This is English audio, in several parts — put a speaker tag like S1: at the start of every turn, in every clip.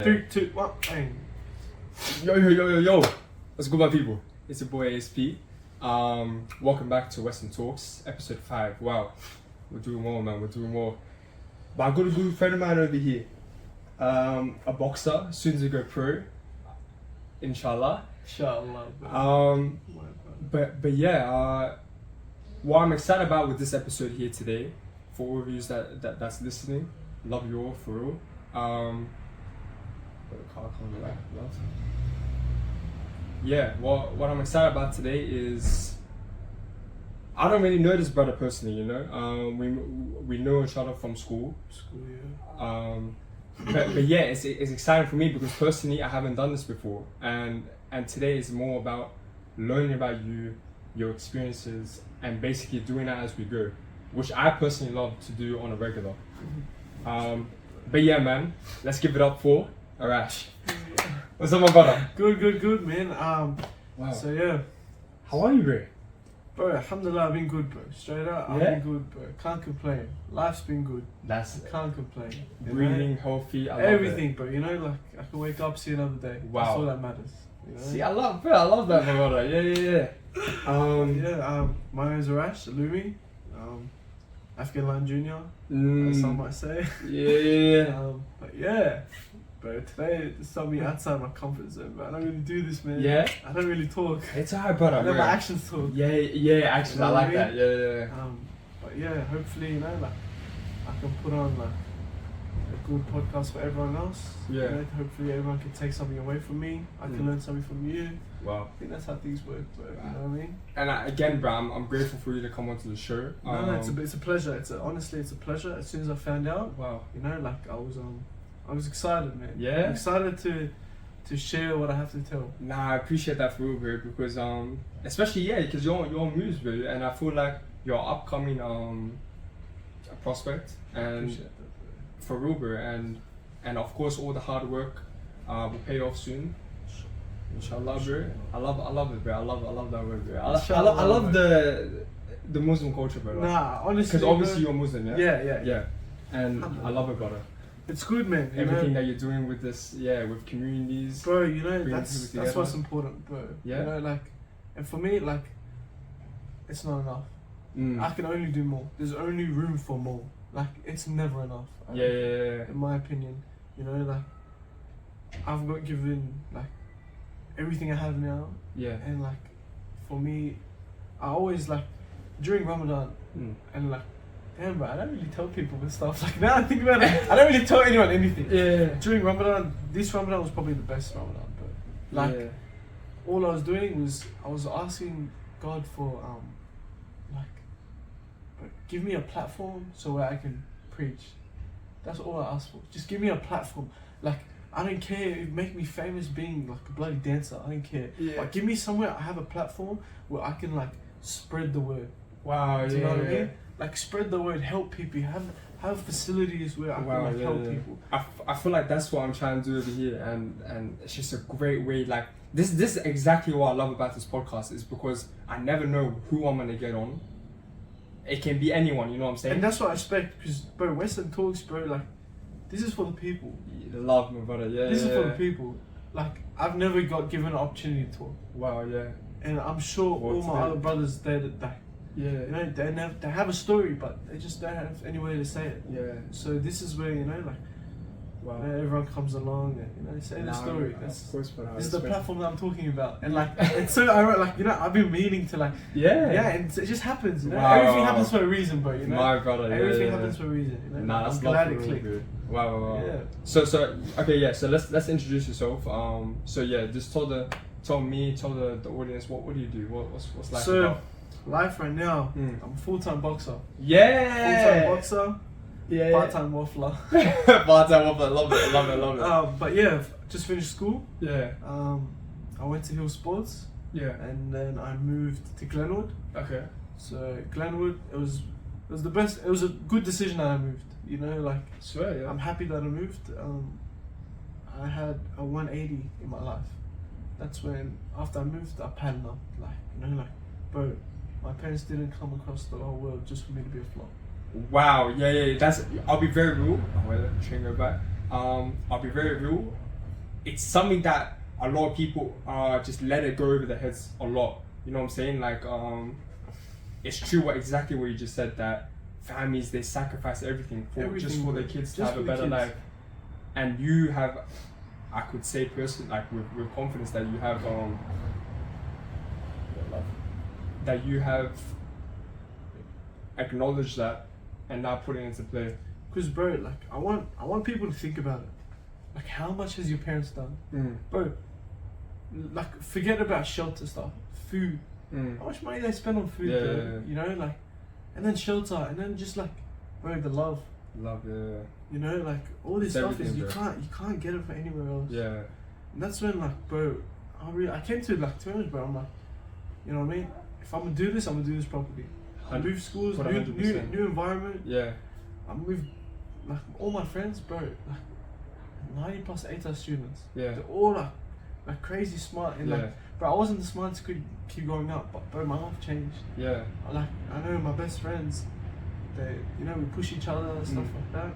S1: 3, 2, 1, bang.
S2: Yo. What's good, my people? It's your boy ASP. Welcome back to Western Talks, episode 5. Wow, we're doing more, man. We're doing more. But I've got a good friend of mine over here. A boxer, soon to go pro. Inshallah.
S1: Inshallah.
S2: But yeah, what I'm excited about with this episode here today, for all of you that's listening, love you all for real. Yeah, what I'm excited about today is I don't really know this brother personally, you know. We know each other from school.
S1: Yeah.
S2: But yeah, it's exciting for me because personally I haven't done this before, and today is more about learning about you, your experiences, and basically doing that as we go, which I personally love to do on a regular. But yeah, man, let's give it up for Aarash. What's up, my brother?
S1: Good, man.
S2: Wow.
S1: So yeah.
S2: How are you, bro?
S1: Bro, alhamdulillah, I've been good, bro. Straight up, I've been good, bro. Can't complain. Life's been good. Can't complain.
S2: Breathing, healthy, I love
S1: everything, bro. You know, like I can wake up, see another day.
S2: Wow.
S1: That's all that matters. You know?
S2: See, I love that, my brother. Yeah.
S1: My name is Aarash Olumee. Afgan Lion Jr. As some might say.
S2: Yeah.
S1: But yeah. Bro, today it's something outside my comfort zone, but I don't really do this, man.
S2: Yeah?
S1: I don't really talk.
S2: It's alright, brother.
S1: I let my actions talk.
S2: Yeah, actions.
S1: You know
S2: I like
S1: what I
S2: that. Yeah.
S1: But yeah, hopefully, you know, like I can put on like a good podcast for everyone else.
S2: Yeah.
S1: You know, hopefully everyone can take something away from me. I can learn something from you.
S2: Wow.
S1: I think that's how things work, bro. You know what I mean?
S2: And again, bro, I'm grateful for you to come onto the show.
S1: No, it's a pleasure. Honestly, it's a pleasure. As soon as I found out,
S2: wow.
S1: You know, like I was excited, man.
S2: Yeah.
S1: I'm excited to share what I have to tell.
S2: Nah, I appreciate that for real, bro. Because especially because you're on moves, bro, and I feel like you're upcoming a prospect, and
S1: I appreciate that, bro.
S2: For real, bro, and of course all the hard work will pay off soon. Inshallah, bro. I love it, bro. I love that word, bro. I love the Muslim culture, bro.
S1: Nah, honestly,
S2: because obviously you're Muslim, yeah.
S1: Yeah.
S2: And I love it, brother.
S1: It's good, man.
S2: Everything that you're doing with this, with communities,
S1: bro. You know that's what's important, bro.
S2: Yeah.
S1: You know, like, and for me, like, it's not enough. I can only do more. There's only room for more. Like, it's never enough.
S2: Yeah.
S1: In my opinion, you know, like, I've got given like everything I have now.
S2: Yeah.
S1: And like, for me, I always like during Ramadan and like. Damn, bro, I don't really tell people this stuff. Like, now I think about it, I don't really tell anyone anything.
S2: Yeah.
S1: During Ramadan, this Ramadan was probably the best Ramadan, but like, all I was doing was I was asking God for give me a platform so where I can preach. That's all I asked for. Just give me a platform. Like, I don't care if make me famous being like a bloody dancer. I don't care.
S2: Yeah.
S1: Like, give me somewhere I have a platform where I can like spread the word.
S2: Wow.
S1: Do you know what I mean? Like, spread the word, help people, have facilities where I can help people.
S2: I feel like that's what I'm trying to do over here, and it's just a great way. Like, this is exactly what I love about this podcast, is because I never know who I'm gonna get on. It can be anyone, you know what I'm saying?
S1: And that's what I expect, because bro, Western Talks, bro, like, this is for the people.
S2: The love, my brother.
S1: This is for the people. Like, I've never got given an opportunity to talk.
S2: Wow, yeah.
S1: And I'm sure all my other brothers
S2: yeah,
S1: you know, they have a story, but they just don't have any way to say it.
S2: Yeah.
S1: So this is where, you know, like,
S2: wow.
S1: Everyone comes along and, you know, say the story. That's,
S2: of course, but
S1: this is the platform that I'm talking about, and like, it's so ironic. Like, you know, I've been meaning to like, and it just happens. You know, everything happens for a reason, bro. You know,
S2: my brother.
S1: Everything happens for a reason. You know,
S2: nah, that's
S1: I'm glad it clicked.
S2: Good. Wow.
S1: Yeah.
S2: So okay, yeah. So let's introduce yourself. So yeah, just tell the audience what do you do? What's life about?
S1: Life right now, I'm a full-time boxer.
S2: Yeah.
S1: Full-time boxer.
S2: Yeah.
S1: Part-time waffler.
S2: Part-time waffler. Love it.
S1: But yeah, just finished school.
S2: Yeah.
S1: I went to Hill Sports.
S2: Yeah.
S1: And then I moved to Glenwood.
S2: Okay.
S1: So Glenwood, it was the best. It was a good decision that I moved. You know, like,
S2: swear, yeah.
S1: I'm happy that I moved. I had a 180 in my life. That's when, after I moved, I paddled up. Like, you know, like, bro, my parents didn't come across the whole world just for me to be a flop.
S2: Wow, yeah. I'll be very real. Oh, wait, let me go back. I'll be very real. it's something that a lot of people just let it go over their heads a lot. You know what I'm saying? Like, it's true exactly what you just said, that families, they sacrifice everything just for their kids to have a better life. And you have, I could say personally, like with confidence, that you have acknowledged that and now put it into play.
S1: Because bro, like I want people to think about it. Like, how much has your parents done? Bro, like, forget about shelter stuff, food. How much money they spend on food, bro?
S2: Yeah.
S1: You know, like, and then shelter, and then just like, bro, the love. You know, like, all this stuff is you can't get it from anywhere else.
S2: Yeah.
S1: And that's when, like, bro, I came to like terms, bro. I'm like, you know what I mean? If I'm gonna do this, I'm gonna do this properly. I move schools, new environment.
S2: Yeah.
S1: I moved, like, all my friends, bro, like 90+ ATAS students.
S2: Yeah.
S1: They're all like crazy smart, and like, bro, I wasn't the smartest kid keep growing up, but bro, my life changed.
S2: Yeah.
S1: I know my best friends, they, you know, we push each other and stuff like that,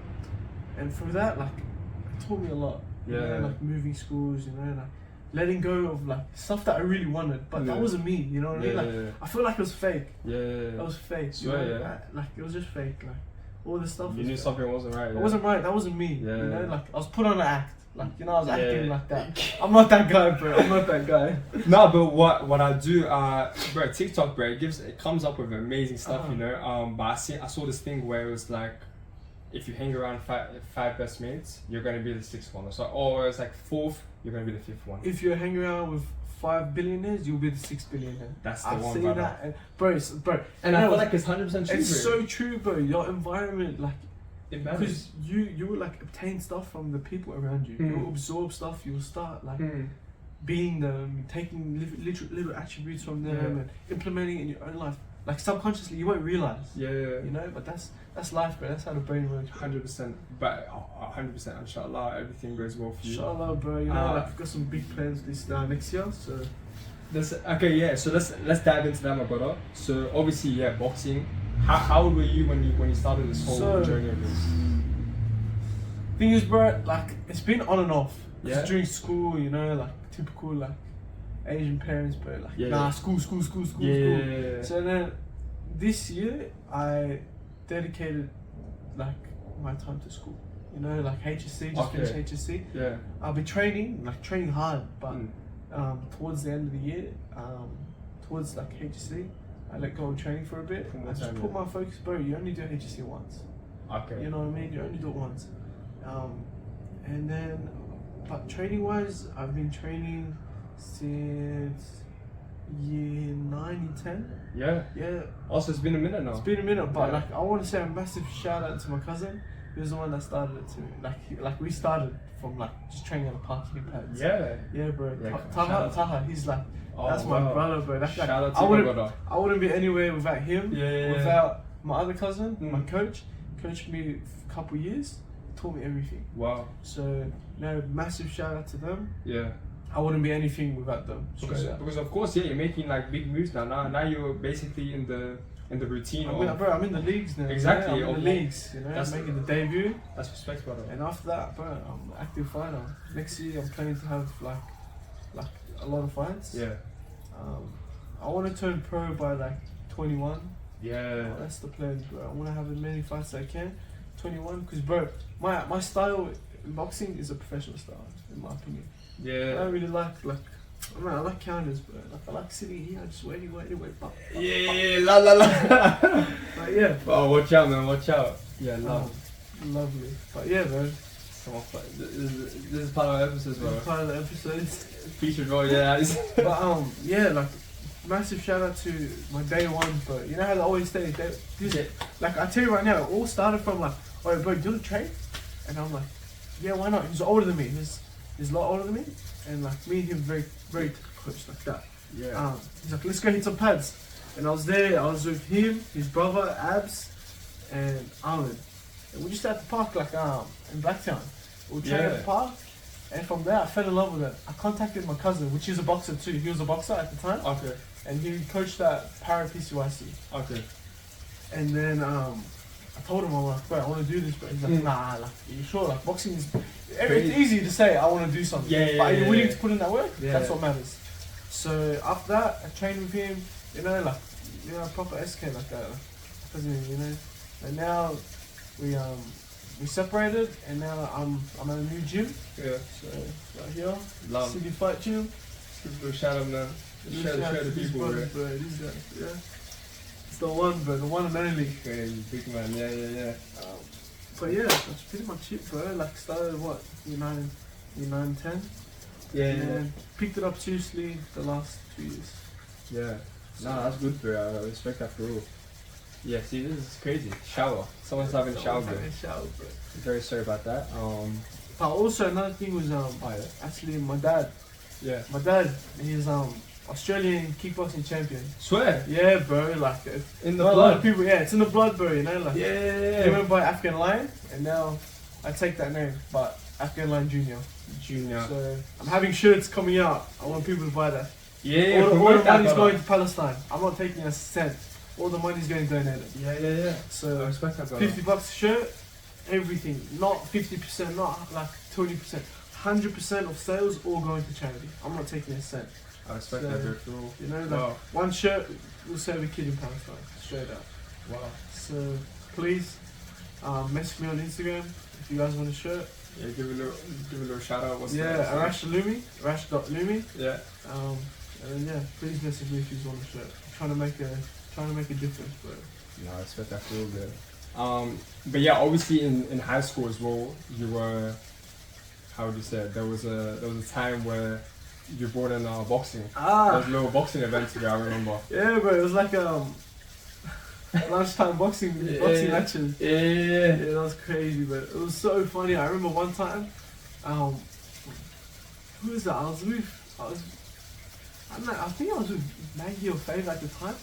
S1: and through that, like, it taught me a lot. You know, like moving schools, you know, like letting go of like stuff that I really wanted, but that wasn't me. You know what I mean? Like, I feel like it was fake. It was fake. Like, it was just fake. Like, all this stuff.
S2: You knew something wasn't right.
S1: It wasn't right. That wasn't me. You know, like, I was put on an act. Like, you know, I was acting like that. I'm not that guy, bro. I'm not that guy.
S2: No, but what I do, bro, TikTok, bro, it comes up with amazing stuff, you know. But I saw this thing where it was like, if you hang around five best mates, you're gonna be the sixth one. Or it's like fourth, you're gonna be the fifth one.
S1: If you're hanging around with 5 billionaires, you'll be the 6th billionaire.
S2: That's the
S1: I've
S2: one,
S1: seen
S2: brother.
S1: that, and, bro.
S2: And I feel like it's 100% true.
S1: It's so true, bro. Your environment, like,
S2: it
S1: because you will like obtain stuff from the people around you. You'll absorb stuff. You'll start like being them, taking little attributes from them and implementing it in your own life. Like, subconsciously, you won't realize. You know, but that's life, bro. That's how the brain works.
S2: 100%. But 100%, inshallah, everything goes well for you.
S1: Inshallah, bro. You know, like, we've got some big plans this next year. So
S2: so let's dive into that, my brother. So obviously, boxing. How old were you when you started this whole journey of yours?
S1: Thing is, bro, like, it's been on and off.
S2: Yeah.
S1: During school, you know, like typical like Asian parents, bro. Like, school.
S2: Yeah.
S1: So then, this year I dedicated like my time to school. You know, like HSC, just finished HSC.
S2: Yeah.
S1: I'll be training hard, but towards the end of the year, towards like HSC, I let go of training for a bit. I just put my focus, bro. You only do HSC once.
S2: Okay.
S1: You know what I mean? You only do it once. And then, but training wise, I've been training since year 9, 10. Yeah.
S2: Also, it's been a minute now.
S1: It's been a minute, but like, I want to say a massive shout out to my cousin. He was the one that started it to me. Like we started from like just training on the parking pads. Yeah, bro. Taha, he's like, that's my brother, bro. That's like,
S2: shout out to my brother.
S1: I wouldn't be anywhere without him. Without my other cousin, my coached me a couple years, taught me everything.
S2: Wow.
S1: So, massive shout out to them.
S2: Yeah.
S1: I wouldn't be anything without them.
S2: Because of course, you're making like big moves now. Now you're basically in the routine.
S1: I'm in the leagues now.
S2: Exactly.
S1: I'm in the leagues. You know, I'm making the debut.
S2: That's respect, brother.
S1: And after that, bro, I'm an active fighter. Next year, I'm planning to have like a lot of fights.
S2: Yeah.
S1: I want to turn pro by like 21.
S2: Yeah.
S1: That's the plan, bro. I want to have as many fights as I can. 21, because bro, my style in boxing is a professional style, in my opinion.
S2: Yeah.
S1: I don't really like I like counters, bro. Like, I like sitting here, just waiting.
S2: La.
S1: But yeah.
S2: Oh, watch out, man. Watch out. Yeah,
S1: lovely. But yeah, bro.
S2: This is part of the episodes, bro.
S1: This is part of the episodes.
S2: Featured, bro. Yeah.
S1: But yeah, like, massive shout out to my day ones, bro. You know how they always say, like, I tell you right now, it all started from like, oh, bro, do you want to train? And I'm like, yeah, why not? He's older than me. He's a lot older than me, and like, me and him very, very close, like that.
S2: Yeah.
S1: He's like, let's go hit some pads. And I was there. I was with him, his brother Abs, and Ahmed. And we just at the park, like in Blacktown. We trained at the park, and from there I fell in love with it. I contacted my cousin, which is a boxer too. He was a boxer at the time.
S2: Okay.
S1: And he coached at Para PCYC.
S2: Okay.
S1: And then I told him, I'm like, bro, I want to do this, but he's like, nah, like, you sure? Like, boxing is, it's easy to say, I want to do something. But are you willing to put in that work?
S2: Yeah.
S1: That's what matters. So after that, I trained with him, you know, like, you know, proper SK like that. You know, and now we separated, and now I'm at a new gym.
S2: Yeah.
S1: So right here,
S2: Love.
S1: City Fight Gym.
S2: Give a shout out, man. Shout to people, bro.
S1: These guys, yeah. It's the one, bro, the one and only.
S2: Okay, big man. Yeah.
S1: But yeah, that's pretty much it, bro. Like started what, year 9, 10.
S2: Yeah.
S1: Picked it up seriously the last 2 years.
S2: Yeah. No, that's good, bro. I respect that for real. Yeah, see, this is crazy. Shower. Someone's having a shower, bro.
S1: Bro.
S2: Very sorry about that.
S1: But also another thing was actually my dad.
S2: Yeah.
S1: My dad, he's Australian kickboxing champion.
S2: Swear.
S1: Yeah, bro. Like
S2: In the
S1: a lot
S2: blood.
S1: of people. Yeah, it's in the blood, bro. You know, like
S2: Yeah.
S1: he went by Afgan Lion, and now I take that name, but Afgan Lion Jr. So I'm having shirts coming out. I want people to buy that.
S2: Yeah.
S1: All the money's going to Palestine. I'm not taking a cent. All the money's going donated.
S2: Yeah.
S1: So
S2: I respect that, brother.
S1: $50 a shirt, everything. Not 50%, not like 20%. 100% of sales all going to charity. I'm not taking a cent.
S2: I respect that, bro. For real.
S1: You know, like one shirt will save a kid in Palestine. Straight up.
S2: Wow.
S1: So please message me on Instagram if you guys want a shirt.
S2: Yeah, give a little shout out. What's
S1: Aarash Olumee, Aarash.Olumee.
S2: Yeah.
S1: And then please message me if you want a shirt. I'm trying to make a difference, bro.
S2: No, I respect that for real, bro. But yeah, obviously in high school as well, you were, how would you say it? There was a time where you brought in boxing. There was a little boxing event today, I remember.
S1: Yeah, bro, it was like lunchtime boxing matches. Yeah, that was crazy, but it was so funny. I remember one time, who was that? I think I was with Maggie or Faith at the time,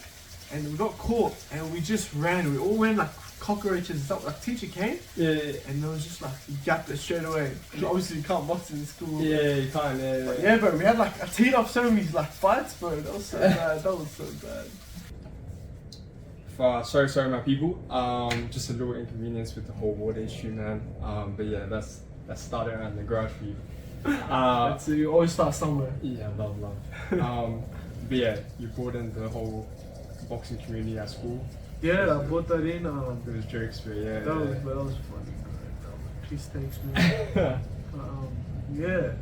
S1: and we got caught, and we just ran. We all went like cockroaches and stuff. Like teacher came, and it was just like he gapped it straight away. Obviously, you can't box in school.
S2: Yeah, you can't. Yeah.
S1: Yeah, bro, we had like a teed up so many like fights, bro. That was so bad. That was so bad.
S2: Sorry, my people. Just a little inconvenience with the whole water issue, man. But yeah, that's started in the garage for you.
S1: So you always start somewhere.
S2: Yeah, love. But yeah, you brought in the whole boxing community at school.
S1: Yeah, I brought that in.
S2: It was jokes, but yeah.
S1: That was funny, bro. Please thanks, man. Yeah.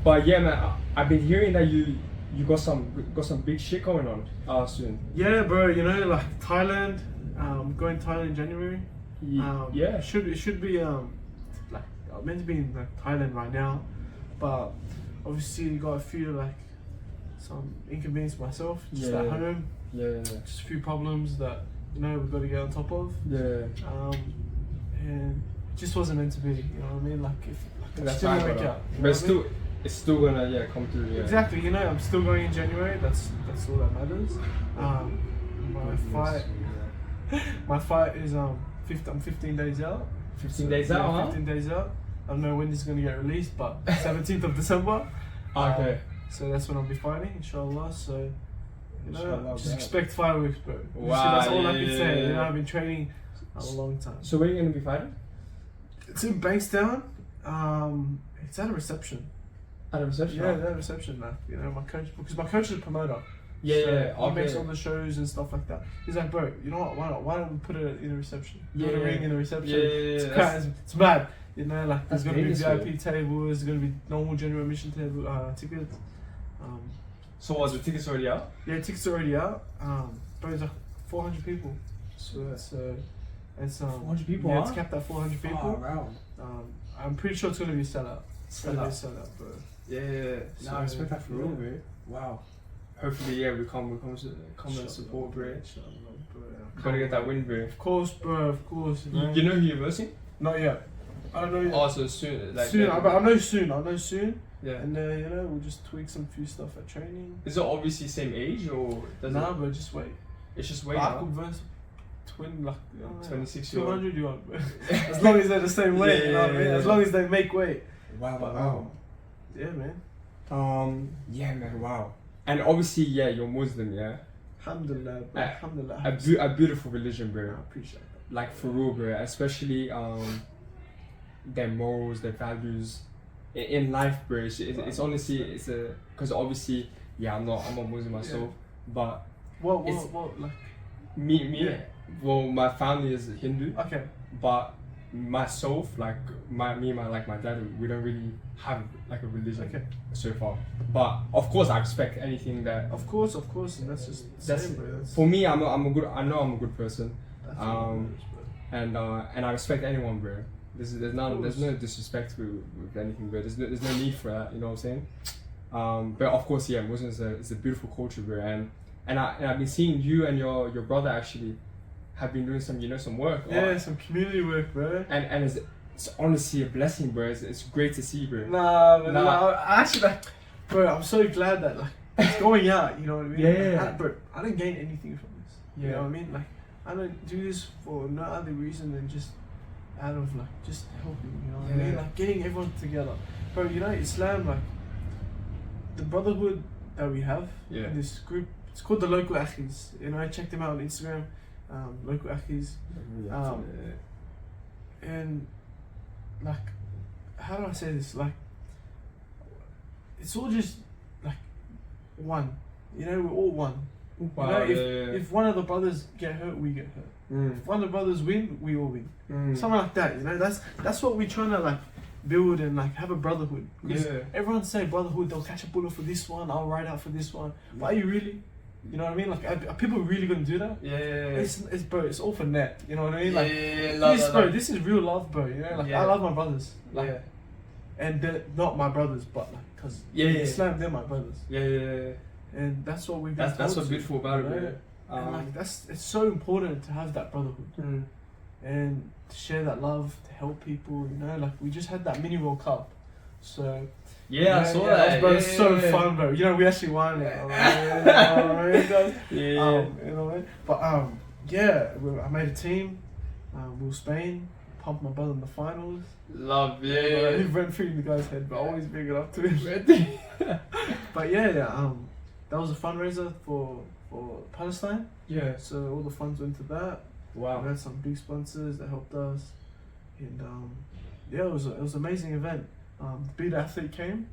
S2: But yeah, man. I've been hearing that you got some big shit going on soon.
S1: Yeah, bro. You know, like Thailand. Going to Thailand in January.
S2: Yeah.
S1: It should be like I'm meant to be in like Thailand right now, but obviously got a few like some inconvenience myself just at home.
S2: Yeah.
S1: Just a few problems that we've got to get on top of.
S2: Yeah.
S1: And it just wasn't meant to be. You know what I mean? Like if
S2: That's
S1: didn't
S2: fine,
S1: work out.
S2: but it's still gonna come through. Yeah.
S1: Exactly. I'm still going in January. That's all that matters. My fight is I'm 15 days out.
S2: 15 days out, huh?
S1: 15 days out. I don't know when this is gonna get released, but 17th of December.
S2: Okay.
S1: So that's when I'll be fighting, inshallah. So
S2: Inshallah,
S1: just expect fireworks, bro.
S2: Wow,
S1: That's all I can say.
S2: yeah.
S1: I've been training a long time.
S2: So where are you gonna be fighting?
S1: It's in Bankstown. It's at a reception.
S2: At a reception?
S1: Yeah, at a reception. My coach, because my coach is a promoter.
S2: Yeah.
S1: He makes all the shows and stuff like that. He's like, bro, you know what? Why don't we put it in a reception? Put a ring in a reception.
S2: Yeah.
S1: It's mad. Like there's gonna be
S2: dangerous,
S1: VIP tables. There's gonna be normal general admission table tickets.
S2: So was the tickets already out?
S1: Yeah, tickets are already out. But it's like 400 people. So it's
S2: 400 people.
S1: Yeah, it's capped at 400 people.
S2: Wow.
S1: I'm pretty sure it's gonna be a sellout. It's gonna be a sellout, bro.
S2: Yeah.
S1: So,
S2: I respect that for real, bro. Wow. Hopefully, we come and support, bro. Gotta get that win, bro.
S1: Of course, bro. Of course.
S2: You know who you're versing?
S1: Not yet. I don't know yet.
S2: Oh, so soon. Like
S1: soon. I know soon.
S2: Yeah.
S1: And we'll just tweak some few stuff at training.
S2: Is it obviously same age or does
S1: Nah, bro. Just wait.
S2: It's just wait.
S1: I could verse twin like
S2: 26-year-old.
S1: 200 you want, bro. As long as they're the same weight, you know what I mean? As long as they make weight.
S2: Wow.
S1: Yeah, man.
S2: Yeah, man. Wow. And obviously, you're Muslim, yeah.
S1: Alhamdulillah, bro. Alhamdulillah.
S2: A beautiful religion,
S1: I
S2: bro.
S1: appreciate that.
S2: Like for real, bro. Especially their morals, their values in life, bro. It's honestly because obviously, yeah, I'm not Muslim myself, but
S1: What, like,
S2: me,
S1: Yeah.
S2: well, my family is Hindu,
S1: okay.
S2: but myself, like my dad, we don't really have like a religion
S1: Okay.
S2: so far. But of course, I respect anything that.
S1: Of course, and that's just the
S2: That's
S1: same, bro. That's,
S2: For me, I know I'm a good person,
S1: that's what it is, bro.
S2: and I respect anyone, bro. There's no
S1: course.
S2: disrespect with anything, bro. There's no need for that. You know what I'm saying? But of course, yeah, Muslims it's a beautiful culture, bro. And I've been seeing you and your brother actually have been doing some work.
S1: Yeah, some community work, bro.
S2: And it's honestly a blessing, bro. It's great to see, bro.
S1: Nah. I actually, like, bro, I'm so glad that like it's going out. You know what I mean?
S2: Yeah.
S1: Bro, I don't gain anything from this.
S2: Yeah.
S1: You know what I mean? Like, I don't do this for no other reason than just out of like just helping. You know what I mean?
S2: Yeah.
S1: Like getting everyone together, bro. You know, Islam, like the brotherhood that we have in this group. It's called the local Akhis. You know, I checked them out on Instagram. Local Akhis. And like, how do I say this? Like, it's all just like one. You know, we're all one.
S2: Wow,
S1: You know, if one of the brothers get hurt, we get hurt. If one of the brothers win, we all win. Something like that. You know, that's what we're trying to like build and like have a brotherhood. Because everyone say brotherhood, they'll catch a bullet for this one, I'll ride out for this one. But are you really? You know what I mean? Like, are people really gonna do that?
S2: Yeah.
S1: It's bro, it's all for net. You know what I mean? Like,
S2: Love.
S1: this is real love, bro. You know, like I love my brothers. Like,
S2: Yeah.
S1: and they're not my brothers, but like, cause
S2: Yeah.
S1: Islam, they're my brothers.
S2: Yeah.
S1: And that's what we've been
S2: That's
S1: told
S2: what's
S1: to,
S2: beautiful about it,
S1: you know?
S2: bro.
S1: And like it's so important to have that brotherhood and to share that love, to help people. You know, like we just had that mini World Cup, so.
S2: Yeah, I saw that.
S1: Bro,
S2: yeah,
S1: it's so
S2: yeah.
S1: fun, bro. You know, we actually won it.
S2: Yeah.
S1: You know, but yeah, I made a team. We were Spain. Pumped my brother in the finals.
S2: Love,
S1: He
S2: yeah.
S1: went through the guy's head, but I always bring it up to him. But yeah. That was a fundraiser for Palestine.
S2: Yeah.
S1: So all the funds went to that.
S2: Wow.
S1: We had some big sponsors that helped us, and yeah, it was an amazing event. The bearded athlete came.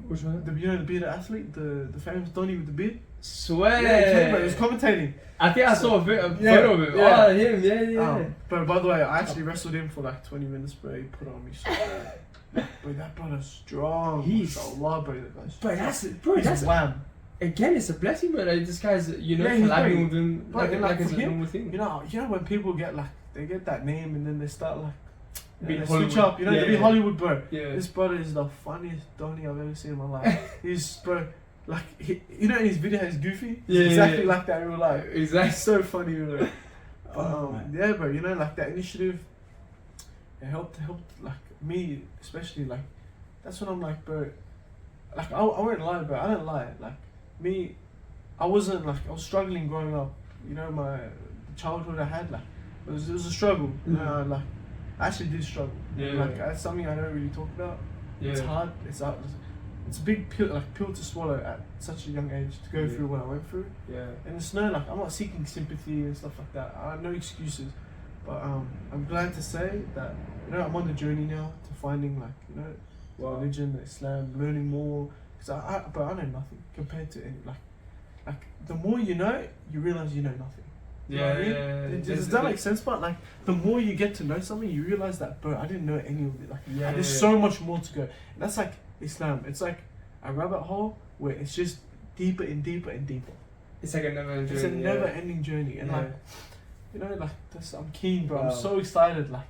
S2: Which one?
S1: The bearded athlete, the famous Donny with the beard.
S2: Swear.
S1: Yeah, he came, bro. He was commentating.
S2: I think I saw a photo of him.
S1: Yeah.
S2: Oh, him, yeah.
S1: But by the way, I actually wrestled him for like 20 minutes, bro. He put on me so bad. Bro, that brother's strong. Mashallah, bro. That guy's strong. He's wham.
S2: Again, it's a blessing, bro. Like, this guy's, he's
S1: collabing
S2: with him,
S1: Bro, like
S2: it's
S1: for
S2: a
S1: him,
S2: normal thing.
S1: You know when people get like, they get that name and then they start like,
S2: Be
S1: they
S2: Hollywood.
S1: switch up, you know,
S2: Yeah,
S1: they be
S2: yeah.
S1: Hollywood, bro.
S2: Yeah.
S1: This brother is the funniest Donny I've ever seen in my life. He's, bro, like, you know in his video he's goofy?
S2: Yeah,
S1: exactly
S2: yeah.
S1: like that in real life.
S2: Exactly.
S1: It's so funny, bro. But,
S2: man.
S1: yeah, bro, you know, like that initiative, it helped like me, especially, like, that's when I'm like, bro, like, I won't lie, bro, I don't lie. Like, me, I was struggling growing up. You know, my childhood I had, like, it was a struggle. Like, I actually did struggle.
S2: Yeah.
S1: Like, that's something I don't really talk about.
S2: Yeah.
S1: It's hard. It's a big pill to swallow at such a young age to go through what I went through.
S2: Yeah.
S1: And it's no, like, I'm not seeking sympathy and stuff like that. I have no excuses. But I'm glad to say that, you know, I'm on the journey now to finding, like, you know, religion, Islam, learning more. Because I know nothing compared to any, like the more you know, you realize you know nothing. You know what I mean? Does that make sense? But like, the more you get to know something, you realize that, bro, I didn't know any of it. Like, there's so much more to go. And that's like Islam. It's like a rabbit hole where it's just deeper and deeper and deeper.
S2: It's like a never-ending journey.
S1: It's a never-ending journey, and like, you know, like I'm keen, bro.
S2: Wow.
S1: I'm so excited, like,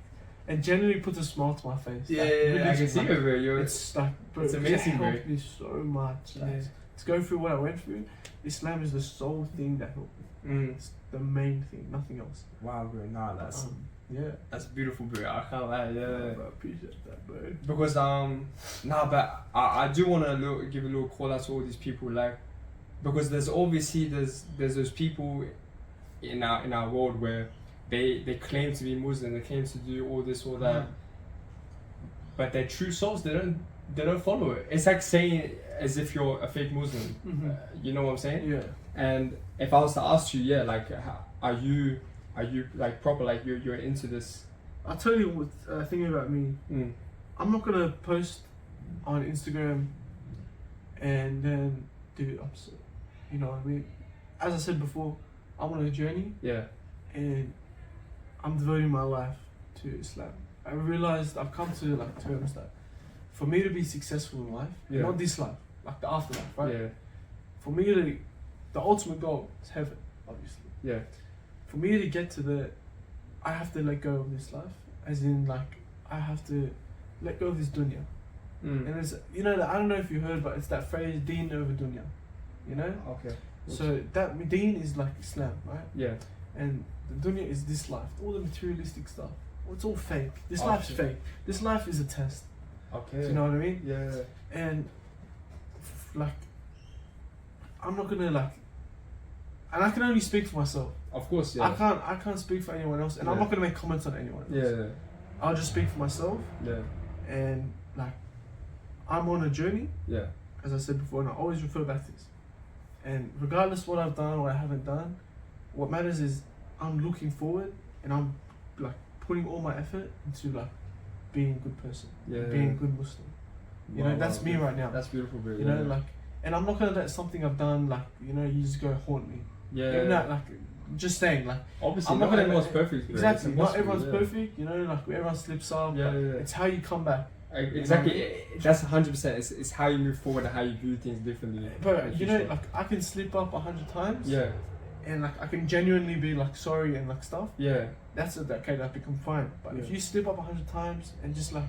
S1: it genuinely puts a smile to my face.
S2: Yeah,
S1: like,
S2: I can see it, bro.
S1: It's like, bro,
S2: it's amazing,
S1: it
S2: bro.
S1: helped me so much. Like, to go through what I went through, Islam is the sole thing that helped me. It's the main thing, nothing else.
S2: Wow, bro. Nah, that's beautiful, bro. I can't lie. Yeah.
S1: Bro, I appreciate that, bro.
S2: Because but I do want to give a little call out to all these people, like, because there's those people in our world where they claim to be Muslim, they claim to do all this or that, but their true souls they don't follow it. It's like saying as if you're a fake Muslim. You know what I'm saying?
S1: Yeah.
S2: And if I was to ask you, yeah, like, are you like proper, like you're into this?
S1: I'll tell you what thing about me. I'm not gonna post on Instagram and then do the opposite. You know what I mean? As I said before, I'm on a journey.
S2: Yeah.
S1: And I'm devoting my life to Islam. I realized I've come to like terms that for me to be successful in life, not this life, like the afterlife, right?
S2: Yeah.
S1: For me to, the ultimate goal is heaven, obviously.
S2: Yeah.
S1: For me to get to there, I have to let go of this life. As in, like, I have to let go of this dunya. And it's, you know, I don't know if you heard, but it's that phrase, deen over dunya. You know?
S2: Okay.
S1: So that deen is like Islam, right?
S2: Yeah.
S1: And the dunya is this life, all the materialistic stuff. It's all fake. This life's fake. This life is a test.
S2: Okay.
S1: Do you know what I mean?
S2: Yeah.
S1: And like, I'm not gonna like, and I can only speak for myself.
S2: Of course, yeah.
S1: I can't speak for anyone else, and I'm not gonna make comments on anyone else.
S2: Yeah.
S1: I'll just speak for myself.
S2: Yeah.
S1: And like, I'm on a journey.
S2: Yeah.
S1: As I said before, and I always refer back to this. And regardless what I've done or what I haven't done, what matters is I'm looking forward, and I'm like putting all my effort into like being a good person, being a good Muslim. You know, that's me right now.
S2: That's beautiful, bro.
S1: You know, like, and I'm not gonna let something I've done, like, you know, you just go haunt me.
S2: Yeah.
S1: Not like, just saying, like,
S2: obviously, not everyone's perfect. Bro.
S1: Exactly, not everyone's perfect. You know, like everyone slips up.
S2: Yeah.
S1: It's how you come back.
S2: Exactly, you know? That's 100%. It's how you move forward and how you view things differently.
S1: But you know, like I can slip up 100 times.
S2: Yeah.
S1: And like I can genuinely be like sorry and like stuff.
S2: Yeah.
S1: That's okay. That become fine. But if you slip up 100 times and just like,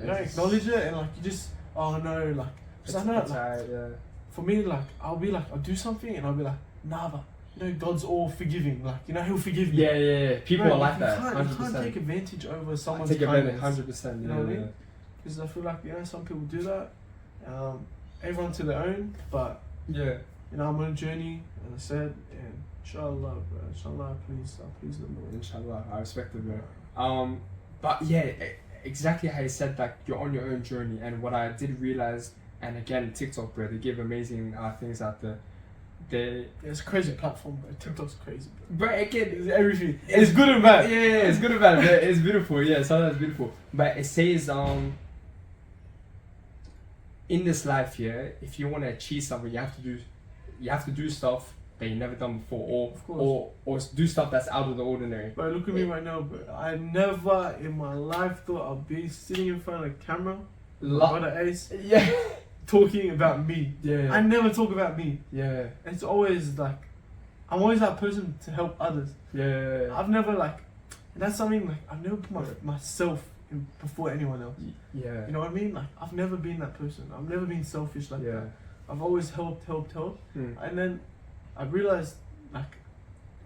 S1: you know, acknowledge it and like you just, oh no, like,
S2: it's,
S1: I know, like,
S2: yeah.
S1: For me, like I'll be like, I'll do something and I'll be like, nah, but you know, God's all forgiving. Like, you know, He'll forgive you.
S2: Yeah. People are like that. 100%.
S1: You can't take advantage over someone's
S2: take advantage.
S1: kindness.
S2: 100%.
S1: You know what I mean? Because I feel like, you know, some people do that. Everyone to their own, but
S2: yeah,
S1: you know, I'm on a journey, and I said, and inshallah, bro, inshallah, please the Lord.
S2: Inshallah, I respect it, bro. But yeah, exactly how you said that you're on your own journey, and what I did realize, and again, TikTok, bro, they give amazing things out there.
S1: It's a crazy platform, bro. TikTok's crazy,
S2: bro. But again,
S1: it's everything. It's good and bad.
S2: Yeah, it's good and bad. It's beautiful. Yeah, sometimes beautiful. But it says in this life, yeah, if you want to achieve something, you have to do stuff that you never done before, or do stuff that's out of the ordinary.
S1: But look at me right now, bro. I never in my life thought I'd be sitting in front of a camera, brother Ace, talking about me. Yeah. I never talk about me. Yeah. It's always like, I'm always that person to help others. Yeah. I've never like, that's something like I've never put myself before anyone else. Yeah. You know what I mean? Like I've never been that person. I've never been selfish like that. I've always helped. And then I realized like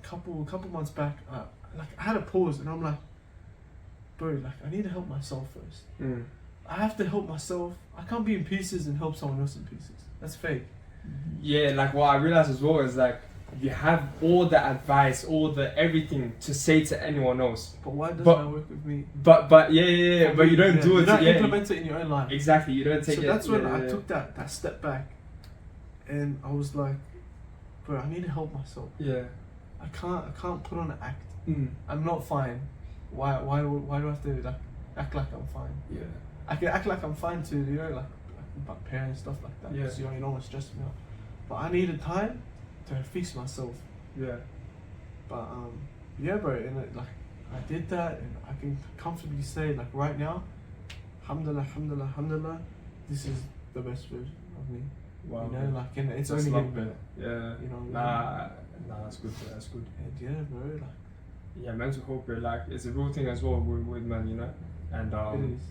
S1: a couple months back, like I had a pause and I'm like, bro, like I need to help myself first. I have to help myself. I can't be in pieces and help someone else in pieces. That's fake.
S2: Yeah, like what I realized as well is like you have all the advice, all the everything to say to anyone else.
S1: But why doesn't that work with me?
S2: But but you don't do it.
S1: You don't implement it in your own life.
S2: Exactly, you don't take it.
S1: So that's when I took that step back, and I was like, bro, I need to help myself. Yeah. I can't put on an act. I'm not fine. Why do I have to like act like I'm fine? Yeah. I can act like I'm fine to, you know, like about parents, stuff like that. Because you know what's stressing me out. But I needed time to fix myself. Yeah. But yeah, bro, and like I did that, and I can comfortably say like right now, alhamdulillah, this is the best version of me. Wow. You know, like, and it's only getting better. Yeah. You know. Nah, that's good. That's good. And yeah, bro, like.
S2: Yeah, mental health, bro. Like it's a real thing as well with man, you know, and
S1: it is.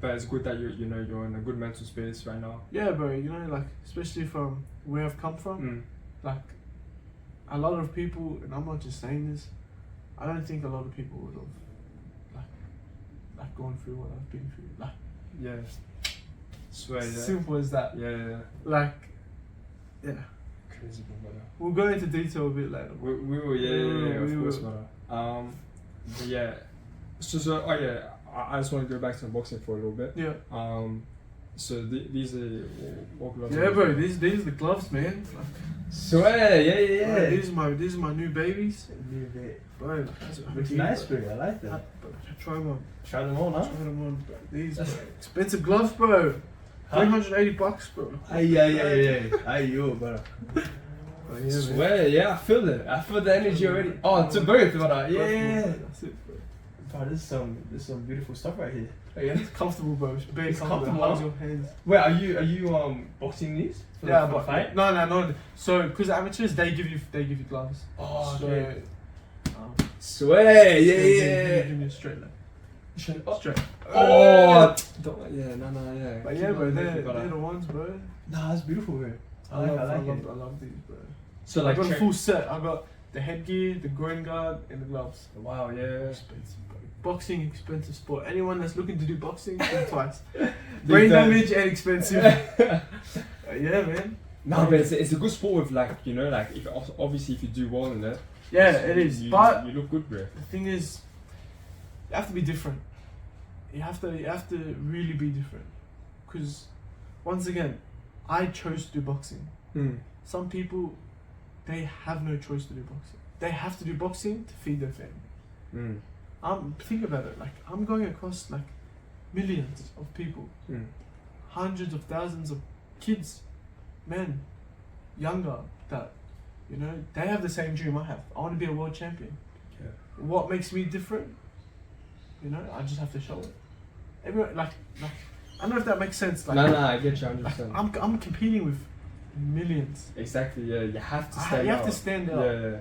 S2: But it's good that you're in a good mental space right now.
S1: Yeah, bro. You know, like especially from where I've come from, like a lot of people, and I'm not just saying this, I don't think a lot of people would have like gone through what I've been through. Like,
S2: yeah, swear, yeah.
S1: Simple as that.
S2: Yeah.
S1: Like, yeah.
S2: Crazy, brother.
S1: We'll go into detail a bit later.
S2: We will, yeah, of course, brother. But yeah. So I just want to go back to the boxing for a little bit.
S1: Yeah.
S2: So these are what gloves?
S1: Yeah, bro. These are the gloves, man.
S2: Swear, yeah.
S1: Bro, these are my new babies. Bro,
S3: Looks nice, bro. I like them.
S1: Try them on.
S3: Try them on, huh?
S1: Try them on, bro. These bro. Expensive gloves, bro. $380, bro.
S3: Ay, yo, bro.
S1: Oh, yeah,
S2: Swear, yeah, I feel it. I feel the energy already. Oh, to both, brother. Yeah.
S1: That's it, bro.
S3: Bro, this is some beautiful stuff right here.
S1: Yeah, it's comfortable, bro. It's very
S3: It's
S1: comfortable.
S3: comfortable,
S1: Hold
S3: huh?
S1: your hands.
S3: Wait, are you boxing these? For
S1: Yeah,
S3: the
S1: but
S3: fight?
S1: no. So, because amateurs, they give you gloves.
S3: Oh,
S1: so,
S3: okay.
S2: Swear,
S1: Give me a straight leg. Straight.
S2: Oh, yeah, no.
S1: But yeah, bro, they're the ones, bro.
S3: Nah, that's beautiful, bro. I
S1: I
S3: like it.
S1: love these, bro.
S3: So
S1: I
S3: like,
S1: got a full set. I got the headgear, the groin guard, and the gloves.
S2: wow, yeah.
S1: Expensive, bro. Boxing, expensive sport. Anyone that's looking to do boxing, think twice. Brain damage and expensive. Yeah, man.
S2: No, but it's a good sport with like, you know, like if obviously if you do well in it.
S1: Yeah, it is.
S2: You
S1: But
S2: look good, bro.
S1: the thing is, you have to be different. You have to really be different. Because once again, I chose to do boxing. Some people, they have no choice to do boxing. They have to do boxing to feed their family. Think about it. Like, I'm going across like millions of people, hundreds of thousands of kids, men, younger, that, you know, they have the same dream I have. I want to be a world champion.
S3: Yeah.
S1: What makes me different? You know, I just have to show it. Everyone, like, I don't know if that makes sense. Like,
S2: No, I get you 100%.
S1: Like, I'm competing with millions.
S2: Exactly, yeah. You have to stand out.
S1: You have to stand out.
S2: Yeah.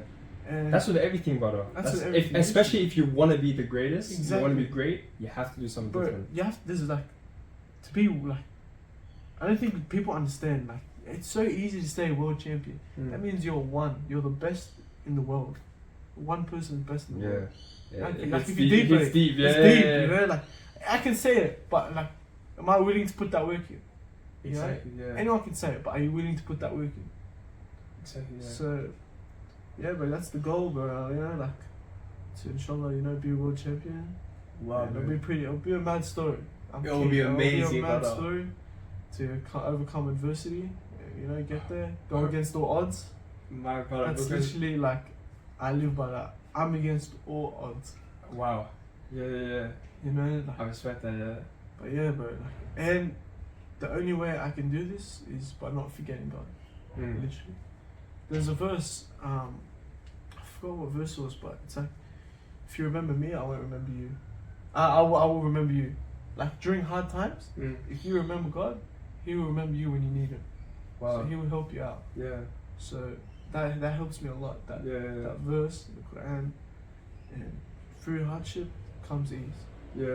S1: And
S2: That's with everything, brother.
S1: That's with everything.
S2: Especially if you want to be the greatest,
S1: Exactly.
S2: you want to be great, you have to do something
S1: bro,
S2: different.
S1: you have this is like to be like. I don't think people understand. Like, it's so easy to stay world champion. That means you're one. You're the best in the world. One person is best in the world.
S2: Yeah.
S1: Like,
S2: It's
S1: if
S2: deep,
S1: you're deep,
S2: it's deep, yeah.
S1: it's deep. You know, like I can say it, but like, am I willing to put that work in? You know?
S2: Exactly, yeah.
S1: Anyone can say it, but are you willing to put that work in?
S2: Exactly, yeah.
S1: So, yeah, bro, that's the goal, bro. You know, like, to inshallah, you know, be a world champion.
S3: wow,
S1: It'll be pretty. It'll be a mad story.
S3: It'll be amazing,
S1: It'll be a mad
S3: brother.
S1: story to overcome adversity. You know, get there, go
S2: Bro.
S1: against all odds.
S2: My brother,
S1: That's literally like, I live by that. I'm against all odds.
S2: wow. Yeah.
S1: You know, like,
S2: I respect that, yeah.
S1: but yeah, bro. Like, and the only way I can do this is by not forgetting God. Literally. There's a verse. I forgot what verse it was, but it's like, if you remember me, I won't remember you. I will remember you. Like during hard times, if you remember God, He will remember you when you need Him.
S2: Wow.
S1: So He will help you out.
S2: Yeah.
S1: So that helps me a lot. That that verse in the Quran, and through hardship comes ease.
S2: Yeah.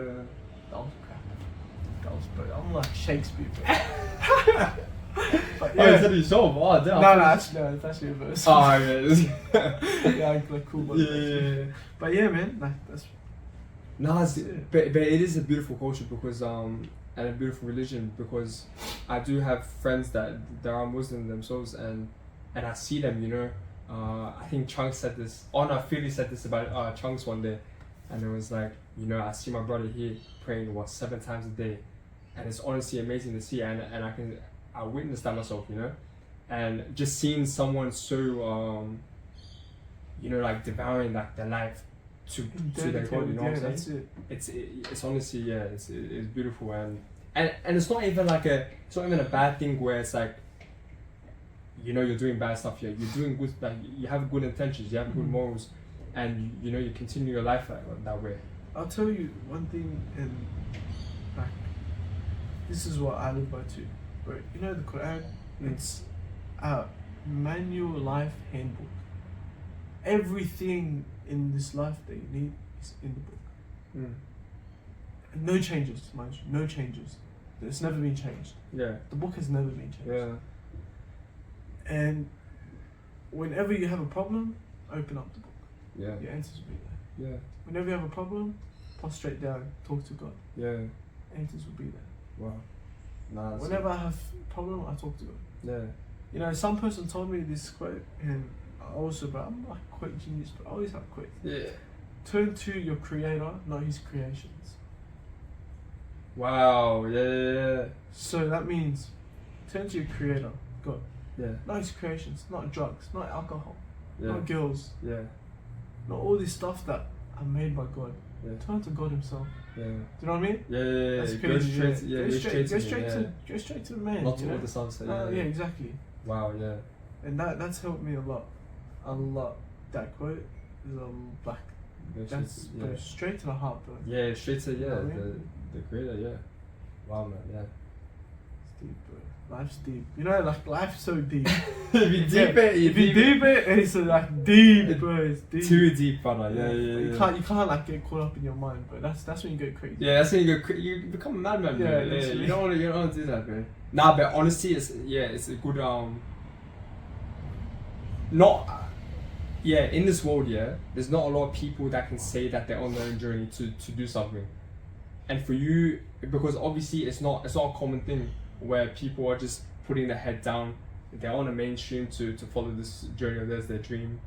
S1: That was crap. That was bro. I'm like Shakespeare, bro. But
S2: Oh, is that yourself? Oh, damn.
S1: no, it's actually a verse.
S2: Oh, yeah.
S1: Yeah, like cool. But
S2: Yeah.
S1: But yeah, man, like that's.
S2: No,
S1: That's it.
S2: but it is a beautiful culture because and a beautiful religion because I do have friends that are Muslim themselves and I see them, you know. I think Chunks said this. Oh no, Philly said this about Chunks one day, and it was like, you know, I see my brother here praying 7 times a day, and it's honestly amazing to see, and I witnessed that myself, you know, and just seeing someone so you know, like devouring like their life to their God, you know what I'm saying?
S1: That's it.
S2: It's honestly, yeah, it's beautiful, and it's not even like it's not even a bad thing where it's like, you know, you're doing bad stuff here, you're doing good, like you have good intentions, you have good morals, and you know, you continue your life that way.
S1: I'll tell you one thing, and like, this is what I live by too. But you know, the Quran, it's a manual life handbook. Everything in this life that you need is in the book. And no changes, mind you, no changes. It's never been changed.
S2: Yeah.
S1: The book has never been changed.
S2: Yeah.
S1: And whenever you have a problem, open up the book.
S2: Yeah.
S1: Your answers will be there.
S2: Yeah.
S1: Whenever you have a problem, prostrate down, talk to God.
S2: Yeah.
S1: Answers will be there.
S2: Wow. Nah, that's
S1: Whenever I have a problem, I talk to God.
S2: Yeah.
S1: You know, some person told me this quote, and I also, bro, I'm like quote genius, but I always have quotes.
S2: Yeah.
S1: Turn to your creator, not his creations.
S2: Wow. Yeah.
S1: So that means turn to your creator, God.
S2: Yeah.
S1: Not his creations, not drugs, not alcohol,
S2: Yeah.
S1: not girls,
S2: Yeah.
S1: not all this stuff that are made by God.
S2: Yeah.
S1: Turn to God himself.
S2: Yeah.
S1: Do you know what I mean?
S2: Yeah.
S1: That's
S2: Go
S1: crazy.
S2: straight.
S1: Yeah.
S2: Go
S1: Straight to the man.
S2: Not
S1: you
S2: all
S1: know?
S2: the sunset.
S1: Yeah, exactly.
S2: Wow. Yeah.
S1: And that's helped me a lot. That quote is like that's goes straight to the heart, bro.
S2: Yeah, straight to
S1: You know what I mean?
S2: the creator. Yeah. Wow, man. Yeah.
S1: It's deep, bro. Life's deep. You know, like life's so deep.
S2: If you deep it,
S1: if you deep it, it's like deep, bro. It's deep.
S2: Too deep, brother. Yeah.
S1: You can't like get caught up in your mind, but that's when you go crazy.
S2: Yeah, that's when you become a madman,
S1: Yeah,
S2: bro. Yeah,
S1: literally.
S2: you don't want to do that, bro. Nah, but honestly, it's a good in this world, there's not a lot of people that can say that they're on their own journey to do something. And for you, because obviously it's not a common thing where people are just putting their head down, they're on a mainstream to follow this journey of theirs, their dream,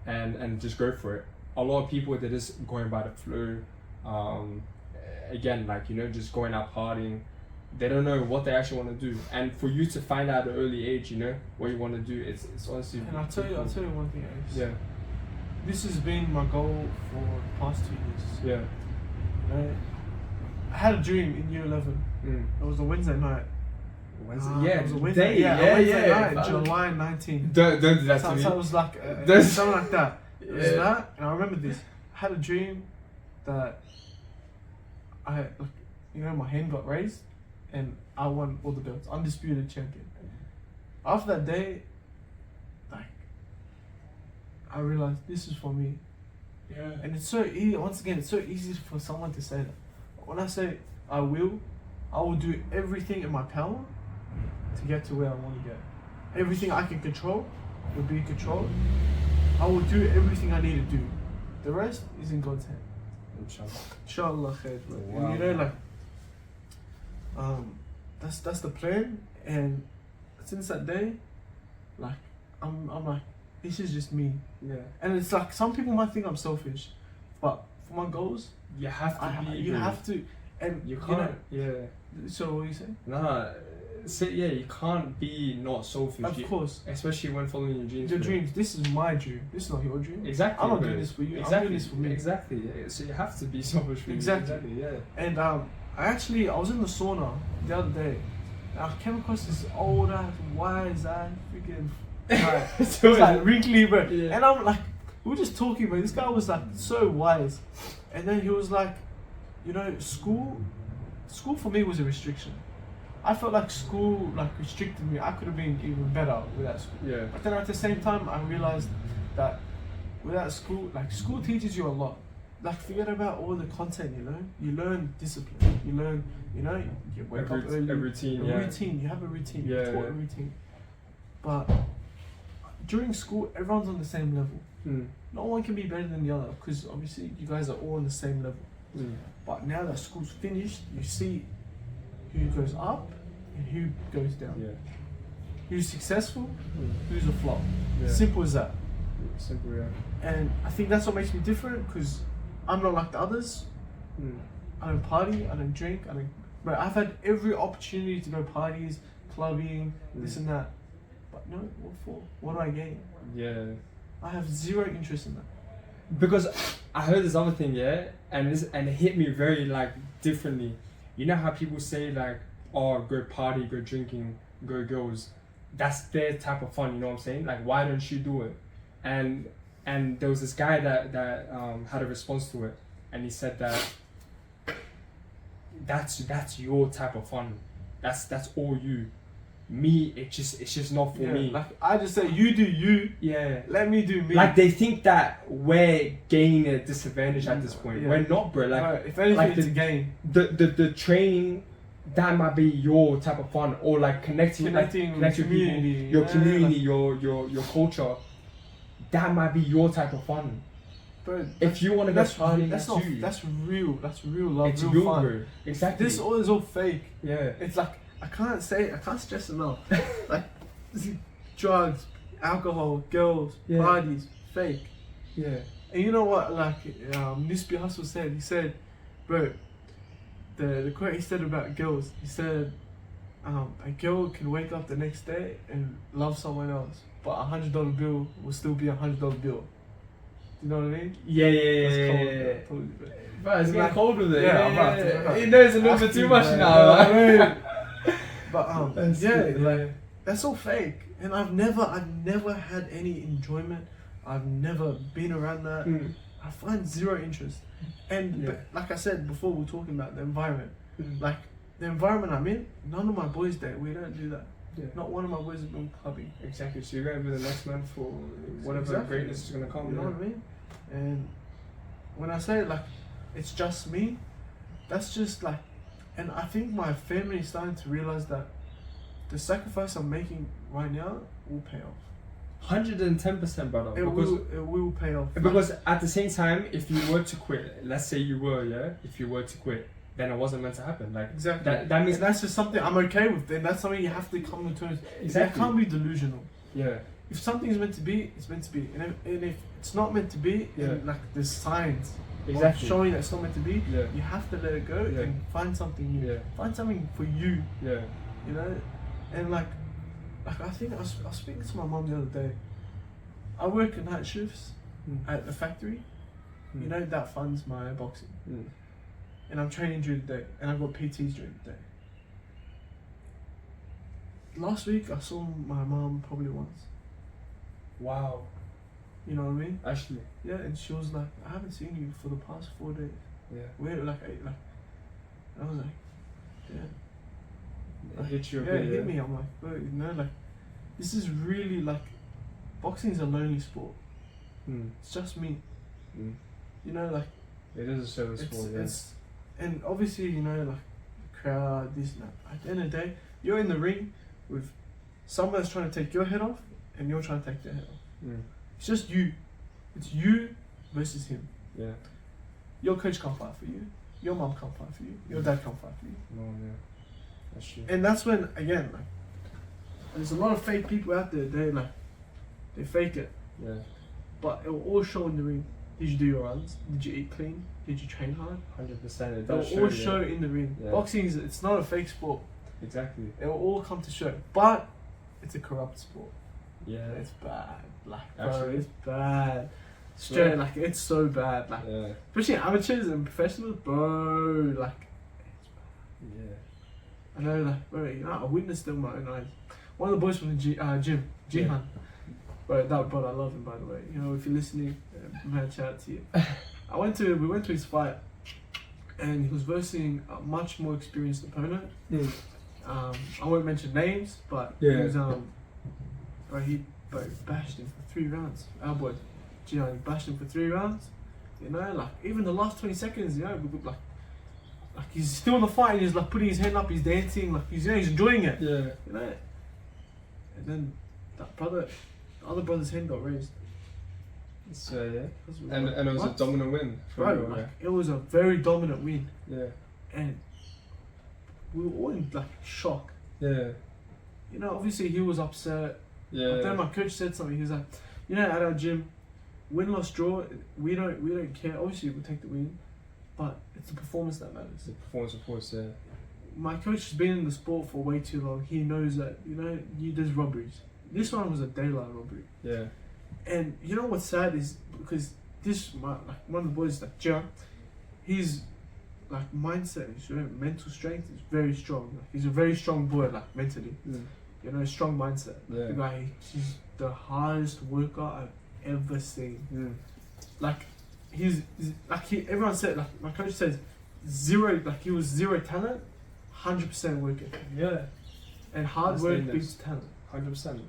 S2: and just go for it. A lot of people, they're just going by the flow. Again, like, you know, just going out partying. They don't know what they actually want to do. And for you to find out at an early age, you know, what you want to do, it's honestly.
S1: And I'll tell you one thing, Ace.
S2: Yeah.
S1: This has been my goal for the past 2 years.
S2: Yeah.
S1: Right? I had a dream in year 11. It was a Wednesday night. It was a Wednesday. Wednesday night, July 19th.
S2: Don't do that to me.
S1: So it was like something like that. It was that, and I remember this. I had a dream that my hand got raised, and I won all the belts, undisputed champion. After that day, like, I realized this is for me.
S3: Yeah.
S1: And it's so easy. Once again, it's so easy for someone to say that. When I say I will do everything in my power to get to where I want to get. Everything I can control will be controlled. I will do everything I need to do. The rest is in God's hand. Inshallah khair.
S2: Wow.
S1: And you know, like, that's the plan. And since that day, like, I'm like, this is just me.
S2: Yeah.
S1: And it's like, some people might think I'm selfish, but for my goals,
S2: You have to
S1: you have to, and
S2: You can't.
S1: So what are you saying?
S2: Nah. You can't be not selfish.
S1: Of course.
S2: Especially when following your dreams.
S1: Your
S2: bro.
S1: dreams. This is my dream. This is not your dream.
S2: Exactly.
S1: I'm not
S2: bro.
S1: doing this for you.
S2: Exactly.
S1: I'm doing this for me.
S2: Exactly. Yeah. So you have to be selfish for
S1: Exactly.
S2: you. Yeah.
S1: And I was in the sauna the other day. And I came across this old ass, wise ass, freaking, like, it's like wrinkly, bro.
S2: Yeah.
S1: And I'm like, we were just talking, but this guy was like so wise. And then he was like, you know, school for me was a restriction. I felt like school like restricted me. I could have been even better without school.
S2: Yeah.
S1: But then at the same time, I realized that without school, like, school teaches you a lot. Like, forget about all the content you learn. You learn discipline. You learn, you know, you wake up early.
S2: A routine.
S1: A routine. You have a routine.
S2: Yeah,
S1: You're taught a routine. But during school, everyone's on the same level. No one can be better than the other because obviously you guys are all on the same level. But now that school's finished, you see who goes up and who goes down.
S2: Yeah.
S1: Who's successful, who's a flop.
S2: Yeah.
S1: Simple as that.
S2: Simple. Yeah.
S1: And I think that's what makes me different because I'm not like the others. I don't party, I don't drink, But I've had every opportunity to go parties, clubbing, this and that. But no, what for? What do I gain?
S2: Yeah.
S1: I have zero interest in that.
S2: Because I heard this other thing, and it hit me very like differently. You know how people say like, oh, go party, go drinking, go girls. That's their type of fun, you know what I'm saying? Like, why don't you do it? And there was this guy that had a response to it, and he said that that's your type of fun. That's all you. Me, it's just not for me.
S1: Like, I just say, you do you.
S2: Yeah.
S1: Let me do me.
S2: Like, they think that we're gaining a disadvantage at this point.
S1: Yeah.
S2: We're not, bro. Like,
S1: right. If anything,
S2: like
S1: it's a gain.
S2: The training, that might be your type of fun, or like connecting with
S1: community,
S2: people, your community, your culture. That might be your type of fun.
S1: Bro,
S2: if you want to go partying,
S1: that's real. That's real love.
S2: It's
S1: real
S2: real,
S1: fun.
S2: bro. Exactly.
S1: This all is all fake.
S2: Yeah.
S1: It's like I can't stress enough. Like, drugs, alcohol, girls, parties, fake.
S2: Yeah.
S1: And you know what? Like, Nispi Hustle said. He said, bro, the quote he said about girls. He said, a girl can wake up the next day and love someone else, but $100 bill will still be $100 bill. You know what I mean?
S2: Yeah.
S1: That's cold, I told you,
S2: Bro, it's
S1: Like-
S2: getting cold with it.
S1: Yeah, I'm about to-
S2: He knows a little bit too much
S1: Yeah,
S2: now.
S1: yeah,
S2: Like.
S1: But
S2: That's
S1: yeah,
S2: good,
S1: like that's all fake, and I've never had any enjoyment. I've never been around that.
S2: Mm.
S1: I find zero interest, and
S2: Yeah.
S1: but like I said before, we were talking about the environment.
S2: Mm.
S1: Like the environment I'm in, none of my boys there. We don't do that.
S2: Yeah.
S1: Not one of my boys has been clubbing.
S2: Exactly. So you're gonna be the next man for whatever
S1: Exactly.
S2: greatness is gonna come.
S1: You know what I mean? And when I say like it's just me, that's just like, and I think my family is starting to realize that the sacrifice I'm making right now will pay off.
S2: 110%, brother.
S1: It
S2: Because
S1: will pay off.
S2: because at the same time, if you were to quit, let's say you were, if you were to quit, then it wasn't meant to happen. Like
S1: Exactly.
S2: that means
S1: And that's just something I'm okay with. Then that's something you have to come to terms.
S2: Exactly.
S1: I can't be delusional.
S2: yeah.
S1: If something's meant to be, it's meant to be. And if it's not meant to be,
S2: Yeah.
S1: then like there's signs
S2: Exactly.
S1: of showing that it's not meant to be.
S2: Yeah.
S1: You have to let it go
S2: Yeah.
S1: and find something new.
S2: Yeah.
S1: Find something for you.
S2: Yeah.
S1: You know, and like I think I was speaking to my mom the other day. I work in night shifts at the factory. You know, that funds my boxing.
S2: Mm.
S1: And I'm training during the day, and I've got PTs during the day. Last week I saw my mom probably once.
S2: Wow.
S1: You know what I mean?
S2: Actually.
S1: Yeah, and she was like, I haven't seen you for the past 4 days.
S2: Yeah.
S1: Where like I was like, yeah.
S2: It hit you a
S1: Yeah,
S2: bit.
S1: it hit me. I'm like, bro, you know, like this is really like boxing is a lonely sport.
S2: Mm.
S1: It's just me.
S2: Mm.
S1: You know, like
S2: It is a service sport. Yeah.
S1: it's and obviously, you know, like the crowd, this and that. At the end of the day, you're in the ring with someone that's trying to take your head off and you're trying to take their head off.
S2: Mm.
S1: It's just you. It's you versus him.
S2: Yeah.
S1: Your coach can't fight for you. Your mom can't fight for you. Your dad can't fight for you.
S2: No. Yeah. That's true.
S1: And that's when, again, like, there's a lot of fake people out there. They fake it,
S2: Yeah.
S1: but it will all show in the ring. Did you do your runs? Did you eat clean? Did you train hard?
S2: 100%. It
S1: It will
S2: does
S1: all
S2: show.
S1: show in the ring.
S2: Yeah.
S1: Boxing it's not a fake sport.
S2: Exactly.
S1: It will all come to show, but it's a corrupt sport.
S2: Yeah.
S1: It's bad, like bro,
S2: Actually?
S1: it's bad. Straight,
S2: Yeah.
S1: like it's so bad, like
S2: Yeah.
S1: especially amateurs and professionals, bro. Like
S2: Yeah.
S1: I know, like bro, you know, I witnessed them with my own eyes. One of the boys from the gym, Jihan.
S2: Yeah.
S1: Bro, that brother, I love him, by the way. You know, if you're listening, man, shout out to you. We went to his fight, and he was versing a much more experienced opponent.
S2: Mm.
S1: I won't mention names, but
S2: Yeah.
S1: he was he bashed him for 3 rounds. Our boy, Jihan, bashed him for 3 rounds. You know, like even the last 20 seconds, you know, like he's still in the fight and he's like putting his hand up, he's dancing, like he's enjoying it.
S2: Yeah.
S1: You know, and then the other brother's hand got raised.
S2: So yeah.
S1: Because we
S2: And
S1: were
S2: it was
S1: what?
S2: a dominant win. For
S1: Bro,
S2: you,
S1: like, it was a very dominant win,
S2: yeah.
S1: and we were all in like shock.
S2: Yeah.
S1: You know, obviously he was upset.
S2: Yeah.
S1: But then my coach said something. He was like, you know, at our gym, win, loss, draw, we don't care. Obviously we'll take the win, but it's the performance that matters.
S2: The performance, of course. Yeah.
S1: My coach has been in the sport for way too long. He knows that, you know, there's robberies. This one was a daylight robbery.
S2: Yeah.
S1: And you know what's sad is because one of the boys, like John, his like mindset, his mental strength is very strong. Like, he's a very strong boy, like mentally.
S2: Mm.
S1: You know, strong mindset.
S2: Yeah.
S1: The guy, he's the hardest worker I've ever seen.
S2: Mm.
S1: Like, he's like everyone said, like my coach says, zero. Like he was zero talent, 100% work ethic.
S2: Yeah.
S1: And hard
S2: That's
S1: work
S2: dangerous.
S1: beats talent.
S2: 100%.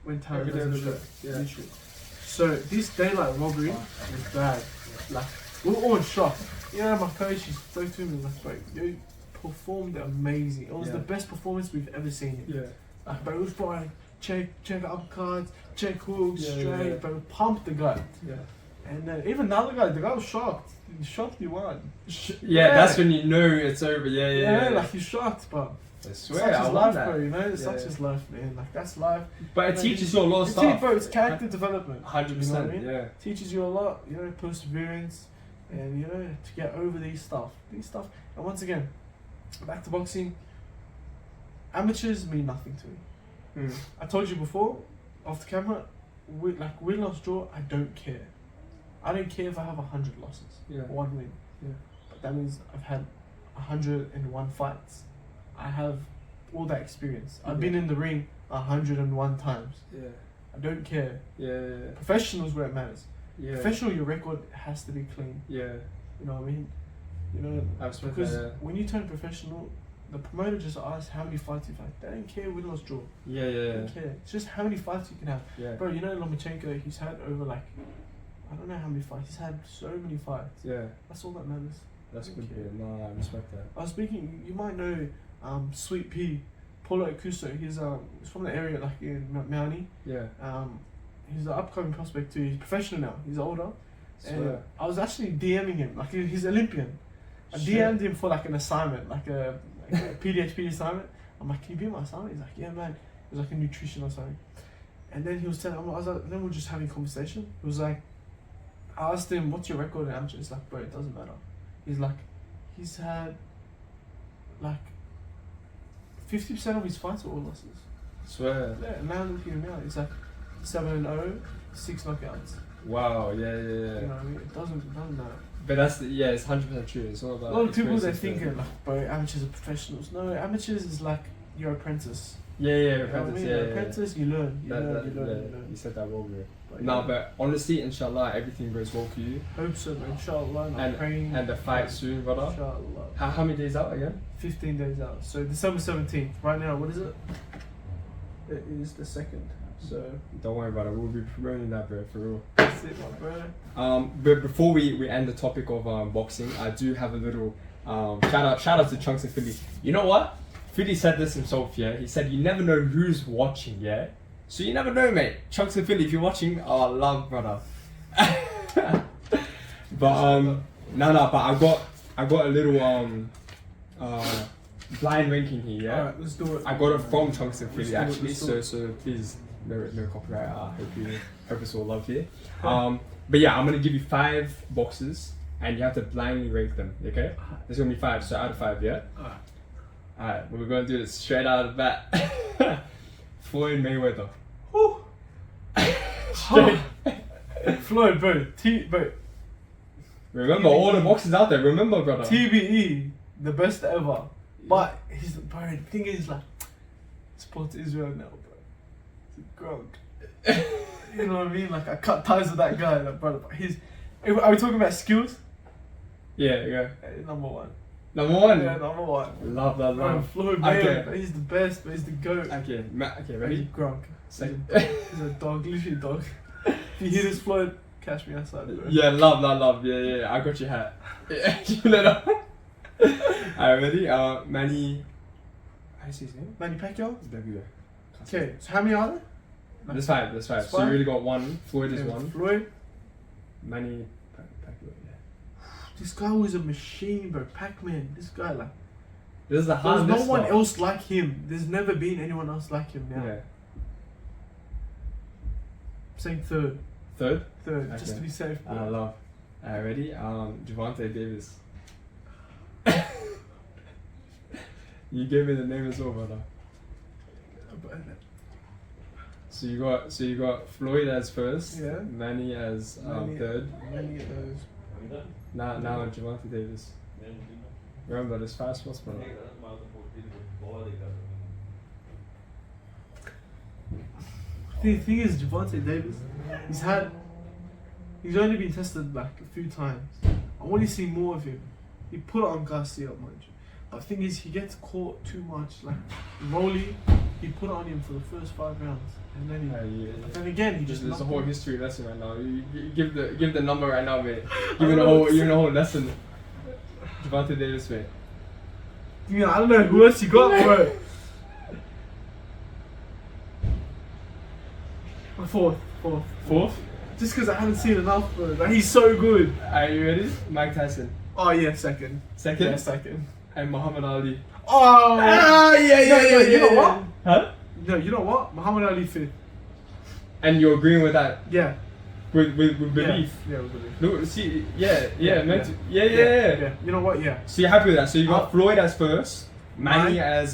S1: When talent
S2: Every day
S1: doesn't
S2: of the
S1: show.
S2: day. Yeah.
S1: Literally. So this daylight robbery was bad. Like we were all in shock. You know, my coach, he spoke to me like, bro, you performed amazing. It was the best performance we've ever seen.
S2: Yeah.
S1: Like, bro, it was probably check uppercuts, check hooks,
S2: Yeah,
S1: straight,
S2: yeah.
S1: bro, pumped the guy.
S2: Yeah.
S1: And then even the other guy, the guy was shocked. He shocked he won.
S2: Yeah, that's when you know it's over. Yeah, yeah.
S1: Like he's shocked, but
S2: I
S1: such
S2: swear, I
S1: is
S2: love
S1: life,
S2: that.
S1: bro. You know, it's
S2: Yeah.
S1: such is life, man. Like that's life.
S2: But it
S1: You know,
S2: teaches you a lot of
S1: It's
S2: stuff.
S1: bro, it's character development.
S2: 100%.
S1: You know what I mean?
S2: Yeah.
S1: Teaches you a lot, you know, perseverance, and you know, to get over these stuff. And once again, back to boxing. Amateurs mean nothing to me. I told you before, off the camera, win, loss, draw, I don't care. I don't care if I have 100 losses, one win.
S2: Yeah.
S1: But that means I've had 101 fights. I have all that experience. I've been in the ring 101 times.
S2: Yeah.
S1: I don't care.
S2: Yeah.
S1: Professional's where it matters.
S2: Yeah.
S1: Professional, your record has to be clean.
S2: Yeah.
S1: You know what I mean? You know,
S2: Absolutely.
S1: because when you turn professional, the promoter just asks how many fights you've had. They don't care win, loss, draw.
S2: Yeah.
S1: They don't care. It's just how many fights you can have.
S2: Yeah.
S1: Bro, you know Lomachenko, he's had over like, I don't know how many fights. He's had so many fights.
S2: Yeah.
S1: That's all that matters.
S2: That's
S1: Don't
S2: good.
S1: care.
S2: Yeah. No, I respect that.
S1: I was speaking, you might know Sweet Pea, Paulo Acuso. He's from the area like in Mauni.
S2: Yeah.
S1: He's an upcoming prospect too. He's professional now. He's older. And
S2: Swear.
S1: I was actually DMing him, like he's Olympian. I
S2: Shit.
S1: DM'd him for like an assignment, like a PhD assignment. I'm like, can you be my assignment? He's like, yeah, man. It was like a nutrition or something. And then he was telling, I was like, then we were just having a conversation. He was like, I asked him, what's your record in amateur? He's like, bro, it doesn't matter. He's like, he's had like 50% of his fights are all losses.
S2: Swear.
S1: Yeah, and now look at him now. He's like 7-0, 6 knockouts.
S2: Wow. Yeah.
S1: You know what I mean? It doesn't matter.
S2: But that's it's 100% true. It's all about.
S1: A lot of people they
S2: experience
S1: think
S2: and-
S1: like, bro, amateurs are professionals. No, amateurs is like your apprentice.
S2: Yeah.
S1: You know what I
S2: Apprentice.
S1: mean?
S2: Yeah.
S1: Your apprentice, you learn. You learn.
S2: You said that well, bro.
S1: But
S2: No,
S1: yeah,
S2: but honestly, inshallah, everything goes well for you.
S1: hope so, man. Inshallah, and I'm praying.
S2: And the fight soon, brother.
S1: Inshallah.
S2: How many days out again?
S1: 15 days out. So December 17th. Right now, what is it? It is the 2nd. So
S2: Don't worry about it. We'll be promoting that, bro, for real.
S1: that's it, my bro.
S2: But before we end the topic of boxing, I do have a little shout out to Chunks and Philly. You know what? Philly said this himself, yeah. He said you never know who's watching, yeah. So you never know, mate. Chunks and Philly, if you're watching, oh, love, brother. But but I got a little blind ranking here, yeah.
S1: Alright, let's do it.
S2: I got it from Chunks and Philly
S1: Let's do it,
S2: actually,
S1: let's do
S2: so please no copyright. I hope it's all love here. But yeah, I'm gonna give you 5 boxes and you have to blindly rank them. Okay? There's gonna be 5, so out of 5, yeah. Alright, we're gonna do this straight out of the bat. Floyd Mayweather.
S1: Woo.
S2: Straight.
S1: Floyd, bro. Bro.
S2: Remember all the boxes out there. Remember, brother.
S1: TBE, the best ever. But he's bro. The thing is, like, support Israel now, bro. He's a grog. You know what I mean? Like, I cut ties with that guy, like, brother. But are we talking about skills?
S2: Yeah.
S1: Number 1.
S2: Number 1.
S1: Yeah, number 1.
S2: Love that.
S1: Bro,
S2: Love.
S1: Floyd
S2: Okay.
S1: Mayweather, he's the best, but he's the GOAT.
S2: Okay, okay,
S1: He's
S2: ready?
S1: a grog.
S2: Second.
S1: He's a dog, literally a dog. If you hear this, Floyd, catch me outside, bro.
S2: Yeah, love. Yeah. I got your hat. You let up. Alright, ready? Manny. How do you say his name?
S1: Manny Pacquiao?
S2: W.
S1: Okay, so how many are there?
S2: There's 5. So you
S1: 5?
S2: really got 1. Floyd is
S1: Okay,
S2: 1.
S1: Floyd.
S2: Manny Pacquiao. Yeah.
S1: This guy was a machine, bro. Pac-Man. This guy, like,
S2: This is the
S1: there's
S2: hard.
S1: no one else like him. There's never been anyone else like him now.
S2: Yeah.
S1: Saying third,
S2: Third.
S1: just
S2: Okay.
S1: to be safe.
S2: I
S1: Bro.
S2: love. Alright, ready? Javante Davis. You gave me the name as well, brother. So you got Floyd as first.
S1: Yeah.
S2: Manny as
S1: Manny-
S2: third.
S1: Many of those.
S2: Now Javante Davis. Remember, there's 5 spots, brother.
S1: The thing is, Javante Davis, he's only been tested like a few times. I want to see more of him. He put it on Garcia, mind you. But the thing is, he gets caught too much. Like, Rolly, he put it on him for the first 5 rounds. And then then again, he just
S2: There's a
S1: knocked
S2: whole
S1: him.
S2: history lesson right now. You give the number right now, mate. Give it a whole lesson. Javante Davis, mate.
S1: Yeah, I don't know who else you got, bro. Fourth. Just because I haven't seen enough, bro. Like, he's so good.
S2: Are you ready? Mike Tyson.
S1: Oh yeah, second.
S2: Second?
S1: Yeah, second.
S2: And Muhammad Ali.
S1: Oh.
S2: yeah.
S1: You know what?
S2: Huh?
S1: No, you know what? Muhammad Ali fifth.
S2: And you're agreeing with that?
S1: Yeah.
S2: with belief.
S1: Yeah, with belief.
S2: Look, see, yeah.
S1: You know what? Yeah.
S2: So you're happy with that? So you got Floyd as first, Manny
S1: Mine.
S2: as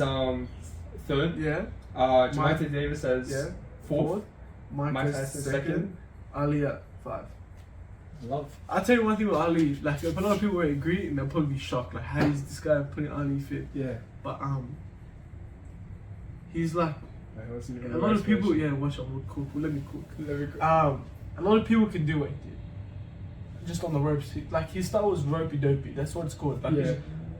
S2: third,
S1: Yeah.
S2: Javante Davis as fourth,
S1: Mike
S2: Mike
S1: is
S2: Tyson
S1: second. Ali at 5.
S2: Love.
S1: I'll tell you one thing with Ali. Like, if a lot of people won't agree, and they'll probably be shocked. Like, how is this guy putting Ali fit?
S2: Yeah.
S1: But he's like
S2: It wasn't even
S1: a
S2: the
S1: lot of
S2: worst
S1: people.
S2: version.
S1: Yeah, watch out. Cool. Let me cook.
S2: Let me go.
S1: A lot of people can do what he did. Just on the ropes. Like, his style was ropey dopey. That's what it's called. Like,
S2: Yeah.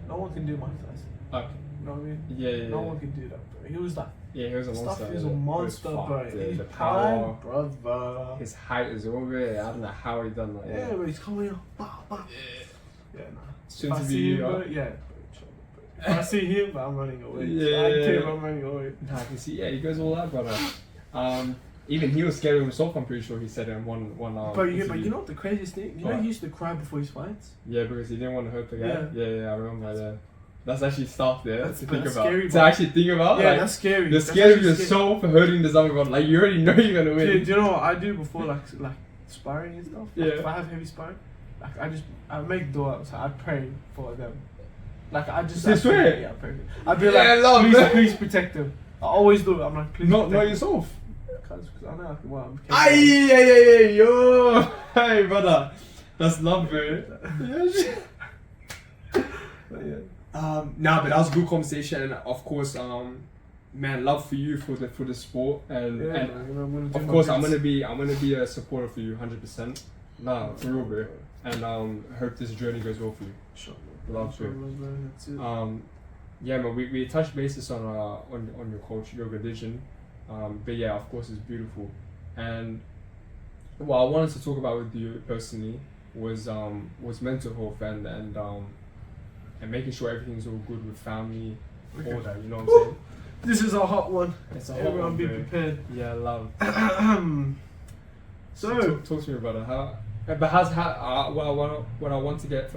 S1: no one can do Mike Tyson.
S2: Okay.
S1: You know what I mean?
S2: Yeah.
S1: No one can do that, bro. He was like,
S2: Yeah, he was a monster.
S1: stuff is a monster,
S2: He was
S1: bro.
S2: fucked,
S1: He's
S2: the
S1: prime,
S2: power,
S1: brother.
S2: his height is over it. I don't know how he done that.
S1: Yeah, but he's coming up. Yeah, nah.
S2: Soon
S1: If
S2: to
S1: I
S2: be
S1: see him,
S2: you,
S1: bro,
S2: huh?
S1: yeah. If I see him, I'm running away.
S2: Yeah.
S1: I tell you, I'm running away.
S2: Nah, I can see. Yeah, he goes all out, brother. Even he was scared of himself. I'm pretty sure he said it in one.
S1: But
S2: interview.
S1: you know what the craziest thing? You know
S2: What?
S1: he used to cry before his fights?
S2: Yeah, because he didn't want to hurt the guy.
S1: Yeah.
S2: Yeah, I remember that. That's actually stuff there
S1: That's-
S2: to think
S1: that's
S2: about.
S1: scary,
S2: to
S1: bro.
S2: actually think about.
S1: Yeah,
S2: like,
S1: that's scary.
S2: you're
S1: That's
S2: scared of
S1: actually scary.
S2: yourself for hurting this other one. Like you already know you're gonna win.
S1: Do you know what I do before like sparring and stuff? Like,
S2: Yeah.
S1: if I have heavy sparring, like I make dua, so I pray for them. Like I
S2: swear?
S1: Yeah, I pray. I'd be
S2: Yeah,
S1: like,
S2: love,
S1: please,
S2: man.
S1: please protect them. I always do it. I'm like, please.
S2: Not
S1: protect
S2: yourself.
S1: Because I know I can. Well, I'm
S2: Aye, yo, hey brother, that's love, bro.
S1: But yeah.
S2: Nah, but that was a good conversation, and of course, man, love for you for the sport, and
S1: Yeah,
S2: and
S1: man, I'm gonna do
S2: of
S1: my
S2: course,
S1: best.
S2: I'm gonna be a supporter for you, 100%. Nah, for real, bro. And hope this journey goes well for you.
S1: Sure.
S2: Love, bro.
S1: That's it.
S2: Yeah, man, we touched bases on your culture, your religion, but yeah, of course, it's beautiful. And what I wanted to talk about with you personally was mental health and making sure everything's all good with family,
S1: Okay.
S2: all that. You know what I'm saying?
S1: This is a hot one.
S2: It's a hot
S1: Everyone
S2: one,
S1: be
S2: bro.
S1: prepared.
S2: Yeah, love.
S1: So
S2: talk to me about it. But what I want to get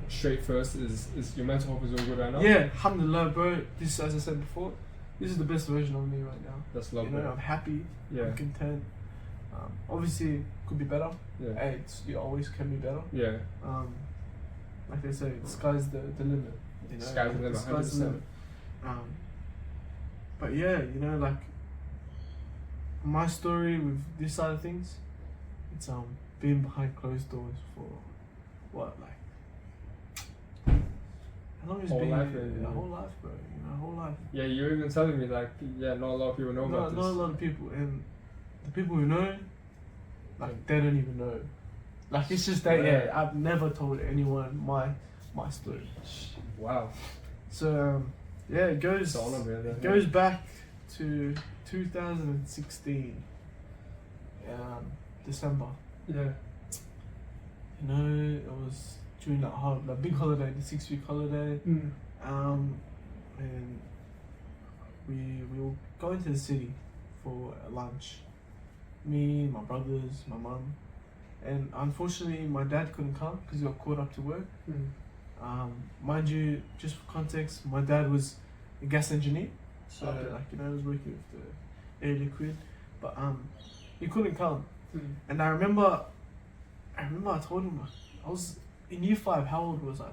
S2: straight first is your mental health is all good right now.
S1: yeah, alhamdulillah, bro. This, as I said before, this is the best version of me right now.
S2: That's love,
S1: You know,
S2: bro.
S1: I'm happy.
S2: Yeah.
S1: I'm content. Obviously, could be better.
S2: Yeah.
S1: Hey, it always can be better.
S2: Yeah.
S1: Like they say, the sky's the limit. You know,
S2: Sky's the limit,
S1: sky's the
S2: 100%.
S1: limit. But yeah, you know, like my story with this side of things, it's being behind closed doors for what, like how long has it
S2: Whole
S1: been?
S2: life,
S1: A
S2: yeah.
S1: whole life, bro. You know, a whole life.
S2: Yeah, you're even telling me like, yeah, not a lot of people know about
S1: Not a
S2: this.
S1: lot of people, and the people who know, like they don't even know. Like it's just that yeah, I've never told anyone my story.
S2: Wow.
S1: So yeah, it goes
S2: It's all over there,
S1: it
S2: yeah.
S1: goes back to 2016, December.
S2: Yeah.
S1: You know, it was during that big holiday, the 6-week holiday. And we were going to the city for lunch. Me, my brothers, my mum, and unfortunately my dad couldn't come because he got caught up to work. Mind you, just for context, my dad was a gas engineer, so
S2: Okay.
S1: like you know, he was working with the air liquid, but he couldn't come. And I remember I told him I was in year 5. How old was I?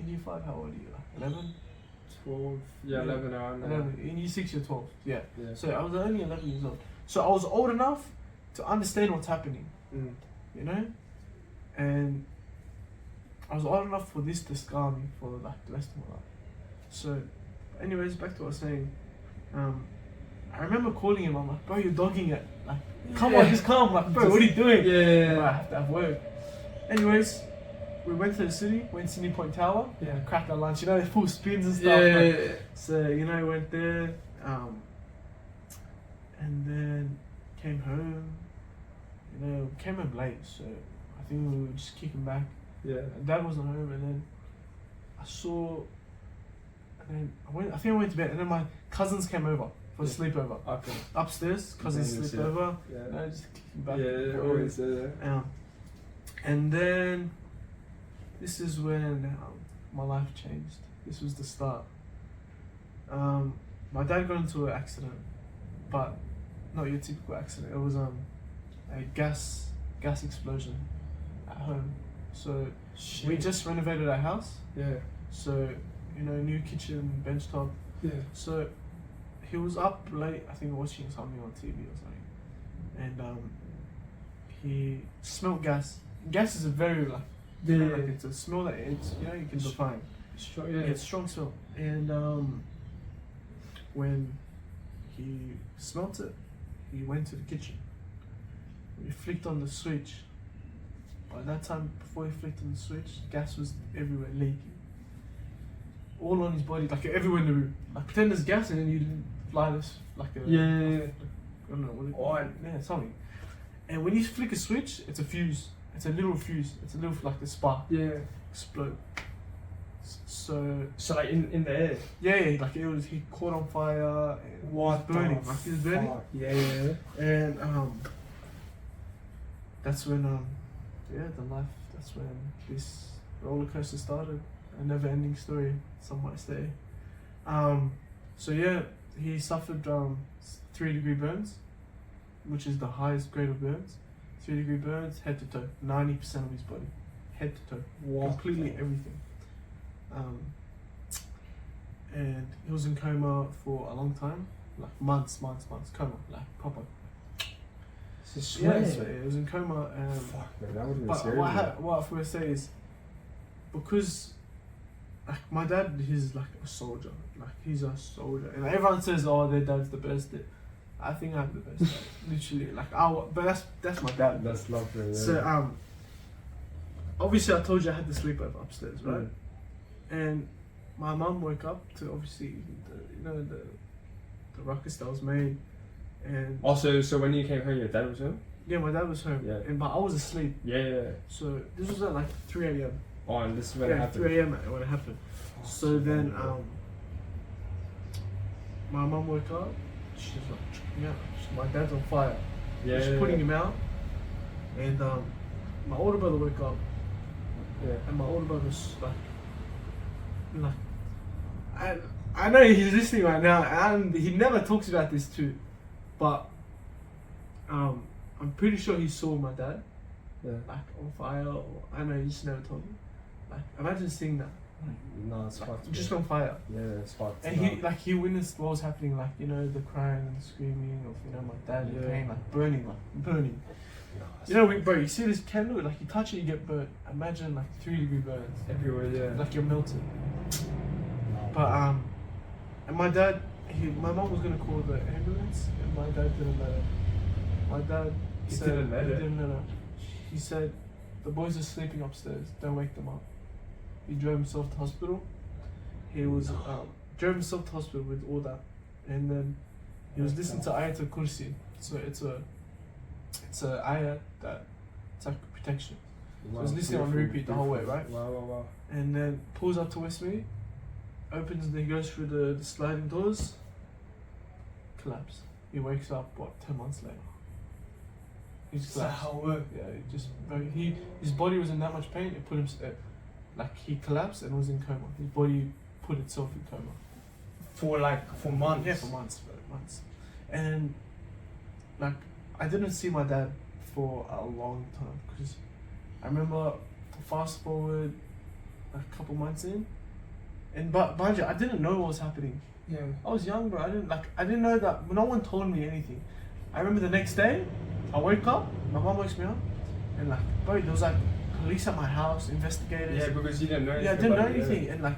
S1: In year 5, how old are you? Like 11?
S2: 12. Yeah, 11 now.
S1: 11. In year 6, you're 12. Yeah.
S2: Yeah.
S1: So I was only 11 years old. So I was old enough to understand what's happening, you know? And I was old enough for this to scar me for like the rest of my life. So, anyways, back to what I was saying. I remember calling him. I'm like, bro, you're dogging it. Like, come on, just come. Like, bro, what are you doing?
S2: Yeah.
S1: Bro, I have to have work. Anyways, we went to the city, went to Sydney Point Tower,
S2: Yeah.
S1: cracked our lunch, you know, full spins and stuff.
S2: Yeah.
S1: Like, so, you know, went there, and then came home, you know, came home late, so I think we were just kicking back.
S2: Yeah.
S1: Dad wasn't home, and then I saw, and then I think I went to bed, and then my cousins came over for a sleepover.
S2: Okay.
S1: Upstairs, cousins
S2: Nice,
S1: sleep
S2: yeah.
S1: over,
S2: Yeah.
S1: you know, just kicking back.
S2: Yeah, always.
S1: And then this is when my life changed. This was the start. My dad got into an accident, but not your typical accident. It was a gas gas explosion at home. So
S2: Shit.
S1: we just renovated our house.
S2: Yeah.
S1: So, new kitchen, bench top.
S2: Yeah.
S1: So he was up late, I think watching something on TV or something. And he smelled gas. Gas is a very it's a smell that it's you can define.
S2: Sure, yeah.
S1: It's strong smell. And when he smelt it, he went to the kitchen. He flicked on the switch. By that time, before he flicked on the switch, gas was everywhere, leaking. All on his body, like everywhere in the room. Like pretend there's gas and then you fly this like a
S2: Yeah.
S1: I don't know what yeah, something. And when you flick a switch, it's a fuse. It's a little fuse. It's a little like a spark.
S2: Yeah.
S1: Explode. So
S2: like in the air.
S1: yeah, like he caught on fire. And he was burning. Like he was burning.
S2: Fuck. Yeah.
S1: And that's when that's when this roller coaster started. A never ending story, some might say. So yeah, he suffered 3-degree burns, which is the highest grade of burns. 3-degree burns, head to toe, 90% of his body, head to toe, completely everything. And he was in coma for a long time, like months, coma, like proper. Yeah, he was in coma.
S2: Fuck, man, that would have been
S1: But
S2: scary.
S1: what I was going to say is, because like my dad, he's like a soldier. Like he's a soldier, and everyone says, "Oh, their dad's the best." I think I'm the best. Dad. Literally, like but that's my dad.
S2: That's lovely. Yeah.
S1: So obviously I told you I had to sleep over upstairs, right?
S2: Mm.
S1: And my mum woke up to obviously the ruckus that was made, and
S2: Also, so when you came home, your dad was home?
S1: yeah, my dad was home,
S2: Yeah.
S1: but I was asleep.
S2: Yeah.
S1: So this was at like 3 a.m.
S2: Oh, and this is when it happened.
S1: 3 a.m. when it happened.
S2: Oh,
S1: So then,
S2: man.
S1: my mum woke up. She's like, yeah, my dad's on fire.
S2: Yeah.
S1: She's putting him out, and my older brother woke up,
S2: Yeah.
S1: and my older brother's like, I know he's listening right now, and he never talks about this too, but I'm pretty sure he saw my dad
S2: Yeah.
S1: like on fire. Or I know he just never told me. Like imagine seeing that.
S2: No, it's fucked.
S1: Just
S2: man.
S1: on fire.
S2: Yeah, it's fucked.
S1: And he witnessed what was happening, like the crying and screaming of my dad in
S2: Yeah.
S1: pain, like burning.
S2: No,
S1: Bro, you see this candle, like you touch it, you get burnt. Imagine like 3-degree burns,
S2: everywhere. Yeah.
S1: like you're melted. But and my dad, my mom was gonna call the ambulance, and my dad didn't let her. My dad
S2: He
S1: said
S2: didn't let
S1: he
S2: her?
S1: didn't let her. He said, the boys are sleeping upstairs. Don't wake them up. He drove himself to hospital. He was drove himself to hospital with all that, and then he was listening to Ayatul Kursi. So it's a ayah that it's like protection. So he's listening on repeat the whole way, right?
S2: Wow.
S1: And then pulls up to Westmead, opens and he goes through the sliding doors. Collapse. He wakes up 10 months later. He's collapsed.
S2: how it worked?
S1: Yeah, his body was in that much pain. It put him like he collapsed and was in coma. His body put itself in coma.
S2: For months.
S1: Yeah, for months, bro, months. And like I didn't see my dad for a long time because I remember fast forward a couple months in, and but mind you, I didn't know what was happening.
S2: Yeah.
S1: I was young, bro. I didn't know that. No one told me anything. I remember the next day, I wake up. My mom wakes me up, and like, bro, there was like police at my house, investigators.
S2: Yeah, because you didn't know anything.
S1: Yeah, I didn't know
S2: about it,
S1: anything, and like,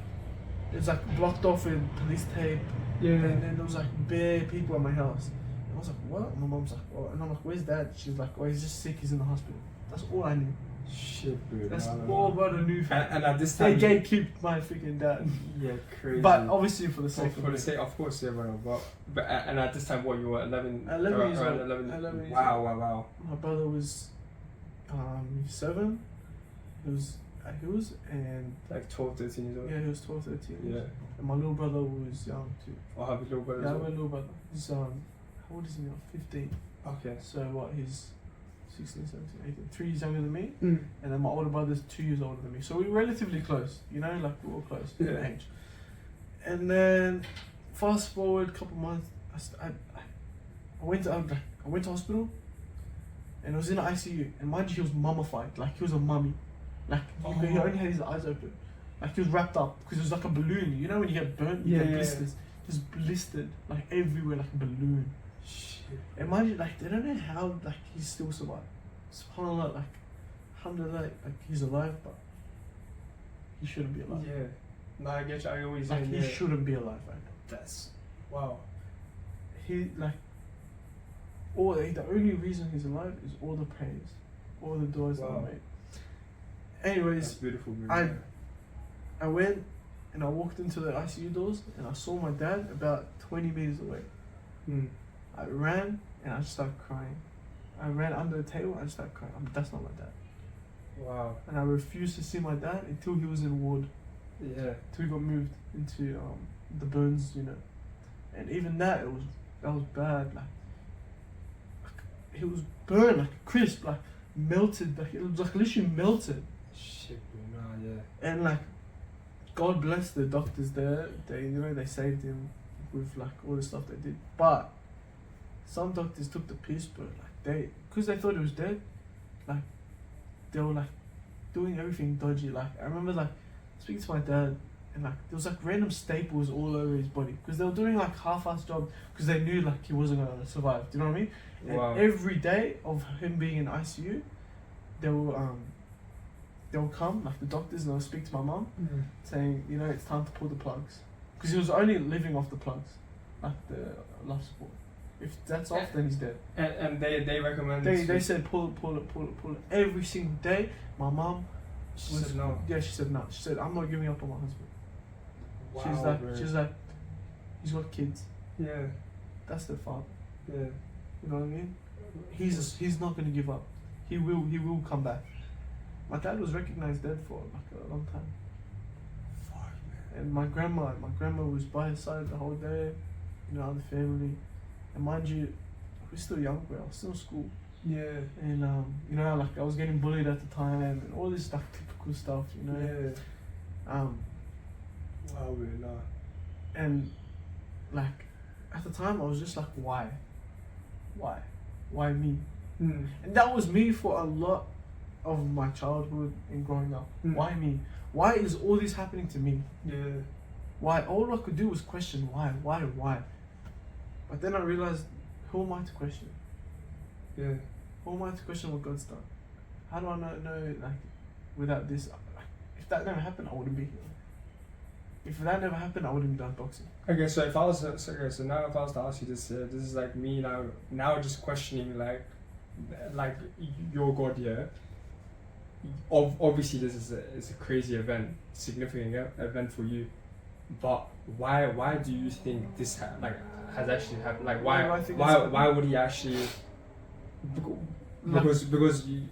S1: it was like blocked off with police tape.
S2: Yeah.
S1: And then there was like bare people at my house. And I was like, what? And my mom's like, oh, and I'm like, where's dad? She's like, oh, he's just sick. He's in the hospital. That's all I knew.
S2: Shit, bro.
S1: That's all brother knew.
S2: And at this
S1: They
S2: time,
S1: gatekept my freaking dad.
S2: yeah, crazy.
S1: But obviously for the
S2: for,
S1: sake
S2: for the sake, of course, yeah, bro. But and at this time, what you were 11?
S1: 11 years
S2: around
S1: old.
S2: 11.
S1: 11 years
S2: Wow.
S1: My brother was 7. He was and
S2: Like 12, 13 years old.
S1: yeah, he was 12, 13.
S2: Yeah.
S1: And my little brother was young too.
S2: I have a little brother.
S1: Yeah, I
S2: as
S1: have a
S2: well.
S1: little brother. He's how old is he now? 15.
S2: Okay.
S1: So what? He's 16, 17, 18. 3 years younger than me.
S2: Mm.
S1: And then my older brother's 2 years older than me. So we're relatively close, like we're all close in
S2: Yeah.
S1: age. And then fast forward a couple months, I went to hospital, and it was in the ICU. And mind you, he was mummified, like he was a mummy, like he only had his eyes open, like he was wrapped up because it was like a balloon. You know when you get burnt, you get blisters. Just blistered like everywhere, like a balloon.
S3: Shit.
S1: Imagine, like, they don't know how, like, he's still survived. SubhanAllah, like, alhamdulillah, like, he's alive, but he shouldn't be alive.
S3: Yeah. No, I get you. I always
S1: Like,
S3: say,
S1: he shouldn't be alive right now.
S3: That's wow.
S1: He, like, the only reason he's alive is all the prayers, all the du'as that
S3: Wow.
S1: are made. Anyways,
S3: That's beautiful.
S1: I went and I walked into the ICU doors and I saw my dad about 20 meters away. I ran and I just started crying. I ran under the table and I just started crying. That's not my dad.
S3: Wow.
S1: And I refused to see my dad until he was in ward,
S3: Yeah.
S1: until he got moved into the burns unit. And even that was bad. Like he was burned, like crisp, like melted, like it was like literally melted.
S3: Shit, bro. Nah, yeah.
S1: And like, God bless the doctors there. They saved him with like all the stuff they did. But some doctors took the piss, bro. Like because they thought he was dead, like they were like doing everything dodgy. Like I remember like speaking to my dad, and like there was like random staples all over his body because they were doing like half-assed job because they knew like he wasn't gonna survive. Do you know what I mean?
S3: Wow.
S1: And every day of him being in ICU, they will come, like the doctors, and they'll speak to my mum, saying, you know, it's time to pull the plugs. Because he was only living off the plugs, like the life support. If that's off, then he's dead.
S3: And they recommend.
S1: They said pull it every single day. My mum,
S3: She said no.
S1: yeah, she said no. She said, I'm not giving up on my husband.
S3: Wow,
S1: she's like, he's got kids.
S3: Yeah.
S1: That's their father.
S3: Yeah.
S1: You know what I mean? He's not gonna give up. He will come back. My dad was recognized dead for like a long time.
S3: Fuck, man.
S1: And my grandma was by his side the whole day, you know, the family. And mind you, we're still young, bro. I was still in school.
S3: Yeah.
S1: And you know, like I was getting bullied at the time and all this like typical stuff, you know.
S3: Yeah. Wow, man. Nah.
S1: And like at the time I was just like, why me? And that was me for a lot of my childhood and growing up. Why me? Why is all this happening to me?
S3: Yeah.
S1: Why? All I could do was question why. But then I realized, who am I to question?
S3: Yeah.
S1: Who am I to question what God's done? How do I know like, without this, if that never happened, I wouldn't be here. If that never happened, I wouldn't be done boxing.
S2: Okay, so if I was so now if I was to ask you this, this is like me now just questioning like your God, yeah. Obviously, this is a crazy event, significant event for you, but why do you think this has actually happened? Like why would he actually? Because you,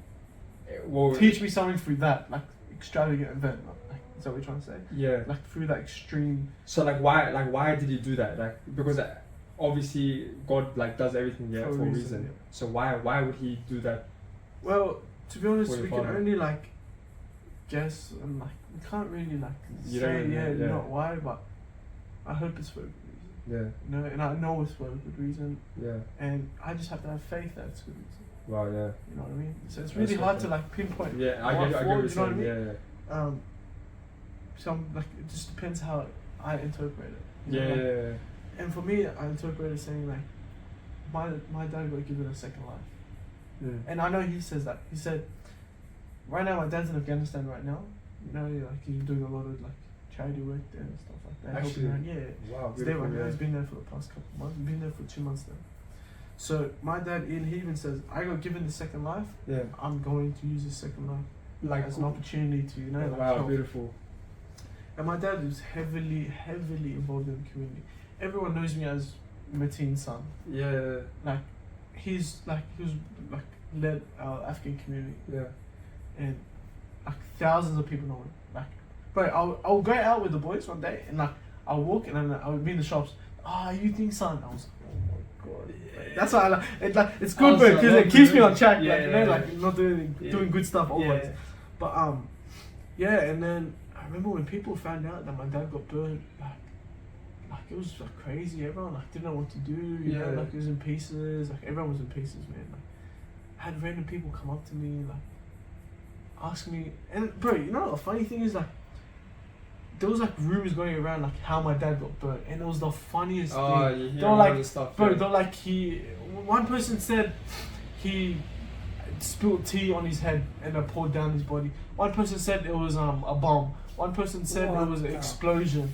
S2: well,
S1: teach me something through that like extravagant event. Like, is that what you're trying to say?
S2: Yeah.
S1: Like through that extreme.
S2: So why did he do that? Like because obviously God like does everything for a reason.
S1: Yeah.
S2: So why would he do that?
S1: Well, to be honest, we can
S2: father.
S1: only like guess and like we can't really like say not why, but I hope it's for a good reason.
S2: Yeah.
S1: You know, and I know it's for a good reason.
S2: Yeah.
S1: And I just have to have faith that it's a good reason.
S2: Wow. Yeah.
S1: You know what I mean? So it's really hard to like pinpoint.
S2: Yeah, I get what you're saying. Yeah.
S1: Some like it just depends how I interpret it. You
S2: Yeah.
S1: know, like,
S2: Yeah.
S1: and for me, I interpret it saying like, my dad got given a second life. And I know he says that. He said, right now my dad's in Afghanistan right now. You know, like he's doing a lot of like charity work there and stuff like that.
S3: Actually,
S1: helping out. Yeah.
S3: Wow.
S1: He's there right now. He's been there for the past couple of months. He's been there for 2 months now. So my dad, he even says, I got given the second life.
S3: Yeah.
S1: I'm going to use this second life
S3: Like
S1: as an opportunity to, you know, like
S2: Wow.
S1: help.
S2: Beautiful.
S1: And my dad is heavily involved in the community. Everyone knows me as Mateen's son.
S3: Yeah.
S1: Like he was led our Afghan community,
S3: Yeah.
S1: and like thousands of people know him. Like, bro, I'll go out with the boys one day, and like I'll walk and I would be in the shops. You think son? I was like, oh my god. Like, that's why I like it. Like it's good, bro, because it keeps me on track.
S3: Yeah,
S1: like you know, like not doing good stuff always.
S3: Yeah.
S1: But yeah, and then I remember when people found out that my dad got burned, like it was like crazy. Everyone like didn't know what to do. You know, like it was in pieces. Like everyone was in pieces, man. Like I had random people come up to me, like, ask me, and bro, you know what the funny thing is, like, there was like rumors going around like how my dad got burnt, and it was the funniest thing.
S2: You hear
S1: They were
S2: all
S1: like,
S2: this stuff.
S1: bro,
S2: yeah.
S1: they're like one person said he spilled tea on his head and it poured down his body. One person said it was a bomb. One person said it was an explosion.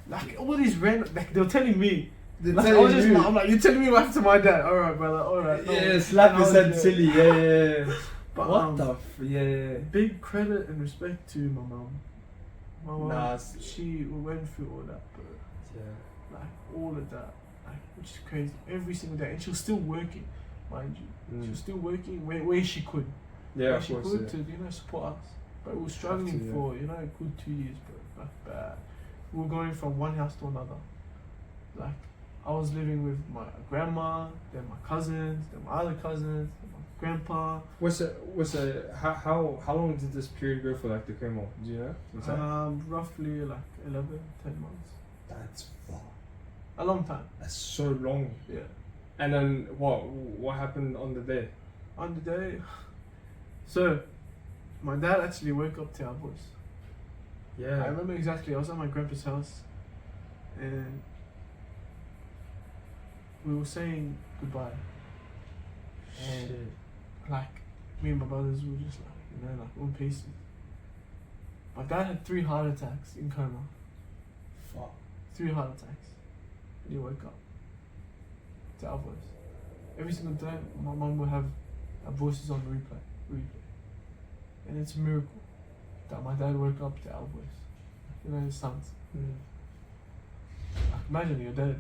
S1: Like all these random, like they were telling me. Like, I was just, I'm like, you're telling me what happened to my dad? All right, brother. All right. No.
S2: Yeah, slap his head silly. Yeah.
S1: But,
S2: What the? Yeah.
S1: big credit and respect to my mom. My mom,
S2: Nah,
S1: she went through all that, bro.
S2: Yeah.
S1: Like all of that, like which is crazy. Every single day, and she was still working, mind you. She was still working where she could.
S2: Yeah,
S1: where
S2: of
S1: she
S2: course.
S1: could
S2: Yeah.
S1: to support us. But we were struggling
S2: to, yeah.
S1: for a good 2 years, bro. Like bad. We were going from one house to another. Like I was living with my grandma, then my cousins, then my other cousins, then my grandpa.
S2: How long did this period go for, like the coma? Do you know?
S1: Roughly like 11, 10 months.
S2: That's far.
S1: A long time.
S2: That's so long.
S1: Yeah.
S2: And then what happened on the day?
S1: On the day, so my dad actually woke up to our voice.
S2: Yeah.
S1: I remember exactly. I was at my grandpa's house, and we were saying goodbye. And
S2: Shit.
S1: like me and my brothers were just like one pieces. My dad had 3 heart attacks in coma.
S2: Fuck.
S1: 3 heart attacks, and he woke up to our voice. Every single day, my mum would have our voices on replay, and it's a miracle that my dad woke up to our voice. You know, his sons. Like, imagine you're dead,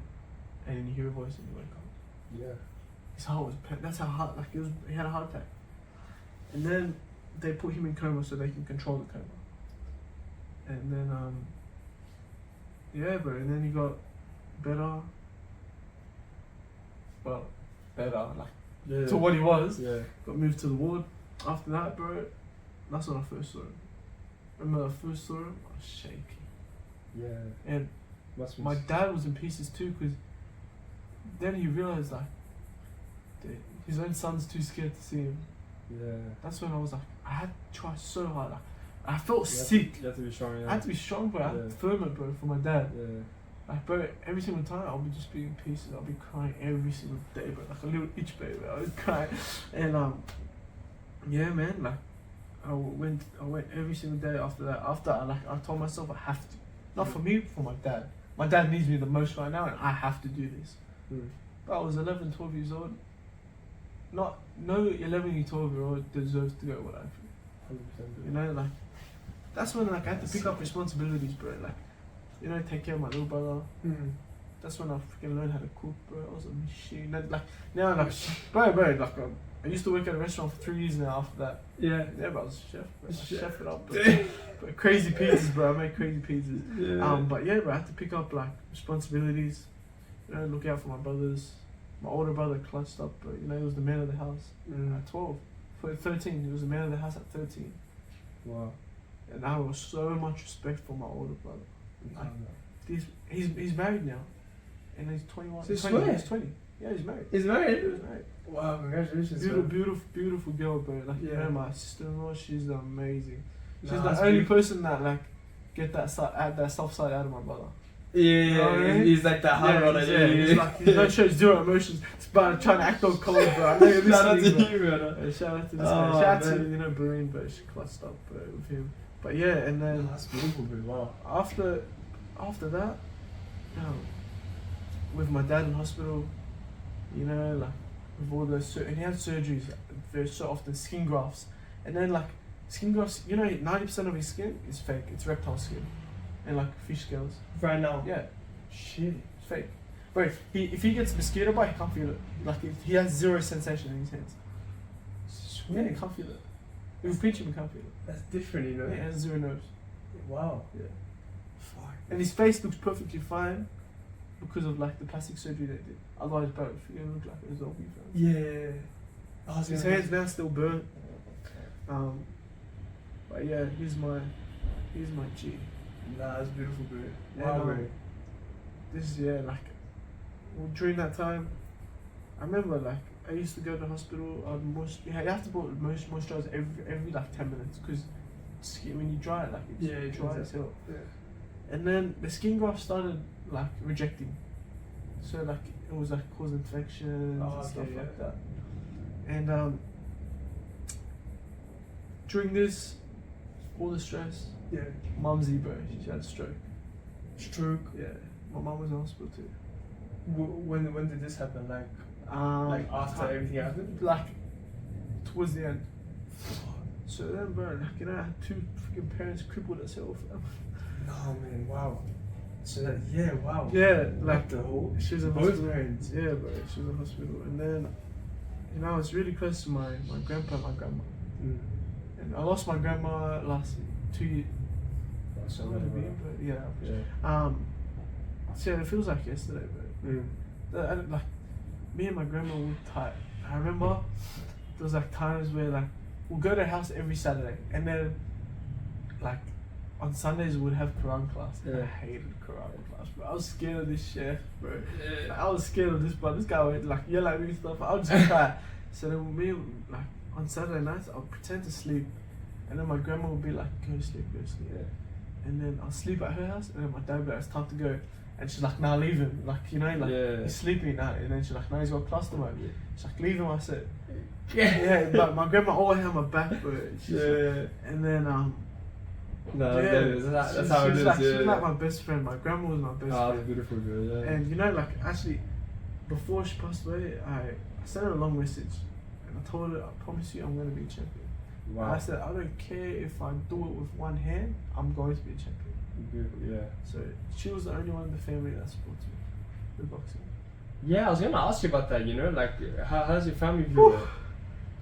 S1: and then you hear a voice and you wake up.
S2: Yeah.
S1: His heart was that's how hard. Like he had a heart attack, and then they put him in coma so they can control the coma. And then yeah, bro. And then he got better. Well, better like to what he was.
S2: Yeah.
S1: Got moved to the ward. After that, bro, that's when I first saw him. Remember I first saw him? I was shaking.
S2: Yeah.
S1: And
S2: Must be
S1: my dad was in pieces too, because then he realized like that his own son's too scared to see him.
S2: Yeah.
S1: That's when I was like, I had to try so hard. Like, I felt
S2: You
S1: sick.
S2: have to be strong. Yeah.
S1: I had to be strong, bro. I had
S2: Yeah.
S1: to firm it, bro, for my dad.
S2: Yeah.
S1: Like, bro, every single time I'll be just being in pieces. I'll be crying every single day, bro. Like a little itch baby. I was crying. And yeah, man. Like, I went every single day after that. After I told myself I have to. Not for me, for my dad. My dad needs me the most right now, and I have to do this. But I was 11, 12 years old. No 11, 12-year-old deserves to go what I feel.
S2: 100%.
S1: You know, like that's when like I had to pick up responsibilities, bro. Like, you know, take care of my little brother. That's when I freaking learned how to cook, bro. I was a machine. Like now, like bro, like I used to work at a restaurant for 3 years now. After that,
S2: Yeah.
S1: yeah, but I was a chef, bro. I chef it up, bro. But crazy pizzas, bro. I made crazy pizzas.
S2: Yeah.
S1: But yeah, bro, I had to pick up like responsibilities. You know, look out for my brothers. My older brother clutched up, bro. You know, he was the man of the house at 12. For 13, he was the man of the house at 13.
S2: Wow.
S1: And I have so much respect for my older brother. Like, he's married now, and he's 21.
S2: So
S1: He's 20. Yeah, he's married.
S2: He's married?
S1: He was married.
S2: Wow, congratulations.
S1: Beautiful girl, bro. Like, you
S2: Yeah.
S1: know, my sister-in-law, she's amazing. She's
S2: Nah,
S1: the
S2: that's
S1: only
S2: beautiful.
S1: person that like get that soft side out of my brother.
S2: Yeah,
S1: You know what I mean?
S2: he's like that hard runner.
S1: he's like he don't show zero emotions. It's about trying to act all cold, bro. I know you're
S2: Shout out
S1: listening,
S2: to
S1: bro.
S2: you, brother.
S1: Yeah, shout out to this
S2: Oh,
S1: guy. Shout out to
S2: man.
S1: Barine, but she clutched up with him. But yeah, and then
S2: That's beautiful, bro. Wow.
S1: after that, with my dad in hospital, you know, like with all those and he had surgeries very so often, skin grafts, and then like skin grafts, you know, 90% of his skin is fake. It's reptile skin, and like fish scales.
S2: Right now.
S1: Yeah,
S2: Shit.
S1: it's fake. But if he gets a mosquito bite, he can't feel it. Like he has zero sensation in his hands. Yeah, he can't feel it. If you pinch him, he can't feel it.
S2: That's different, you know.
S1: Yeah, he has zero nerves.
S2: Wow.
S1: Yeah.
S2: Fuck.
S1: And his face looks perfectly fine because of like the plastic surgery they did. Otherwise, bro, it's gonna look like a zombie. Fam.
S2: Yeah.
S1: His hands now still burnt. But yeah, he's my G.
S2: Nah, that's beautiful, bro.
S1: Yeah,
S2: Wow,
S1: no.
S2: bro.
S1: This during that time, I remember like I used to go to the hospital. You have to put moisturizer every like 10 minutes because skin, when you dry it, like it's dry as hell.
S3: Yeah.
S1: And then the skin graft started like rejecting, so like it was like causing infections and stuff like that. And during this, all the stress, mumsy bro, she had a stroke.
S3: Stroke.
S1: Yeah, my mum was in hospital too.
S3: When did this happen? Like after everything happened?
S1: Like towards the end. So then, bro, like I had two freaking parents crippled herself.
S3: No man, wow. So that wow.
S1: Yeah, like
S3: the whole.
S1: she was in
S3: both
S1: hospital.
S3: parents.
S1: Yeah, bro, she was in hospital, and then I was really close to my grandpa and my grandma. And I lost my grandma last 2 years.
S3: So
S1: So it feels like yesterday, bro. Like me and my grandma were tight. I remember there was like times where like we'll go to her house every Saturday, and then like on Sundays we'd have Quran class. I hated Quran class, bro. I was scared of this chef, bro. Like, I was scared of this, but this guy would like yell at me and stuff. I would just cry. So then me like on Saturday nights I'll pretend to sleep, and then my grandma would be like, "Go to sleep, go to sleep." And then I'll sleep at her house, and then my dad would be like, "It's time to go." And she's like, "Nah, leave him." Like, he's sleeping now. And then she's like, "No, he's got class tomorrow." She's like, "Leave him." I said, but my grandma always had my back, bro. And then
S3: that's how it is.
S1: Like, she was like my best friend. My grandma was my best friend.
S3: That's beautiful, girl.
S1: And like actually, before she passed away, I sent her a long message, and I told her, "I promise you, I'm gonna be a champion."
S3: Wow.
S1: And I said, "I don't care if I do it with one hand. I'm going to be a champion." So she was the only one in the family that supports me with boxing.
S2: Yeah, I was gonna ask you about that. Like how does your family view it?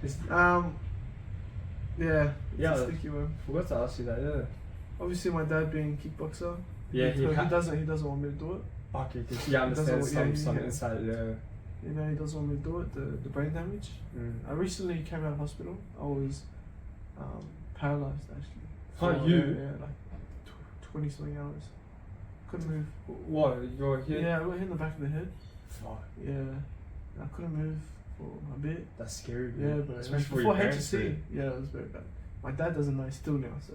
S2: It's a sticky one. Forgot to ask you that. Yeah.
S1: Obviously, my dad being a kickboxer.
S2: Yeah,
S1: he doesn't want me to do it.
S2: Okay, because he understands some insight. Yeah.
S1: He doesn't want me to do it. The brain damage. I recently came out of hospital. I was paralyzed actually. Yeah, like 20 something hours. Couldn't move.
S2: What? You're here?
S1: Yeah, I got hit in the back of the head.
S2: Fuck.
S1: Yeah. I couldn't move for a bit.
S2: That's scary, bro.
S1: Yeah, but
S2: especially for
S1: before
S2: your parents,
S1: HSC, yeah, it was very bad. My dad doesn't know still now, so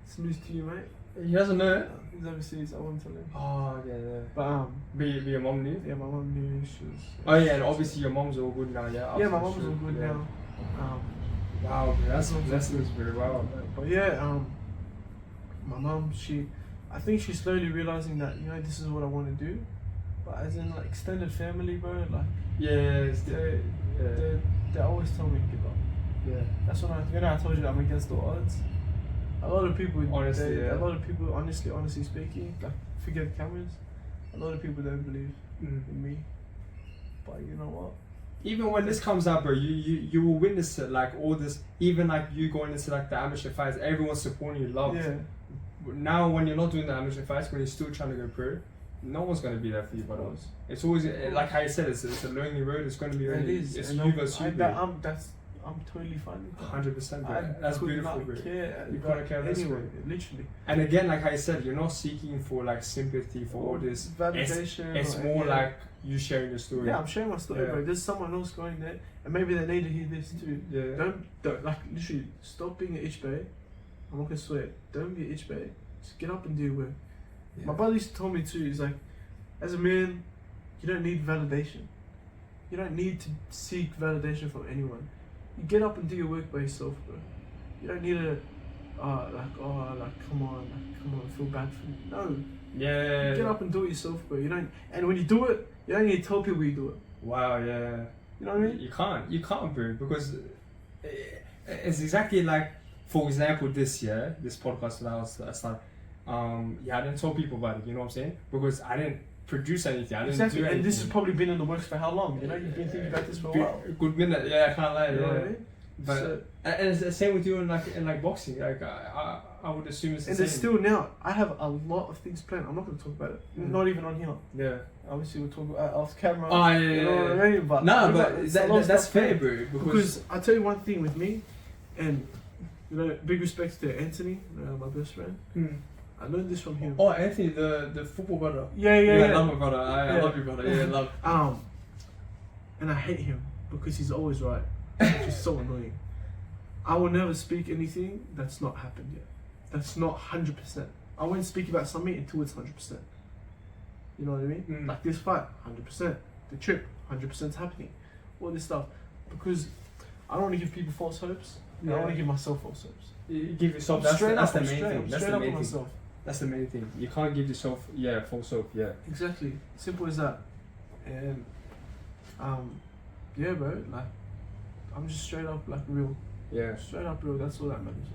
S1: it's news to you, mate.
S2: He doesn't know it?
S1: He's overseas, I won't tell him.
S2: Oh, yeah.
S1: But
S2: But your mom knew?
S1: yeah, my mom knew she was.
S2: Oh yeah, and obviously your mom's all good now, yeah?
S1: Yeah, my mom's all good now.
S2: Wow, bro, that's blessings, bro. Wow.
S1: But yeah, my mom, I think she's slowly realizing that this is what I want to do, but as in like extended family, bro, like they always tell me to give up.
S2: Yeah.
S1: That's what I told you that I'm against all odds. A lot of people, honestly speaking, like forget cameras. A lot of people don't believe in me, but you know what?
S2: Even when this comes out, bro, you will witness it, like all this. Even like you going into like the amateur fights, everyone's supporting you, love.
S1: Yeah.
S2: Now when you're not doing the amateur fights, when you're still trying to go pro, no one's gonna be there for you, but it's always like how you said, it's a lonely road. It's gonna be only, it's you versus you. I'm totally fine with that. 100%, bro. That's beautiful, bro. You can't care less,
S1: anyway,
S2: bro.
S1: literally.
S2: And again, like I said, you're not seeking for like sympathy for all this
S1: validation.
S2: It's more like you sharing your story.
S1: Yeah, I'm sharing my story, bro. There's someone else going there, and maybe they need to hear this too.
S2: Yeah.
S1: Don't like literally stop being an itch bay. I'm not gonna swear. Don't be an itch bay. Just get up and do your work. My brother used to tell me too. He's like, as a man, you don't need validation. You don't need to seek validation from anyone. You get up and do your work by yourself, bro. You don't need to, come on, feel bad for me. No.
S2: Yeah.
S1: You get up and do it yourself, bro. And when you do it, you don't need to tell people you do it.
S2: Wow, yeah.
S1: You know what I mean?
S2: You can't, bro, because it's exactly like, for example, this podcast that I started, I didn't tell people about it, you know what I'm saying? Because I didn't produce anything, I didn't do anything.
S1: And this has probably been in the works for how long? You've been thinking about this for a while.
S2: A good minute, I can't lie.
S1: You know what I mean?
S2: But and it's the same with you in like boxing. Like I would assume it's the
S1: same. And there's still now. I have a lot of things planned. I'm not going to talk about it. Not even on here.
S2: Yeah.
S1: Obviously we'll talk about off camera.
S2: Oh yeah.
S1: You know what I mean? But
S2: that's fair, bro.
S1: Because I'll tell you one thing with me, and big respect to Anthony, my best friend. I learned this from him.
S2: Oh, Anthony, the football brother.
S1: Yeah.
S2: I love my brother. I love your brother. Yeah, love.
S1: And I hate him. because he's always right, which is so annoying. I will never speak anything that's not happened yet. That's not 100%. I won't speak about something until it's 100%. You know what I mean? Like this fight, 100%. The trip, 100% is happening. All this stuff. Because I don't want to give people false hopes. I don't want to give myself false hopes.
S2: You give yourself, that's the main thing. That's the main thing. That's the main thing. You can't give yourself, false hope,
S1: Exactly. Simple as that. And, yeah, bro, like, I'm just straight up, like, real.
S2: Yeah.
S1: Straight up real, that's all that matters.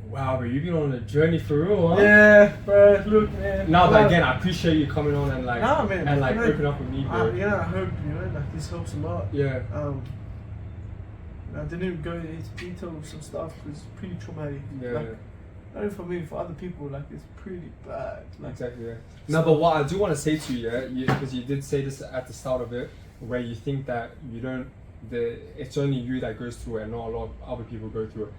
S2: Wow, bro, you've been on a journey for real, huh?
S1: Yeah, bro, look, man.
S2: No, but again, I appreciate you coming on and like,
S1: man,
S2: and like opening up with me, bro.
S1: I hope, like, this helps a lot.
S2: Yeah.
S1: I didn't even go into detail with some stuff because it's pretty traumatic.
S2: Yeah.
S1: Like, not only for me, for other people, like, it's pretty bad. Like,
S2: exactly, yeah. No, but what I do want to say to you, because you did say this at the start of it, where you think that it's only you that goes through it and not a lot of other people go through it.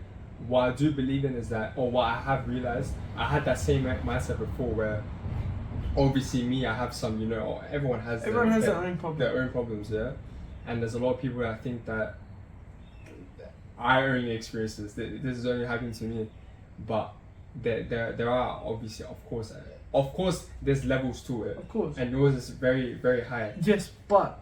S2: What I do believe in is that, or what I have realized, I had that same mindset before where obviously me, I have some, everyone has their own problems, yeah. And there's a lot of people that I think that I only experience this. This is only happening to me, but there are obviously, of course, there's levels to it.
S1: Of course.
S2: And yours is very, very high.
S1: Yes, but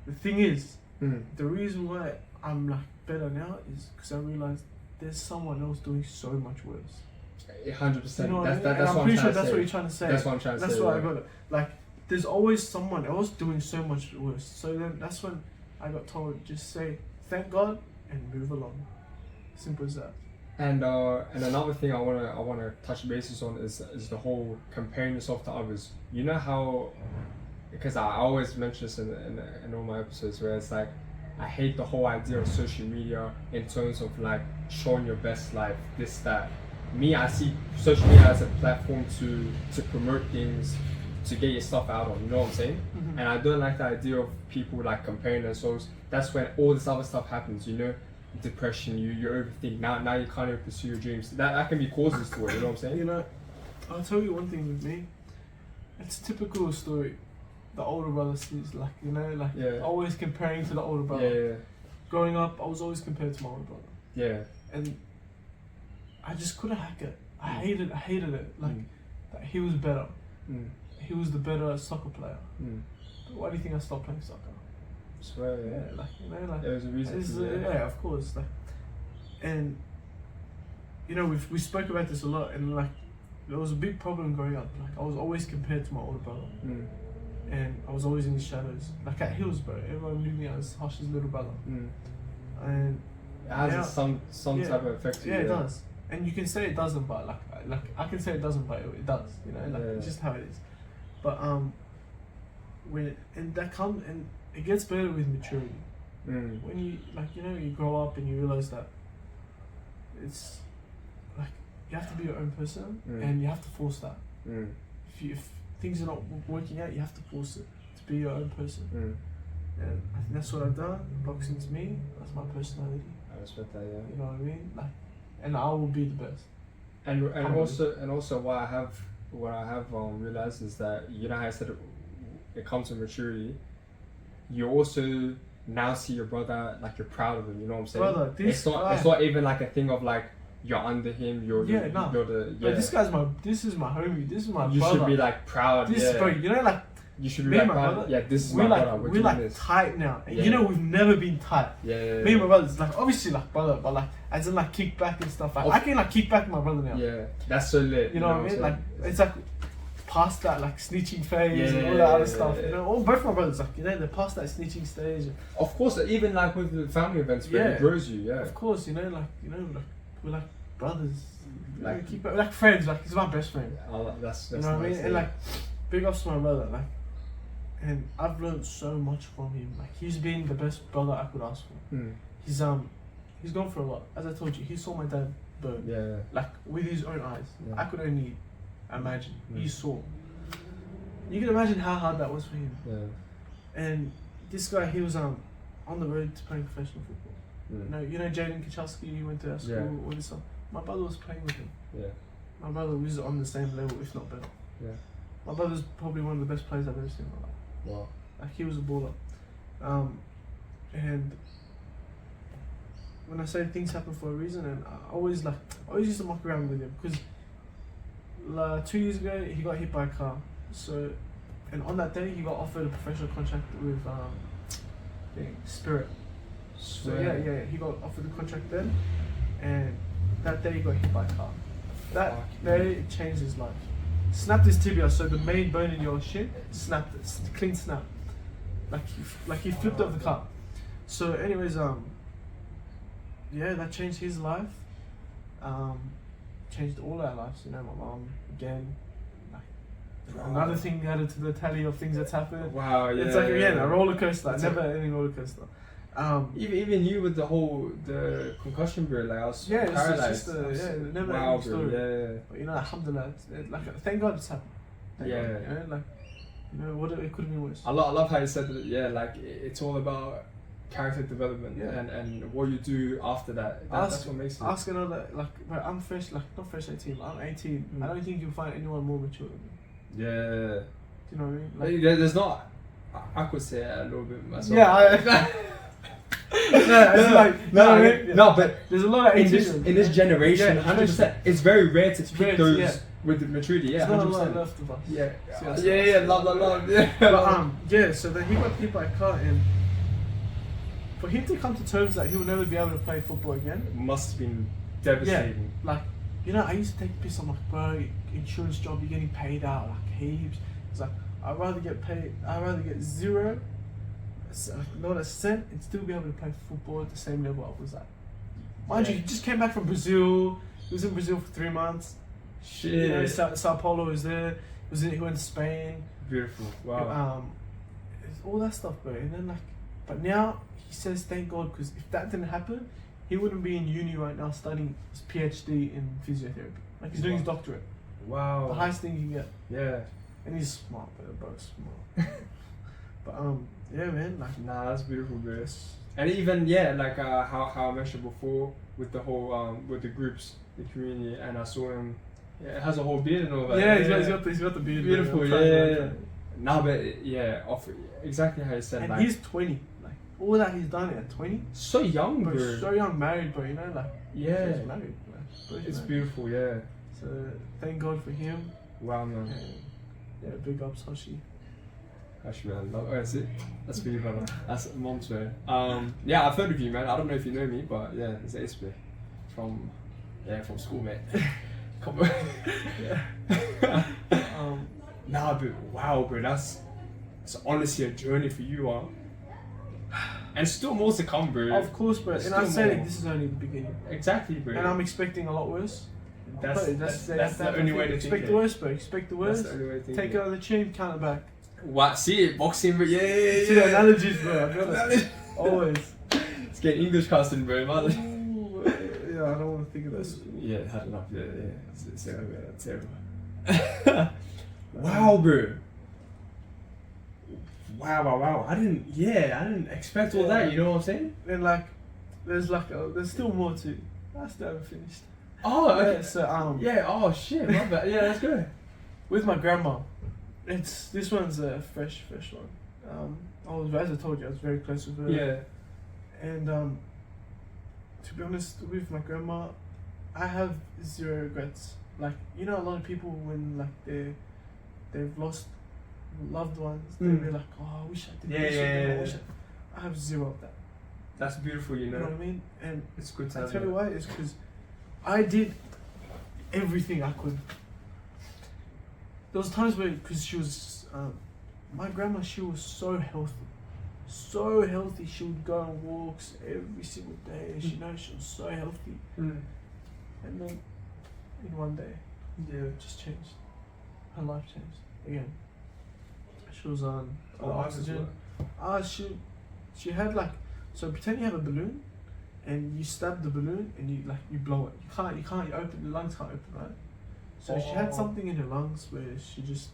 S1: the thing is, the reason why I'm like better now is because I realized there's someone else doing so much worse.
S2: 100%.
S1: You know what I mean?
S2: That's
S1: I'm pretty sure that's what you're trying to say.
S2: That's what I'm trying to say.
S1: That's why I got it. Like, there's always someone else doing so much worse. So then that's when I got told, just say thank God and move along. Simple as that.
S2: And another thing I wanna touch bases on is the whole comparing yourself to others. You know how, because I always mention this in all my episodes, where it's like I hate the whole idea of social media in terms of like showing your best life, this, that. Me, I see social media as a platform to promote things, to get your stuff out on, you know what I'm saying? And I don't like the idea of people like comparing themselves. That's when all this other stuff happens, depression, you overthink. Now you can't even pursue your dreams. That can be causes to it, you know what I'm saying?
S1: I'll tell you one thing with me. It's a typical story. The older brother sees, always comparing to the older brother.
S2: Yeah.
S1: Growing up, I was always compared to my older brother.
S2: Yeah.
S1: And I just couldn't hack it. I hated it. Like, that he was better. He was the better soccer player. But why do you think I stopped playing soccer?
S2: I swear, yeah. There was a reason.
S1: Yeah, of course. Like, and we spoke about this a lot, and like, there was a big problem growing up. Like, I was always compared to my older brother. And I was always in the shadows. Like at Hillsborough, everyone knew me as Hush's little brother. And
S2: it has some type of effect to you.
S1: Yeah, it does. And you can say it doesn't, but like I can say it doesn't, but it does. It's just how it is. But it gets better with maturity. When you grow up and you realize that it's like you have to be your own person, and you have to force that. If things are not working out, you have to force it to be your own person. And I think that's what I've done. Boxing's me. That's my personality.
S2: I respect that. Yeah.
S1: You know what I mean? Like, and I will be the best.
S2: And also what I have realized is that how I said it comes to maturity. You also now see your brother like you're proud of him. You know what I'm saying?
S1: Brother,
S2: it's not even like a thing of like you're under him.
S1: But this is my homie. This is my brother.
S2: You should be like proud.
S1: Like.
S2: You should be like proud. Yeah, this is my brother.
S1: We're like tight now. And we've never been tight.
S2: Yeah.
S1: Me and my brother's like obviously like brother, but like as in like kick back and stuff. Like I can like kick back with my brother now.
S2: Yeah, that's so lit.
S1: You know what I mean? Like it's like past that like snitching phase and all that other stuff. Both my brothers like they're past that snitching stage.
S2: Of course, even like with the family events where it grows you. Yeah.
S1: Of course, we're like brothers. Like keep like friends. Like he's my best friend.
S2: Oh, that's
S1: you know what I mean? And like big ups to my brother. Like. And I've learned so much from him. Like he's been the best brother I could ask for. He's gone through a lot. As I told you, he saw my dad burn.
S2: Yeah. Like
S1: with his own eyes. Yeah. I could only imagine. He saw. You can imagine how hard that was for him.
S2: Yeah.
S1: And this guy, he was on the road to playing professional football. You know Jaden Kachowski, he went to our school, all this stuff. My brother was playing with him.
S2: Yeah.
S1: My brother was on the same level, if not better.
S2: Yeah. My
S1: brother's probably one of the best players I've ever seen in my life.
S2: Wow.
S1: Like he was a baller. And when I say things happen for a reason, and I always used to muck around with him because 2 years ago he got hit by a car. So, and on that day he got offered a professional contract with Spirit. So yeah, he got offered the contract then, and that day he got hit by a car. That day it changed his life. Snapped his tibia, so the main bone in your shin snapped. It's a clean snap, like he flipped off the car. So, anyways, yeah, that changed his life. Changed all our lives. You know, my mom again. Another thing added to the tally of things that's happened.
S2: Wow, yeah.
S1: It's like again a roller coaster. Never ending roller coaster.
S2: Even you with the concussion, bro. Like I was paralyzed.
S1: It's just never ending story. Yeah. But you know, alhamdulillah, thank God it's happened. Thank God, you know, like, you know, what it could have been worse.
S2: I love how you said that. Yeah, like it's all about character development and what you do after that. That's what makes it.
S1: Ask another, like, bro, I'm fresh, like not fresh 18. I'm 18. I don't think you'll find anyone more mature than me.
S2: Yeah.
S1: Do you know what I mean? Like,
S2: there's not. I could say it a little bit myself.
S1: Yeah. No,
S2: but
S1: there's a lot of
S2: in this generation, 100%. It's very rare to pick those with the maturity. Yeah, 100%.
S1: There's not a lot left of us.
S2: Yeah. Love. Yeah.
S1: But so then he got hit by a car, and for him to come to terms that he will never be able to play football again
S2: must have been devastating.
S1: Yeah, like, you know, I used to take a piss. I'm like, bro, insurance job, you're getting paid out like heaps. It's like, I'd rather get zero, not a cent, and still be able to play football at the same level I was at. Mind you, he just came back from Brazil. He was in Brazil for 3 months.
S2: Shit.
S1: You know, Sao Paulo was there. He went to Spain.
S2: Beautiful. Wow.
S1: It's all that stuff, bro. And then but now he says thank God, because if that didn't happen, he wouldn't be in uni right now studying his PhD in physiotherapy. Like, he's doing his doctorate.
S2: Wow.
S1: The highest thing you can get.
S2: Yeah.
S1: And he's smart, bro. Smart. But yeah, man. Like,
S2: nah, that's beautiful, bro. And even like how I mentioned before with the whole with the groups, the community, and I saw him. Yeah, it has a whole beard and all that.
S1: Yeah, he's got the beard.
S2: Beautiful, yeah. Nah, but exactly how you said.
S1: And
S2: like,
S1: he's 20. Like, all that he's done at 20.
S2: So young, bro.
S1: So young, married, bro. You know, like,
S2: yeah.
S1: He's married.
S2: It's beautiful, yeah.
S1: So thank God for him.
S2: Wow, man.
S1: Yeah, big ups, Hoshi.
S2: Actually, man, that's it. That's for you, brother. That's mom's way. Yeah, I've heard of you, man. I don't know if you know me, but yeah, it's Ace from school, mate. Come on. Nah, but wow, bro, that's honestly a journey for you, and still more to come, bro.
S1: Of course, bro. And I said this is only the beginning.
S2: Exactly, bro.
S1: And I'm expecting a lot worse.
S2: That's the only way to
S1: expect the worst, bro. Expect the worst.
S2: That's the only way to think
S1: Take it on the chin, count it back.
S2: What? See it, boxing, bro. Yeah.
S1: See the analogies, bro. I got it. Always.
S2: It's getting English casting, bro.
S1: Ooh, yeah, I don't want to think of this.
S2: Yeah, had enough. Yeah. It's terrible. Wow, bro. Wow. I didn't expect all that. You know what I'm saying?
S1: And there's still more to. I still haven't finished.
S2: Oh, okay.
S1: Yeah, so
S2: Oh shit, my bad. Yeah, let's go.
S1: With my grandma. This one's a fresh one. As I told you, I was very close with her.
S2: Yeah.
S1: And to be honest, with my grandma, I have zero regrets. Like, you know, a lot of people when like they've lost loved ones, they'll be like, oh, I wish I did this. I have zero of that.
S2: That's beautiful, you know.
S1: You know what I mean? And
S2: it's good to
S1: I'll tell you why. It's because I did everything I could. There was times where, because she was, my grandma, she was so healthy. She would go on walks every single day. She she was so healthy. And then, in one day, it just changed. Her life changed again. She was on oxygen. She had so pretend you have a balloon, and you stab the balloon and you blow it. You can't open the lungs can't open, right? So she had something in her lungs where she just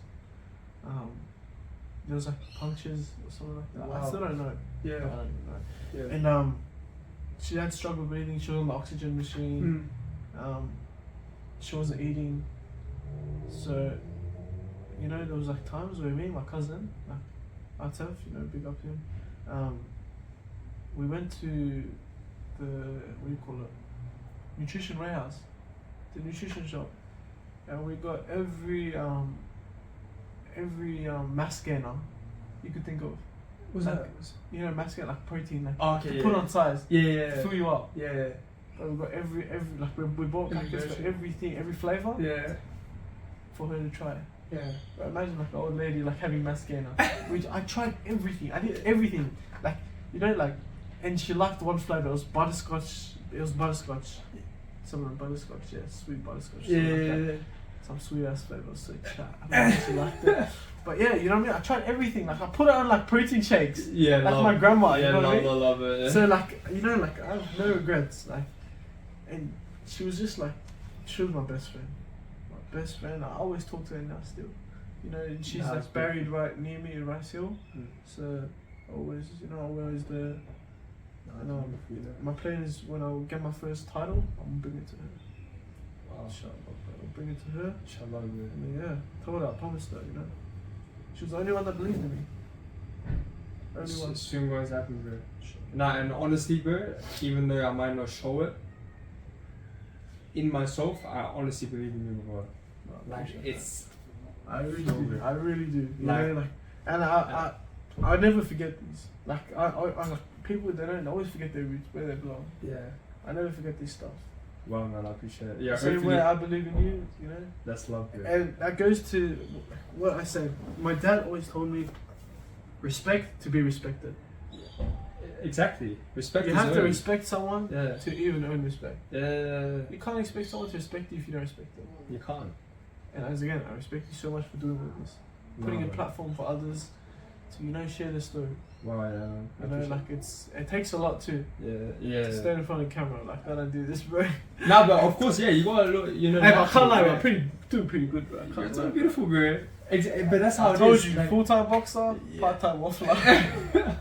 S1: there was punctures or something like that.
S2: Wow.
S1: I still don't know.
S2: Yeah.
S1: I don't even know.
S2: Yeah.
S1: And she had struggle breathing. She was on the oxygen machine. She wasn't eating. So, you know, there was times where me and my cousin, Atef, big up him, we went to the, what do you call it, nutrition warehouse, the nutrition shop, and we got every mass gainer you could think of.
S3: What's
S1: Like,
S3: that?
S1: You know, mass gainer, like protein, like
S3: Oh, okay,
S1: to put on size,
S3: Yeah.
S1: fill you up.
S3: Yeah.
S1: But we got every like we bought
S3: Every
S1: packets for
S3: version.
S1: everything, every flavor
S3: Yeah.
S1: for her to try.
S3: Yeah.
S1: But imagine like an old lady like having mass gainer. Which I tried everything. I did everything. Like, you know, like, and she liked one flavor. It was butterscotch. Some of the butterscotch, yeah, sweet butterscotch. something like that.
S3: Yeah.
S1: Some sweet ass flavor. So chat. I don't know if she liked it. But yeah, you know what I mean. I tried everything. Like I put it on like protein shakes.
S2: Yeah,
S1: Like
S2: love,
S1: my grandma.
S2: Yeah,
S1: you know what I mean?
S2: love it. Yeah.
S1: So like, you know, like I have no regrets. Like, and she was just like, she was my best friend. My best friend. I always talk to her now still. You know, and she's
S2: Nah,
S1: like
S2: it's
S1: buried right near me in Rice Hill.
S2: Mm.
S1: So always, you know, always there. And my plan is when I get my first title, I'm bring it to her.
S2: Wow.
S1: I'll bring it to her.
S2: Inshallah, bro.
S1: And yeah, told her, I promised her, you know. She was the only one that believed in me. Only one.
S2: Soon going to happen, bro. Nah, and honestly, bro, even though I might not show it, in myself, I honestly believe in you, bro. Like, it's...
S1: I really
S2: So
S1: do.
S2: good.
S1: I really do. You
S2: Like-
S1: know, like, and I never forget these. Like I like people that don't always forget their roots, where they belong.
S2: Yeah.
S1: I never forget this stuff.
S2: Well, man, I appreciate it. Yeah,
S1: Same
S2: hopefully
S1: way I believe in you, you know.
S2: that's love, bro.
S1: And that goes to what I said. My dad always told me, respect to be respected.
S2: Exactly. Respect
S1: You
S2: is
S1: have to
S2: earned.
S1: respect someone
S2: Yeah.
S1: to even earn respect.
S2: Yeah.
S1: You can't expect someone to respect you if you don't respect them.
S2: You can't.
S1: And as again, I respect you so much for doing all this, putting
S2: No,
S1: a
S2: man.
S1: platform for others to, you know, share their story.
S2: Wow, yeah, man. I
S1: You know,
S2: appreciate
S1: like it takes a lot too.
S2: it.
S1: To
S2: Yeah.
S1: stand in front of the camera, like I don't do this, bro.
S2: Nah, but of course, yeah, you gotta look, you know.
S1: Hey, but I can't lie,
S2: naturally,
S1: I'm doing pretty good, bro. I
S2: You're
S1: can't
S2: so
S1: lie.
S2: beautiful, bro. But that's how
S1: I
S2: it
S1: told
S2: is.
S1: you,
S2: like-
S1: full-time boxer,
S2: Yeah.
S1: part-time waffler.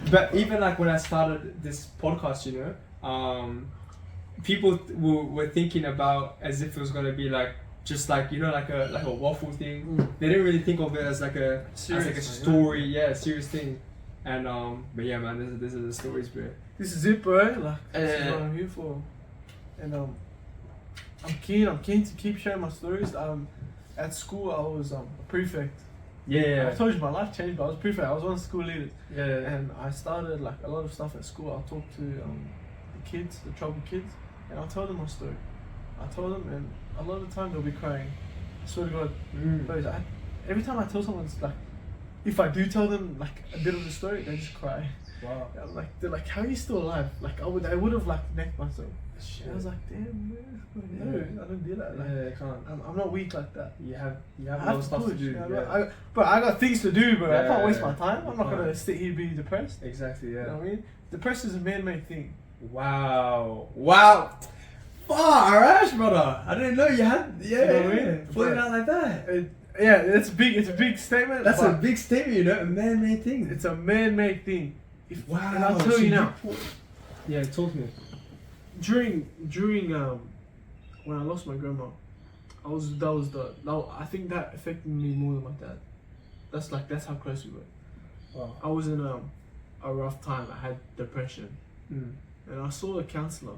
S2: But even like when I started this podcast, you know, people were thinking about as if it was gonna be like just like, you know, like a waffle thing. They didn't really think of it as like a
S1: Serious,
S2: story, yeah, serious thing. And but yeah, man, this is the stories, bro.
S1: This is it, bro. Like this is
S2: Uh,
S1: what I'm here for. And I'm keen to keep sharing my stories. At school I was a prefect.
S2: Yeah,
S1: I told you my life changed, but I was prefect. I was one of the school leaders.
S2: yeah,
S1: And I started like a lot of stuff at school. I'll talk to the kids, the troubled kids, and I'll tell them my story. I told them, and a lot of the time they'll be crying. I swear to God, bro, every time I tell someone, it's like, if I do tell them like a bit of the story, they just cry.
S2: Wow.
S1: I'm like, they're like, how are you still alive? Like I would have like necked myself.
S2: Shit.
S1: And I was like, damn, man, no,
S2: Yeah.
S1: I don't do that. Like,
S2: Yeah, I can't.
S1: I'm not weak like that.
S2: You have
S1: I
S2: a lot
S1: have
S2: of
S1: to
S2: stuff
S1: push.
S2: to do.
S1: You know,
S2: Yeah.
S1: but I got things to do, bro. I can't waste
S2: Yeah.
S1: my time. I'm not
S2: You
S1: gonna
S2: can't.
S1: sit here being depressed.
S2: Exactly.
S1: You
S2: Yeah.
S1: know what I mean? Depression is a man-made thing.
S2: Wow. Wow. Fuck, Aarash, brother. I didn't know you had. Yeah.
S1: You know what I mean?
S2: Putting it out like that.
S1: Yeah, it's a big statement.
S2: That's a
S1: but
S2: big statement, you know, a man-made thing.
S1: It's a man-made thing.
S2: Wow.
S1: And I'll tell
S2: so
S1: you now.
S2: Yeah, talk to me.
S1: During when I lost my grandma, I think that affected me more than my dad. That's how close we were.
S2: Wow.
S1: I was in a rough time. I had depression,
S2: Mm.
S1: and I saw a counselor.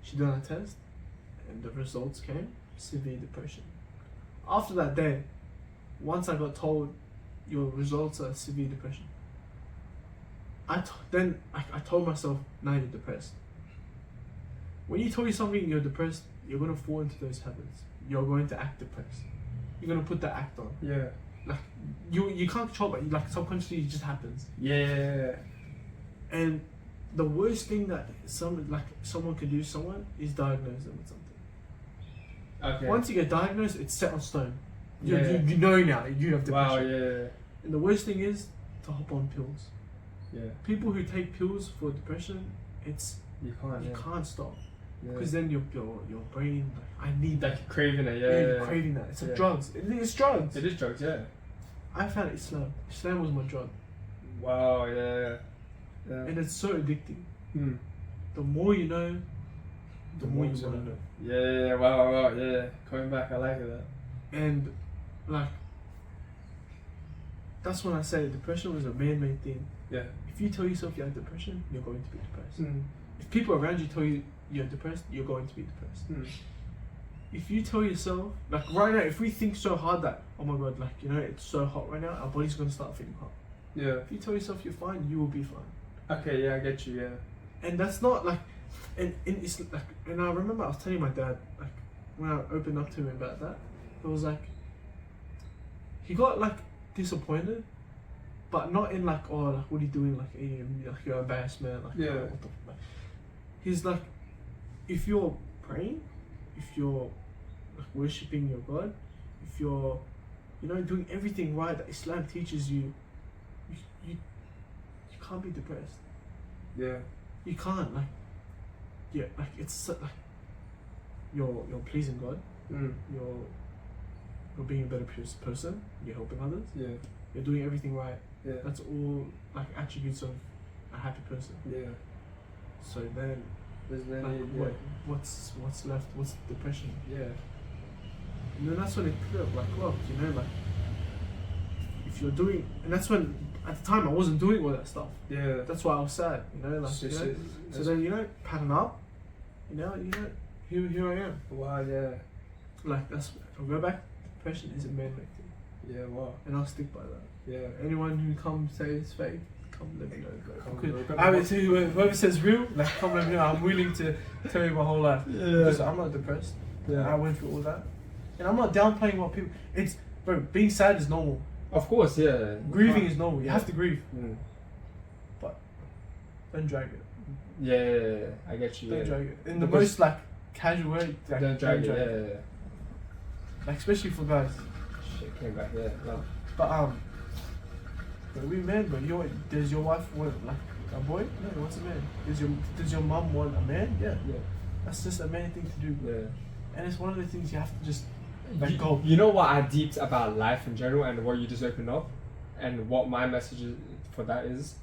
S1: She done a test, and the results came severe depression. After that day, once I got told your results are severe depression, I told myself, now you're depressed. When you tell you something you're depressed, you're gonna fall into those habits. You're going to act depressed. You're gonna put the act on.
S2: Yeah.
S1: Like you can't control it, like subconsciously it just happens.
S2: Yeah.
S1: And the worst thing that someone could do to someone is diagnose them with something.
S2: Okay.
S1: Once you get diagnosed, it's set on stone. You know now you have depression.
S2: Wow. Yeah.
S1: And the worst thing is to hop on pills.
S2: Yeah.
S1: People who take pills for depression,
S2: You can't.
S1: you
S2: Yeah.
S1: can't stop
S2: Yeah.
S1: because then your brain, like, I need that.
S2: Like craving it.
S1: You're
S2: Yeah.
S1: craving that. It's
S2: Yeah.
S1: like drugs. It's drugs.
S2: It is drugs. Yeah.
S1: I found Islam. Islam was my drug,
S2: Wow. Yeah. Yeah.
S1: and it's so addicting.
S2: Hmm.
S1: The more you know, the more you
S2: you
S1: want to know.
S2: Yeah. Wow. Yeah. Coming back, I like that.
S1: And like, that's when I say depression was a man-made thing.
S2: Yeah.
S1: If if you tell yourself you have depression, you're going to be depressed.
S3: Mm.
S1: If people around you tell you you're depressed, you're going to be depressed.
S3: Mm.
S1: If you tell yourself, like right now, if we think so hard that, oh my god, like, you know, it's so hot right now, our body's going to start feeling hot.
S3: Yeah.
S1: If you tell yourself you're fine, you will be fine.
S3: Okay, yeah, I get you, yeah.
S1: And that's not like, and it's like, and I remember I was telling my dad, like, when I opened up to him about that, it was like, he got like disappointed, but not in like, oh, like, what are you doing, like, hey, like you're embarrassed, man, like,
S3: Yeah.
S1: oh, what the fuck. He's like, if you're praying, if you're like worshipping your God, if you're, you know, doing everything right that Islam teaches you, you can't be depressed.
S3: Yeah.
S1: You can't, like, yeah, like it's like you're pleasing God,
S3: Mm.
S1: you're being a better person, you're helping others,
S3: Yeah.
S1: you're doing everything right.
S3: Yeah.
S1: That's all like attributes of a happy person.
S3: Yeah.
S1: So then,
S3: There's no
S1: like,
S3: need,
S1: what's left? What's depression?
S3: yeah.
S1: And then that's when it cleared up, like, look, you know, like, if you're doing, and that's when, at the time, I wasn't doing all that stuff.
S3: Yeah.
S1: That's why I was sad, you know, like,
S3: So-
S1: you know?
S3: so-
S1: So then, you know, pattern up, you know, here I am.
S3: Wow, yeah.
S1: Like, that's, I'll go back, depression is a man-made thing,
S3: Yeah, wow.
S1: and I'll stick by that.
S3: Yeah.
S1: Anyone who comes say it's fake, come let me know.
S3: Come
S1: Because
S3: let me
S1: I
S3: know.
S1: would say whoever says real, like, come let me know. I'm willing to tell you my whole life.
S3: Yeah.
S1: Because I'm not depressed.
S3: Yeah.
S1: I went through all that, and I'm not downplaying what people. It's, bro, being sad is normal.
S2: Of course, yeah.
S1: Grieving is normal. You have to grieve,
S2: Mm.
S1: but don't drag it.
S2: Yeah, I get you.
S1: Don't
S2: Yeah.
S1: drag it. In the
S2: Because-
S1: most like casual way. Like,
S2: Don't drag it. Yeah.
S1: Like, especially for guys.
S2: Shit came back. Yeah. No.
S1: But but we men, but does your wife want like a boy? No, he wants a man. Does your mum want a man? Yeah.
S2: Yeah.
S1: That's just a man thing to do.
S2: Yeah.
S1: And it's one of the things you have to just let go.
S2: You know what I deeped about life in general and what you just opened up, and what my message for that is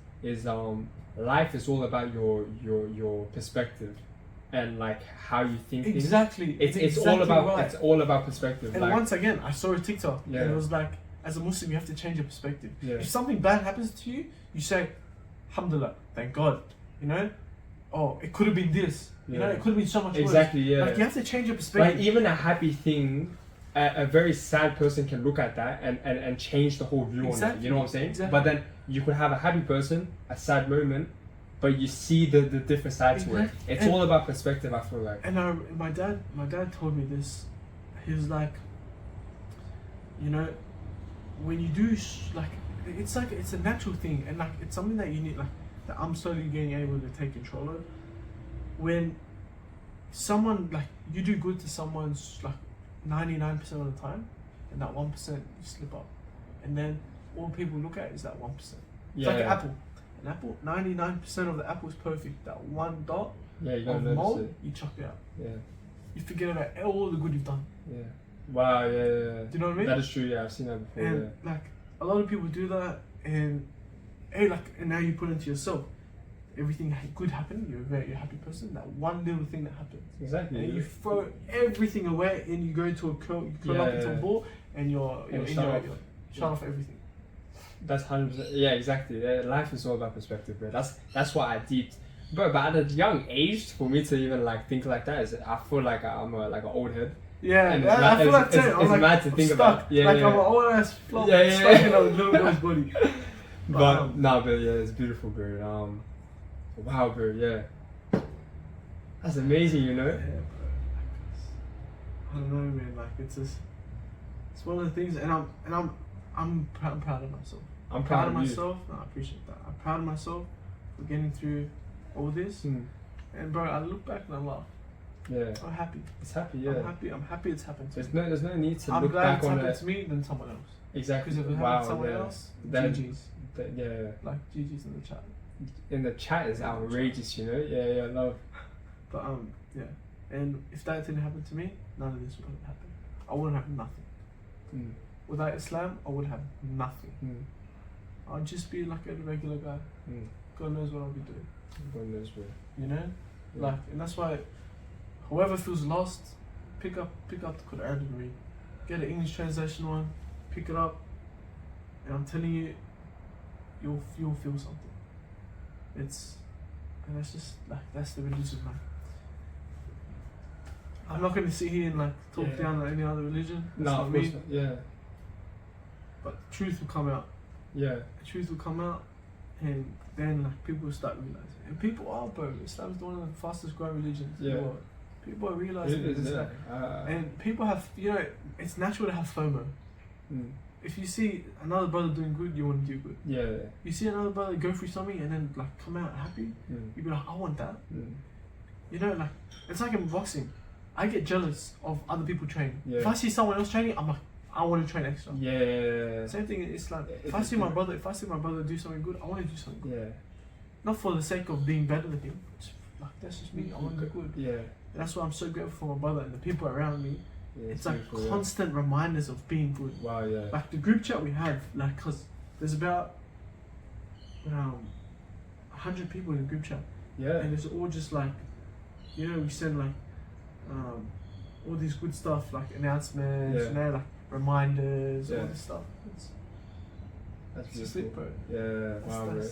S2: life is all about your perspective, and like how you think.
S1: Exactly.
S2: It's
S1: exactly
S2: all about
S1: right.
S2: it's all about perspective.
S1: And
S2: like,
S1: once again, I saw a TikTok,
S2: Yeah.
S1: and it was like, as a Muslim, you have to change your perspective.
S2: Yeah.
S1: If something bad happens to you, you say, Alhamdulillah, thank God. You know, oh, it could have been this. You know,
S2: Yeah.
S1: it could have been so much
S2: exactly.
S1: worse.
S2: Yeah.
S1: Like, you have to change your perspective.
S2: Like even a happy thing, a very sad person can look at that and change the whole view on it.
S1: Exactly.
S2: You know what I'm saying?
S1: Exactly.
S2: But then you could have a happy person, a sad moment, but you see the different sides to it.
S1: Exactly.
S2: It's
S1: And-
S2: all about perspective. I feel like.
S1: And my dad told me this. He was like, you know, when you do it's a natural thing, and like it's something that you need, like, that I'm slowly getting able to take control of. When someone, like, you do good to someone's like 99% of the time, and that 1% you slip up, and then all people look at is that 1%. It's like an apple. An apple, 99% of the apple is perfect. That one dot
S2: Yeah, you
S1: of
S2: gotta notice
S1: mold,
S2: it.
S1: you chuck it out.
S2: Yeah.
S1: You forget about all the good you've done.
S2: Yeah. Wow. Yeah.
S1: Do you know what I mean?
S2: That is true. Yeah, I've seen that before.
S1: And like a lot of people do that, and and now you put into yourself, everything good happened. You're a very happy person. That one little thing that happens,
S2: yeah. Exactly.
S1: and you throw everything away, and you go into a curl, you curl up into a ball, and you're
S2: And
S1: in
S2: shut
S1: your
S2: off.
S1: shut off everything.
S2: That's 100%. Yeah, exactly. Yeah, life is all about perspective, bro. That's what I deeped. But at a young age, for me to even like think like that is, I feel like I'm like an old head.
S1: Yeah,
S2: And
S1: I feel like too.
S2: it's
S1: I'm like,
S2: mad to
S1: I'm
S2: think
S1: stuck.
S2: about. Yeah,
S1: like
S2: yeah.
S1: I'm an old ass flop
S2: Yeah, yeah,
S1: stuck
S2: yeah.
S1: in a little boy's body.
S2: But but yeah, it's beautiful, bro. Wow, bro. Yeah, that's amazing. You know.
S1: Yeah, bro. I don't know, man. Like it's it's one of the things, and I'm proud of myself.
S2: I'm
S1: Proud of
S2: you.
S1: myself. No, I appreciate that. I'm proud of myself for getting through all this.
S2: Hmm.
S1: And bro, I look back and I laugh.
S2: Yeah,
S1: I'm happy.
S2: it's happy. Yeah.
S1: I'm happy it's happened to me.
S2: There's no need to
S1: I'm
S2: look
S1: glad
S2: back
S1: it's
S2: on
S1: happened
S2: it.
S1: to me than someone else.
S2: Exactly.
S1: Because if it happened
S2: Wow.
S1: to someone
S2: Yeah.
S1: else,
S2: Then-
S1: GG's.
S2: Yeah.
S1: Like GG's in the chat.
S2: In the chat is outrageous. You know. Yeah. Love.
S1: But yeah. And if that didn't happen to me, none of this would have happened. I wouldn't have nothing.
S2: Mm.
S1: Without Islam, I would have nothing.
S2: Mm.
S1: I'd just be like a regular guy.
S2: Mm.
S1: God knows what I'll be doing.
S2: God knows, bro.
S1: You know?
S2: Yeah.
S1: Like, and that's why whoever feels lost, pick up the Quran and read. Get an English translation one, pick it up, and I'm telling you, you'll feel something. And that's just like, that's the religion, man. I'm not going to sit here and like talk down on any other religion. That's
S2: No,
S1: not
S2: of course
S1: me.
S2: not. Yeah.
S1: But the truth will come out.
S2: Yeah.
S1: The truth will come out, and then like people will start realizing. And people are, bro. Islam's one of the fastest growing religions in the world. People are realizing
S2: It is,
S1: this. And people have, you know, it's natural to have FOMO. If you see another brother doing good, you want to do good.
S2: Yeah.
S1: You see another brother go through something and then like come out happy, you'd be like, I want that. You know, like it's like in boxing. I get jealous of other people training.
S2: Yeah.
S1: If I see someone else training, I'm like, I want to train extra.
S2: Yeah.
S1: Same thing in Islam. If I see my brother do something good, I want to do something good.
S2: Yeah.
S1: Not for the sake of being better than him. Just, like that's just me. I want to do good.
S2: Yeah.
S1: And that's why I'm so grateful for my brother and the people around me.
S2: Yeah,
S1: it's like
S2: beautiful,
S1: constant reminders of being good.
S2: Wow, yeah.
S1: Like the group chat we have, like, cause there's about 100 people in the group chat.
S2: Yeah.
S1: And it's all just like, you know, we send like all these good stuff, like announcements, you know, like reminders, all this stuff.
S2: That's
S1: just
S2: beautiful.
S1: it, bro.
S2: Yeah. Wow, bro.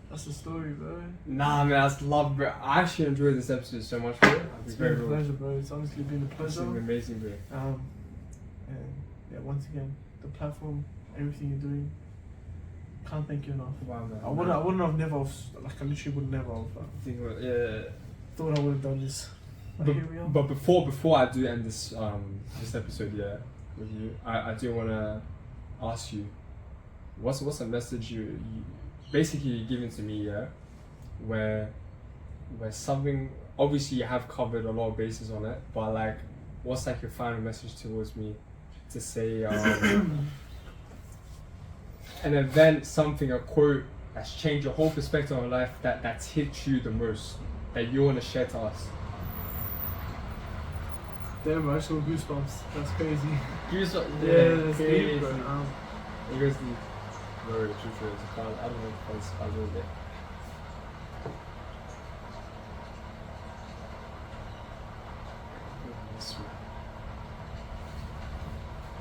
S1: That's the story, bro.
S2: Nah, man, that's love, bro. I actually enjoyed this episode so much, bro.
S1: It's been a pleasure, bro. It's honestly been a pleasure.
S2: It's been amazing, bro.
S1: And yeah, once again, the platform, everything you're doing, can't thank you enough.
S2: Wow, man.
S1: I wouldn't have never, like I literally would never have. Thought I would have done this. But here we are.
S2: But before I do end this this episode, with you, I do wanna ask you, what's a message you basically giving to me, where something, obviously you have covered a lot of bases on it, but like, what's like your final message towards me to say, an event, something, a quote that's changed your whole perspective on life, that's hit you the most, that you want to share to us?
S1: Damn, bro, I just got goosebumps. That's crazy.
S2: Goosebumps?
S1: Yeah, that's
S2: crazy.
S1: deep, bro.
S2: It goes deep. Very true. I don't know if it's a little bit.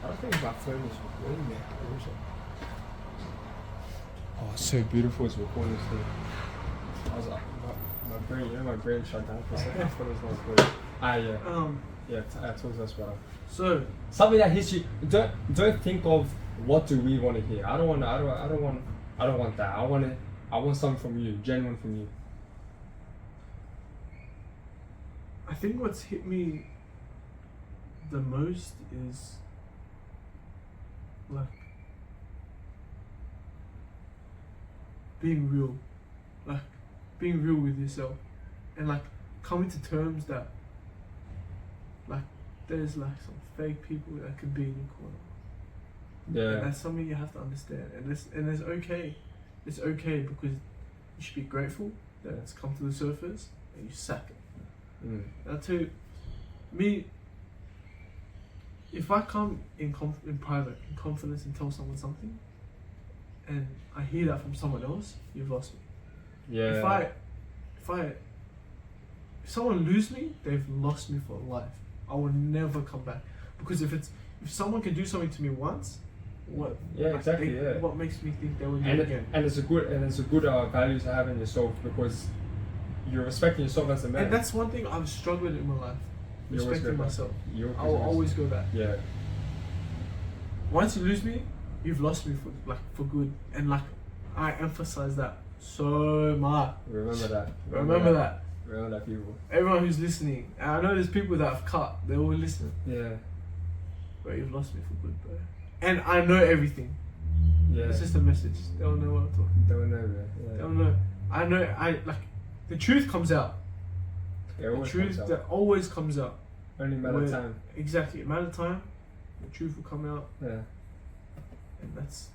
S2: I don't think my phone is recording me. Oh, it's so beautiful. It's recording too. I was like, my brain, my brain shut down for a second. I thought it was not recording. Talk to us about it.
S1: So
S2: something that hits you. Don't think of what do we want to hear. I don't want that. I want something from you, genuine from you.
S1: I think what's hit me the most is like being real, like being real with yourself, and like coming to terms that like there's like some fake people that could be in your corner.
S2: Yeah.
S1: And that's something you have to understand, and it's okay. It's okay because you should be grateful that it's come to the surface and you sack it. I'll tell you, me, if I come in private, in confidence, and tell someone something, and I hear that from someone else, you've lost me.
S2: Yeah.
S1: If someone lose me, they've lost me for life. I will never come back, because if someone can do something to me once, what?
S2: Yeah, exactly.
S1: What makes me think they will do
S2: it
S1: it again?
S2: And it's a good value to have in yourself, because you're respecting yourself as a man.
S1: And that's one thing I've struggled in my life. Respecting myself.
S2: I'll
S1: always go back.
S2: Yeah.
S1: Once you lose me, you've lost me for good. And like I emphasize that so much.
S2: Remember that.
S1: Remember that.
S2: Remember that, people.
S1: Everyone who's listening, and I know there's people that have cut, they all listen.
S2: Yeah.
S1: But you've lost me for good, bro. And I know everything.
S2: Yeah.
S1: It's just a message. They don't know what I'm talking.
S2: They don't know, man. Yeah.
S1: They don't know. I know. The truth comes out.
S2: The
S1: truth that always comes out.
S2: Only a matter of time.
S1: Exactly, a matter of time. The truth will come out.
S2: Yeah.
S1: And that's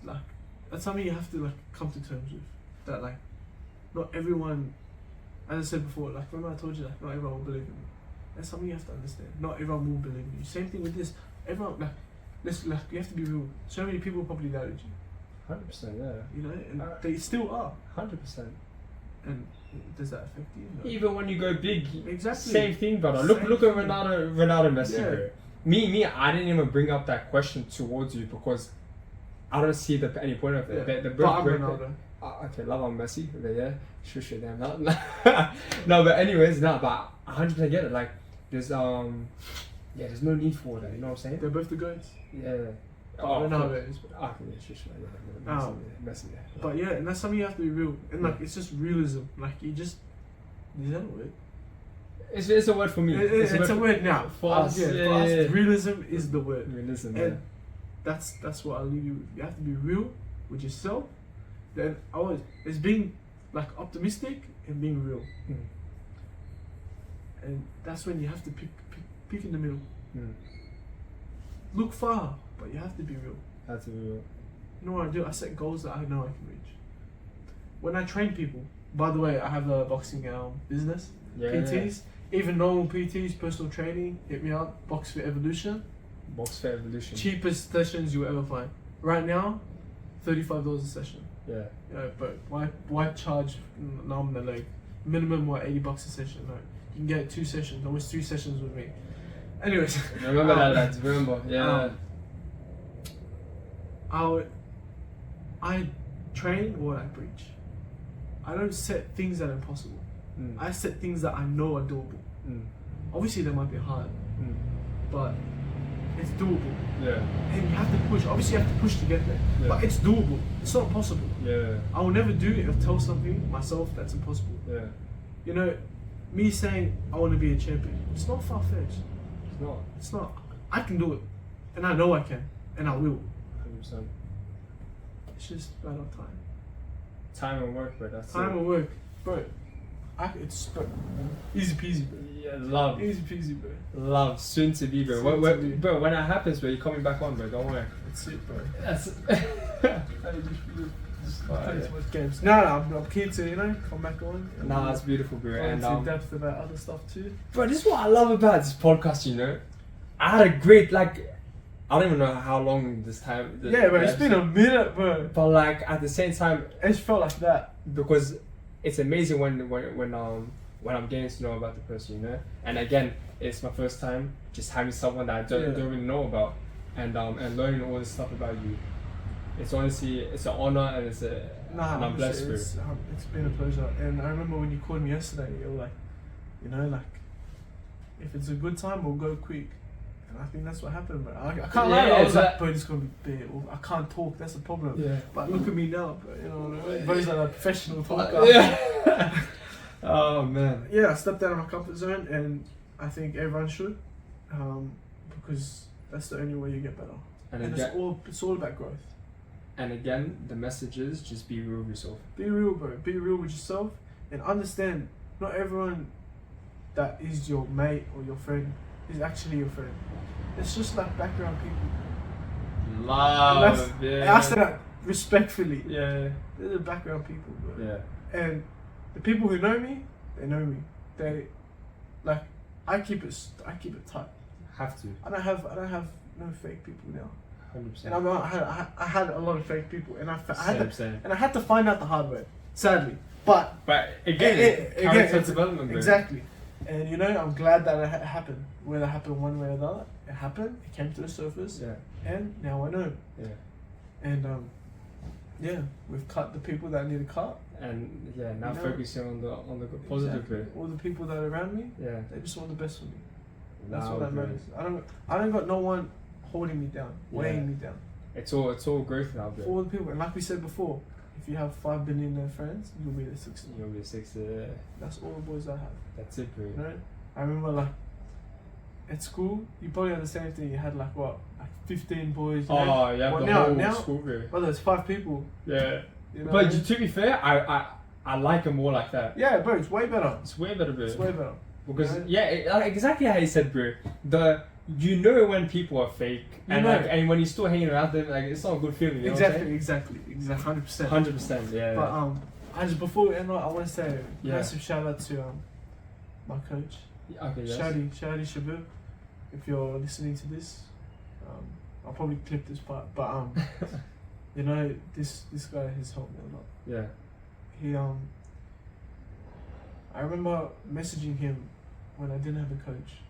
S1: something you have to come to terms with. That not everyone, as I said before, remember I told you not everyone will believe in me. That's something you have to understand. Not everyone will believe in you. Same thing with this. Everyone you have to be real. So many people probably doubted you.
S2: 100%, yeah.
S1: You know, and they still are.
S2: 100%.
S1: And does that affect you? No.
S2: Even when you go big,
S1: exactly.
S2: Same thing, brother. Look at Ronaldo Messi.
S1: Yeah.
S2: Me, I didn't even bring up that question towards you because I don't see any point of it.
S1: Yeah.
S2: The
S1: but I'm Ronaldo.
S2: Okay, love on Messi, but yeah, shush it down. No, but anyways, no, but 100% get it. Like, there's there's no need for that. You know what I'm saying?
S1: They're both the goats.
S2: Yeah.
S1: I don't know how it is.
S2: Okay, yeah, shush, yeah, Messi, yeah.
S1: But yeah, and that's something you have to be real. And like, it's just realism. Like, you just, is that a word?
S2: It's a word for me.
S1: It's a word now.
S2: For us.
S1: Yeah, for us, realism is the word.
S2: Realism,
S1: and that's what I'll leave you with. You have to be real with yourself. Then it's being like optimistic and being real. And that's when you have to pick in the middle. Look far, but you have to be real.
S2: Have to be real.
S1: You know what I do? I set goals that I know I can reach. When I train people, by the way, I have a boxing business, PTs, even normal PTs, personal training, hit me up, Boxfit Evolution.
S2: Boxfit Evolution.
S1: Cheapest sessions you'll ever find. Right now, $35 a session.
S2: Yeah.
S1: Yeah, but why charge an arm and a leg? Minimum $80 a session. No, you can get 2 sessions, almost 3 sessions with me. Anyways,
S2: remember that, lads. Remember, yeah.
S1: I train what I preach. I don't set things that are impossible. I set things that I know are doable. Obviously, they might be hard, but it's doable.
S2: Yeah.
S1: And you have to push. Obviously, you have to push to get there, but it's doable. It's not impossible.
S2: Yeah.
S1: I will never do it or tell something myself that's impossible.
S2: Yeah.
S1: You know, me saying I want to be a champion, it's not far-fetched.
S2: It's not.
S1: It's not. I can do it, and I know I can, and I will.
S2: 100%.
S1: It's just a matter of time.
S2: Time and work, bro. That's
S1: Time
S2: it.
S1: and work, bro. It's easy peasy, bro.
S2: Yeah, love.
S1: Easy peasy, bro.
S2: Love. Soon to be, bro.
S1: Soon to be.
S2: Bro, when that happens, bro, you're coming back on, bro. Don't worry.
S1: That's it, bro.
S2: That's it.
S1: Just play too much games. No, I'm keen to, come back on.
S2: Nah, that's beautiful, bro.
S1: Go
S2: And
S1: into depth about other stuff too.
S2: bro, this is what I love about this podcast, you know. I had a great, I don't even know how long this time.
S1: Yeah, but it's been a minute, bro.
S2: But like at the same time,
S1: It just felt like that.
S2: because it's amazing when I'm getting to know about the person, you know. And again, it's my first time just having someone that I don't really know about, and learning all this stuff about you. It's honestly, it's an honor, and and I'm blessed with it.
S1: It's been a pleasure. And I remember when you called me yesterday, you were like, if it's a good time, we'll go quick. And I think that's what happened, bro. I can't lie. I was like, bro, this is gonna be big. I can't talk. That's the problem.
S2: Yeah.
S1: But look at me now, bro. You know what I mean? Bro's like a professional talker.
S2: Yeah. Oh man.
S1: Yeah, I stepped out of my comfort zone, and I think everyone should, because that's the only way you get better. And it's all about growth.
S2: And again, the message is just be real with yourself.
S1: Be real, bro. Be real with yourself, and understand not everyone that is your mate or your friend is actually your friend. It's just like background people.
S2: Love,
S1: and I say that respectfully.
S2: Yeah.
S1: They're the background people, bro.
S2: Yeah.
S1: And the people who know me, they know me. I keep it tight.
S2: Have to.
S1: I don't have no fake people now.
S2: 100%.
S1: And I had a lot of fake people, and I had to find out the hard way, sadly. But
S2: again, character development, bro.
S1: Exactly. And I'm glad that it happened. Whether it happened one way or the other, it happened. It came to the surface.
S2: Yeah.
S1: And now I know.
S2: Yeah.
S1: And we've cut the people that I need to cut.
S2: And now focusing on the positive bit.
S1: All the people that are around me, they just want the best for me. That's what that matters. I don't got no one holding me down, weighing me down.
S2: It's all growth now, bro.
S1: All the people, and like we said before, if you have 5 billion friends, you'll be the 6th.
S2: You'll be the 6th.
S1: That's all the boys I have.
S2: That's it, bro.
S1: I remember at school, you probably had the same thing. You had 15 boys.
S2: Oh yeah,
S1: well,
S2: the whole school, bro.
S1: Well, there's 5 people.
S2: Yeah. But to be fair, I like them more like that.
S1: Yeah, bro, it's way better.
S2: It's way better, bro.
S1: It's way better.
S2: Because exactly how you said, bro. You know when people are fake, and when you're still hanging around them, it's not a good feeling. You know
S1: Exactly, 100%.
S2: 100%, yeah.
S1: But before we end, I want to say a massive shout out to my coach.
S2: Okay, yes.
S1: Shadi Shabib. If you're listening to this, I'll probably clip this part, but this guy has helped me a lot.
S2: Yeah.
S1: He I remember messaging him when I didn't have a coach,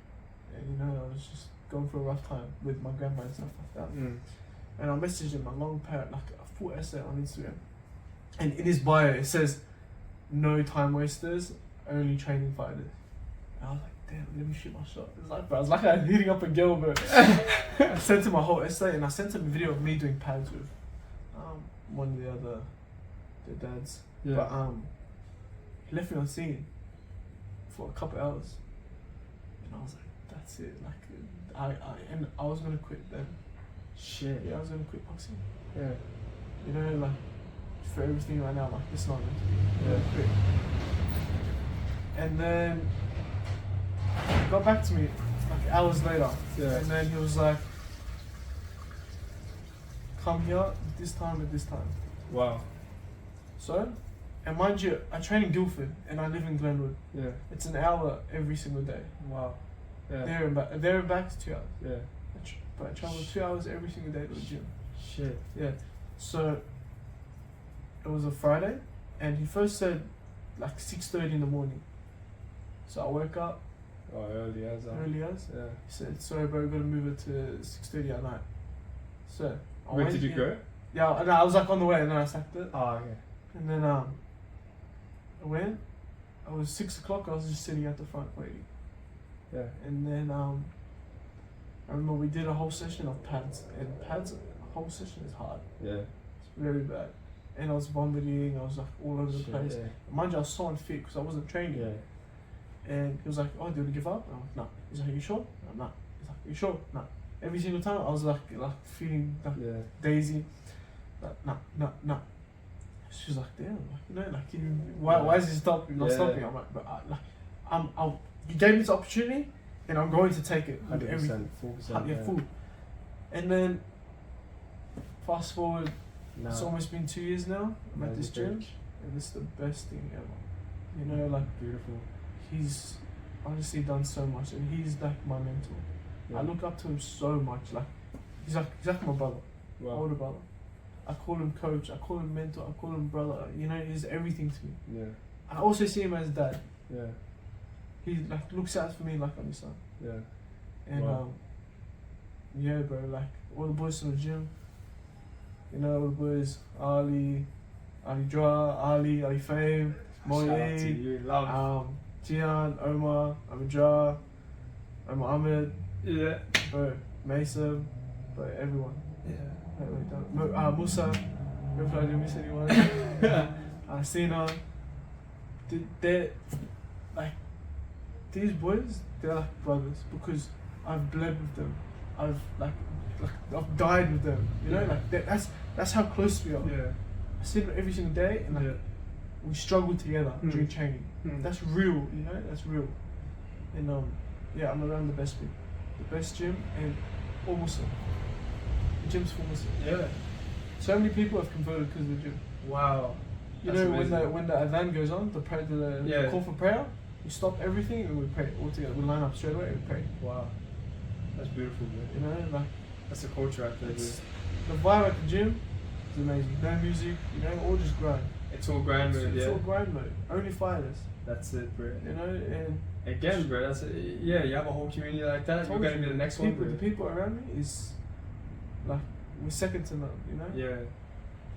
S1: and I was just going through a rough time with my grandma and stuff like that. And I messaged him a long a full essay on Instagram, and in his bio it says, "No time wasters, only training fighters." And I was like, damn, let me shoot my shot. It's like, bro, I was like I'm hitting up a girl, bro. I sent him my whole essay, and I sent him a video of me doing pads with one of the other dads.
S2: Yeah.
S1: But he left me on scene for a couple hours, and I was like, that's it. Like, I was gonna quit then.
S2: Shit.
S1: Yeah, I was gonna quit boxing.
S2: Yeah.
S1: You know, like, for everything right now, like, it's not meant to be.
S2: Yeah.
S1: Quit. And then he got back to me like hours later.
S2: Yeah.
S1: And then he was like, come here at this time.
S2: Wow.
S1: So, and mind you, I train in Guildford and I live in Glenwood.
S2: Yeah.
S1: It's an hour every single day.
S2: Wow. Yeah.
S1: There and back is 2 hours.
S2: Yeah.
S1: But I travel 2 hours every single day to the gym.
S2: Shit.
S1: Yeah. So it was a Friday, and he first said like 6:30 in the morning. So I woke up
S2: Oh, early as
S1: early as.
S2: Yeah.
S1: He said, "Sorry, bro, we're gonna move it to 6:30 at night." So
S2: Where did you go?
S1: Yeah, and I was like on the way, and then I sacked it.
S2: Oh, okay.
S1: And then I went. I was 6 o'clock. I was just sitting at the front waiting.
S2: Yeah.
S1: And then I remember we did a whole session of pads, and pads, a whole session is hard.
S2: Yeah.
S1: It's very bad. And I was vomiting. I was like all over the place.
S2: Yeah.
S1: Mind you, I was so unfit because I wasn't training.
S2: Yeah.
S1: And he was like, "Oh, do you want to give up?" I'm like, "No." He's like, "Are you sure?" I'm not. He's like, "Are you sure?" No. Every single time I was like feeling like
S2: Yeah.
S1: Daisy. Like, no. She was like, "Damn, like, you know, like, why is he stopping? Not
S2: Yeah.
S1: stopping?" I'm like, "But you gave me this opportunity, and I'm going to take it with
S2: 100%,
S1: everything."
S2: 4%.
S1: Yeah, full. And then fast forward,
S2: Nah.
S1: it's almost been 2 years now. I'm at this gym, and it's the best thing ever. You know, like,
S2: Beautiful.
S1: he's honestly done so much, and he's like my mentor.
S2: Yeah.
S1: I look up to him so much. Like, he's like my brother, my
S2: Wow.
S1: older brother. I call him coach. I call him mentor. I call him brother. You know, he's everything to me.
S2: Yeah.
S1: I also see him as dad.
S2: Yeah.
S1: He like looks out for me like I'm his son.
S2: Yeah.
S1: And
S2: Wow.
S1: yeah, bro. Like all the boys from the gym. You know, all the boys. Ali Dra, Ali Fame,
S2: Shout out to
S1: Moye,
S2: you. Love.
S1: Jian, Omar, Amadra, Omar Ahmed,
S2: Yeah.
S1: bro, Mason, bro, everyone.
S2: Yeah.
S1: Musa, if I didn't miss anyone. Sina. They're like, these boys, they're like brothers because I've bled with them. I've I've died with them. You know, like that's how close we are.
S2: Yeah.
S1: I see them every single day, and like, we struggle together during training. That's real, you know, that's real. And yeah, I'm around the best people, the best gym, and all Muslim. The gym's for Muslim.
S2: Yeah.
S1: So many people have converted because of the gym.
S2: Wow.
S1: You
S2: That's
S1: know,
S2: amazing.
S1: when the adhan goes on, the call for prayer, we stop everything and we pray all together. We line up straight away and we pray.
S2: Wow. That's beautiful, man.
S1: You know, like,
S2: That's a culture right there,
S1: it's, the vibe at the gym is amazing. No music, you know, all just grind.
S2: It's all grind mode,
S1: It's
S2: yeah.
S1: all grind mode. Only fighters.
S2: That's it, bro.
S1: You know, and
S2: Again, bro, that's yeah. You have a whole community like that. You're gonna be the next one, bro.
S1: The people around me is like, we're second to none. You know.
S2: Yeah.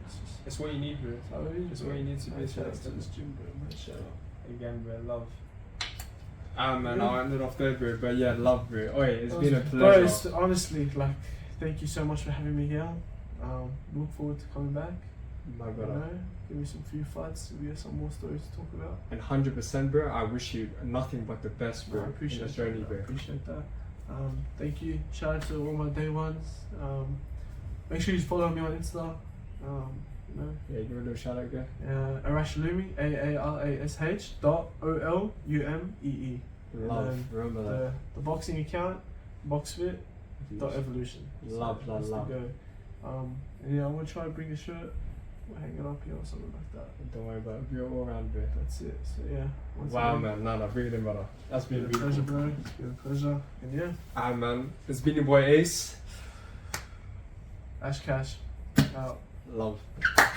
S1: It's just
S2: It's what you need, bro.
S1: how it is,
S2: It's
S1: bro.
S2: what you need to be.
S1: Man, shout out to this gym, bro. Man, shout out.
S2: Again, bro, love. Man,
S1: Yeah.
S2: I'll end it off there, bro. But yeah, love, bro. Oh, yeah, it's been a
S1: Bro,
S2: pleasure.
S1: it's honestly like, thank you so much for having me here. Look forward to coming back.
S2: My
S1: You
S2: brother.
S1: know, give me some few fights. We have some more stories to talk about.
S2: And 100%, bro. I wish you nothing but the best, bro.
S1: I appreciate
S2: in this journey,
S1: that.
S2: bro.
S1: I appreciate that. Thank you. Shout out to all my day ones. Make sure you follow me on Insta. You know,
S2: Yeah, give a little shout out, guy.
S1: Aarash Olumee, AARASH.OLUMEE.
S2: Love,
S1: And
S2: remember that.
S1: The boxing account, Boxfit Evolution.
S2: Love,
S1: So that's
S2: love,
S1: the
S2: love.
S1: go. And yeah, I'm gonna try to bring a shirt. We'll hang it up here or something like that.
S2: Don't worry about it. You're all around, bro.
S1: That's it. So yeah. once
S2: Wow,
S1: again,
S2: man. No, bring it in, brother. That's been
S1: It's been a
S2: beautiful.
S1: pleasure, bro. It's been a pleasure. And yeah,
S2: Man. It's been your boy Ace.
S1: Ash Cash out.
S2: Love.